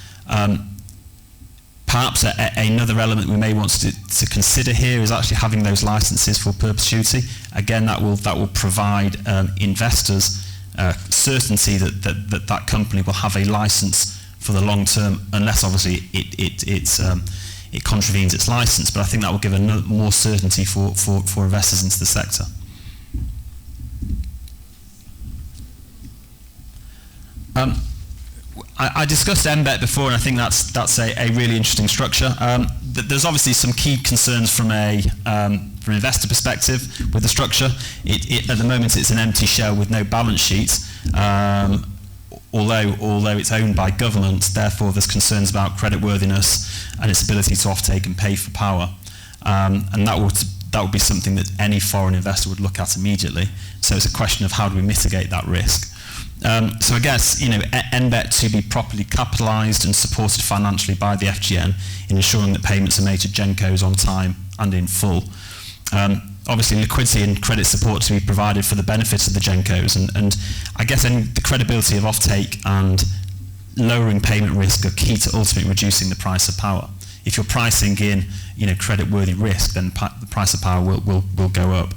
Perhaps another element we may want to consider here is actually having those licenses for perpetuity. Again, that will provide investors certainty that company will have a license for the long term, unless obviously it contravenes its license. But I think that will give more certainty for investors into the sector. I discussed MBET before, and I think that's a really interesting structure. There's obviously some key concerns from an investor perspective with the structure. At the moment, it's an empty shell with no balance sheet, although it's owned by government. Therefore, there's concerns about creditworthiness and its ability to offtake and pay for power, and that would be something that any foreign investor would look at immediately. So it's a question of how do we mitigate that risk. So I guess, MBET to be properly capitalised and supported financially by the FGN in ensuring that payments are made to GENCOs on time and in full. Obviously, liquidity and credit support to be provided for the benefit of the GENCOs, and I guess the credibility of offtake and lowering payment risk are key to ultimately reducing the price of power. If you're pricing in, credit-worthy risk, then the price of power will go up.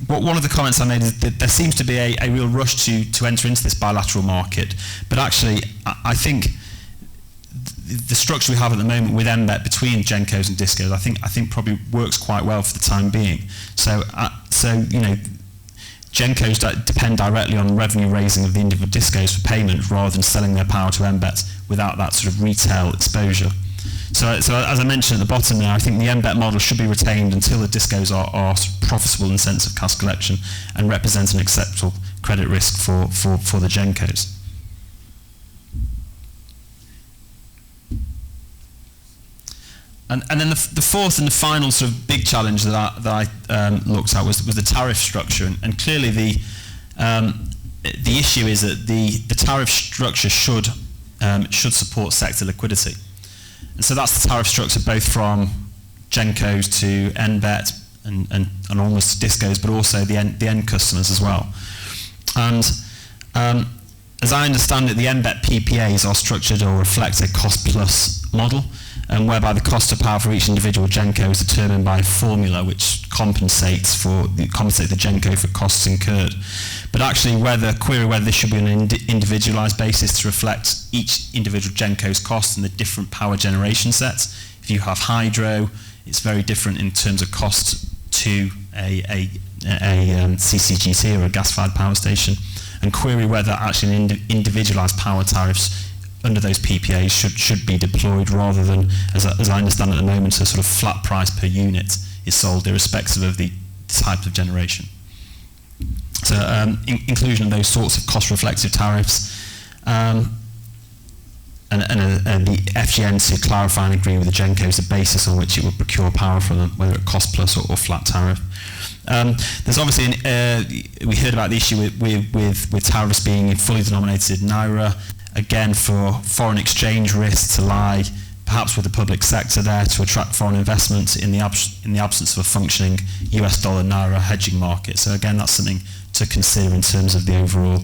One of the comments I made is that there seems to be a real rush to enter into this bilateral market, but actually I think the structure we have at the moment with MBET between GENCOs and DISCOs, I think probably works quite well for the time being. So GENCOs depend directly on revenue raising of the individual DISCOs for payment rather than selling their power to MBET without that sort of retail exposure. So as I mentioned at the bottom there, I think the MBET model should be retained until the DISCOs are profitable in the sense of cash collection and represent an acceptable credit risk for the GENCOs. And then the fourth and the final sort of big challenge that I looked at was the tariff structure, and clearly the issue is that the tariff structure should support sector liquidity. And so that's the tariff structure both from gencos to NBET and almost discos, but also the end customers as well. And as I understand it, the NBET PPAs are structured or reflect a cost-plus model, whereby the cost of power for each individual genco is determined by a formula which compensates the genco for costs incurred. But actually, query whether this should be on an individualised basis to reflect each individual genco's costs and the different power generation sets. If you have hydro, it's very different in terms of cost to a CCGT or a gas-fired power station. And query whether actually individualised power tariffs under those PPAs should be deployed rather than, as I understand at the moment, a sort of flat price per unit is sold irrespective of the type of generation. So inclusion of those sorts of cost-reflective tariffs and the FGN to clarify and agree with the gencos the basis on which it would procure power from them, whether it cost plus or flat tariff. There's obviously, we heard about the issue with tariffs being fully denominated Naira, again for foreign exchange risk to lie perhaps with the public sector there to attract foreign investment in the absence of a functioning US dollar Naira hedging market. So again, that's something to consider in terms of the overall,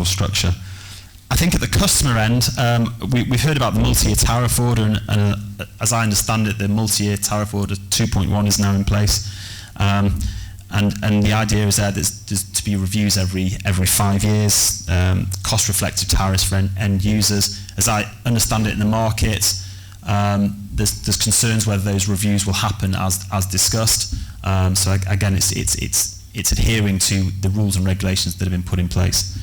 structure. I think at the customer end, we've heard about the multi-year tariff order, and as I understand it, the multi-year tariff order 2.1 is now in place. And the idea is there's to be reviews every 5 years, cost-reflective tariffs for end users. As I understand it in the market, there's concerns whether those reviews will happen as discussed. So again, it's adhering to the rules and regulations that have been put in place.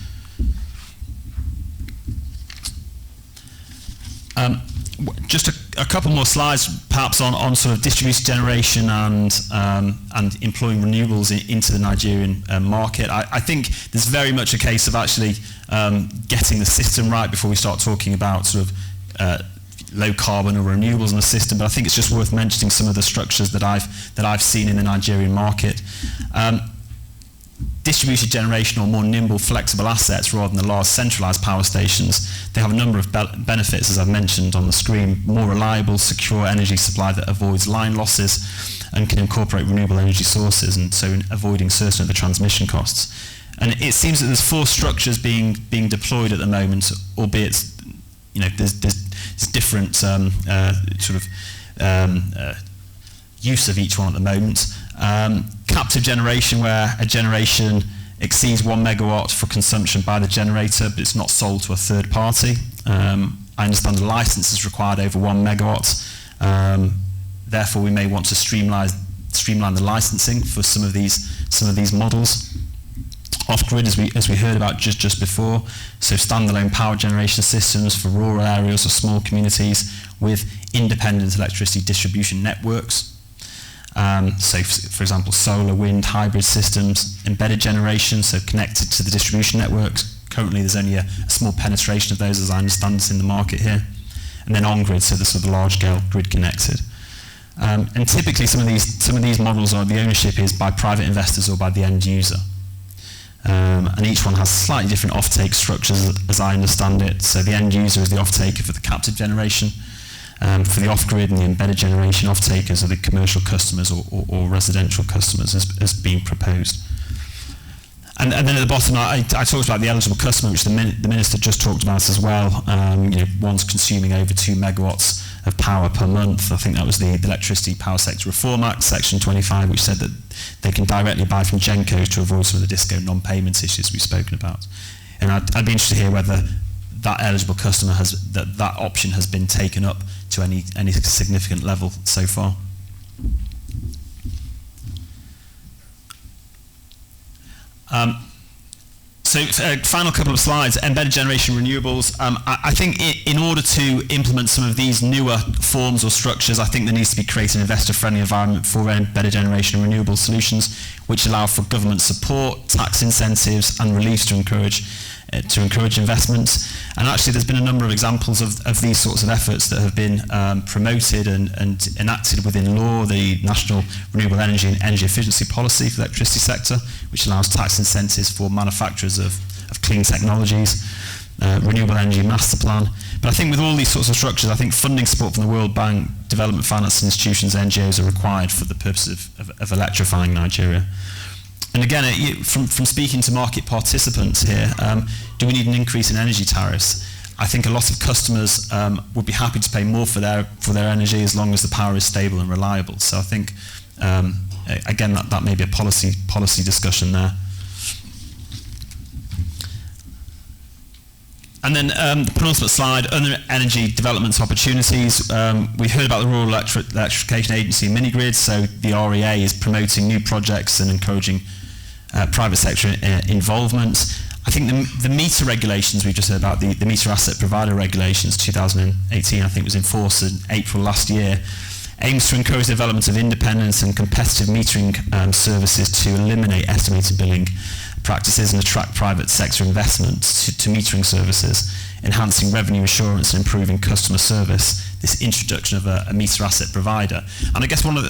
Just a couple more slides, perhaps on sort of distributed generation and employing renewables into the Nigerian market. I think there's very much a case of actually getting the system right before we start talking about sort of low carbon or renewables in the system. But I think it's just worth mentioning some of the structures that I've seen in the Nigerian market. Distributed generation or more nimble, flexible assets rather than the large centralised power stations, they have a number of benefits, as I've mentioned on the screen. More reliable, secure energy supply that avoids line losses and can incorporate renewable energy sources, and so avoiding certain of the transmission costs. And it seems that there's 4 structures being deployed at the moment, albeit there's different use of each one at the moment. Captive generation, where a generation exceeds 1 megawatt for consumption by the generator, but it's not sold to a third party. I understand the license is required over 1 megawatt. Therefore, we may want to streamline the licensing for some of these models. Off-grid, as we heard about just before, so standalone power generation systems for rural areas or small communities with independent electricity distribution networks. So, for example, solar, wind, hybrid systems, embedded generation, so connected to the distribution networks. Currently, there's only a small penetration of those, as I understand it, in the market here. And then on-grid, so the sort of large-scale grid connected. And typically, some of these models the ownership is by private investors or by the end user. And each one has slightly different offtake structures, as I understand it. So the end user is the offtaker for the captive generation. For the off-grid and the embedded generation, off-takers are the commercial customers or residential customers as being proposed. And then at the bottom, I talked about the eligible customer, which the Minister just talked about as well. One's consuming over 2 megawatts of power per month. I think that was the Electricity Power Sector Reform Act, Section 25, which said that they can directly buy from gencos to avoid some of the disco non-payment issues we've spoken about. And I'd be interested to hear whether that eligible customer that option has been taken up to any significant level so far. Final couple of slides, embedded generation renewables. I think in order to implement some of these newer forms or structures, I think there needs to be created an investor-friendly environment for embedded generation renewable solutions, which allow for government support, tax incentives, and reliefs to encourage investments. And actually, there's been a number of examples of these sorts of efforts that have been promoted and enacted within law. The National Renewable Energy and Energy Efficiency Policy for the electricity sector, which allows tax incentives for manufacturers of clean technologies. renewable energy master plan. But I think with all these sorts of structures, I think funding support from the World Bank, development finance institutions, NGOs are required for the purpose of electrifying Nigeria. And again, from speaking to market participants here, do we need an increase in energy tariffs? I think a lot of customers would be happy to pay more for their energy as long as the power is stable and reliable. So I think, again, that may be a policy discussion there. And then the penultimate slide, other energy development opportunities. We heard about the Rural Electrification Agency mini-grids, so the REA is promoting new projects and encouraging private sector involvement. I think the meter regulations we've just heard about, the meter asset provider regulations 2018, I think was in force in April last year, aims to encourage the development of independent and competitive metering services to eliminate estimated billing practices and attract private sector investment to metering services, enhancing revenue assurance and improving customer service, this introduction of a meter asset provider. And I guess one of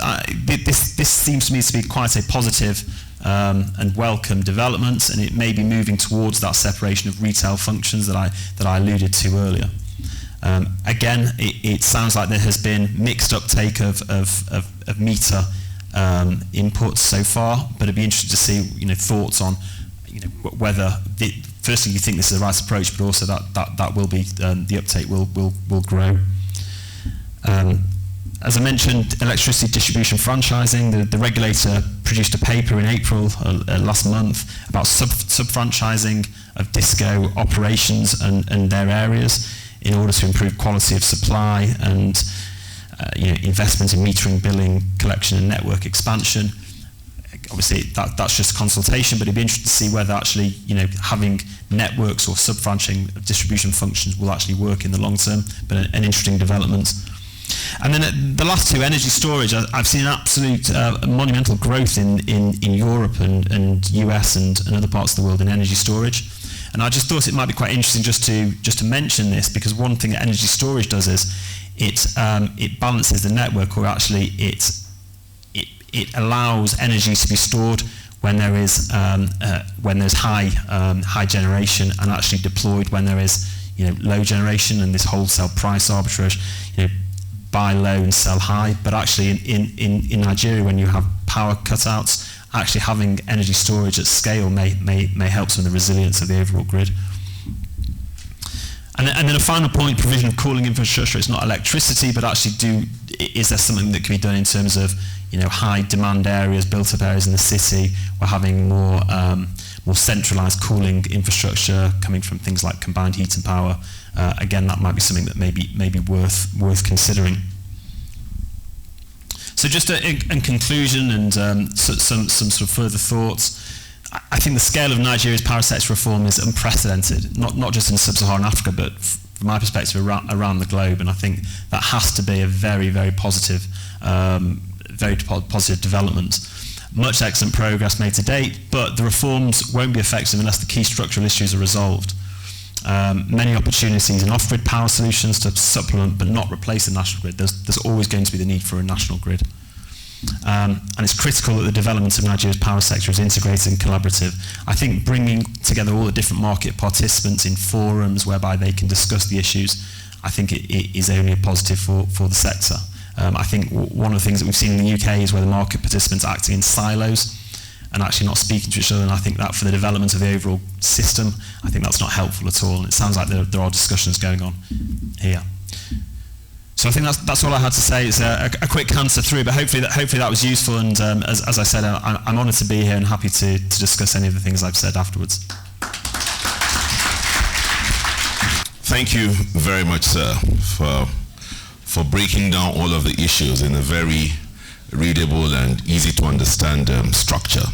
this seems to me to be quite a positive and welcome development, and it may be moving towards that separation of retail functions that I alluded to earlier. Again, it sounds like there has been mixed uptake of meter inputs so far, but it'd be interesting to see thoughts on whether firstly you think this is the right approach, but also that will be the uptake will grow. As I mentioned, electricity distribution franchising, the regulator produced a paper in April last month about sub-franchising of disco operations and their areas in order to improve quality of supply and investment in metering, billing, collection and network expansion. Obviously that's just consultation, but it'd be interesting to see whether actually having networks or sub-franchising of distribution functions will actually work in the long term, but an interesting development. And then the last two, energy storage, I've seen an absolute monumental growth in Europe and US and other parts of the world in energy storage. And I just thought it might be quite interesting just to mention this, because one thing that energy storage does is it balances the network, or actually it allows energy to be stored when there is when there's high generation, and actually deployed when there is low generation, and this wholesale price arbitrage, buy low and sell high. But actually in Nigeria, when you have power cutouts, actually having energy storage at scale may help some of the resilience of the overall grid. And then a final point, provision of cooling infrastructure. It's not electricity, but actually is there something that can be done in terms of high demand areas, built up areas in the city, where having more centralized cooling infrastructure coming from things like combined heat and power. Again, that might be something that may be worth considering. So just in conclusion, and some sort of further thoughts, I think the scale of Nigeria's power sector reform is unprecedented, not just in sub-Saharan Africa, but from my perspective around the globe. And I think that has to be a very, very positive development. Much excellent progress made to date, but the reforms won't be effective unless the key structural issues are resolved. Many opportunities in off-grid power solutions to supplement but not replace the national grid. There's always going to be the need for a national grid. And it's critical that the development of Nigeria's power sector is integrated and collaborative. I think bringing together all the different market participants in forums whereby they can discuss the issues, I think it is only a positive for the sector. I think one of the things that we've seen in the UK is where the market participants are acting in silos and actually not speaking to each other, and I think that for the development of the overall system, I think that's not helpful at all, and it sounds like there are discussions going on here. So I think that's all I had to say. It's a quick canter through, but hopefully that was useful, and as I said, I'm honoured to be here and happy to discuss any of the things I've said afterwards.
Thank you very much, sir, for breaking down all of the issues in a very readable and easy to understand structure.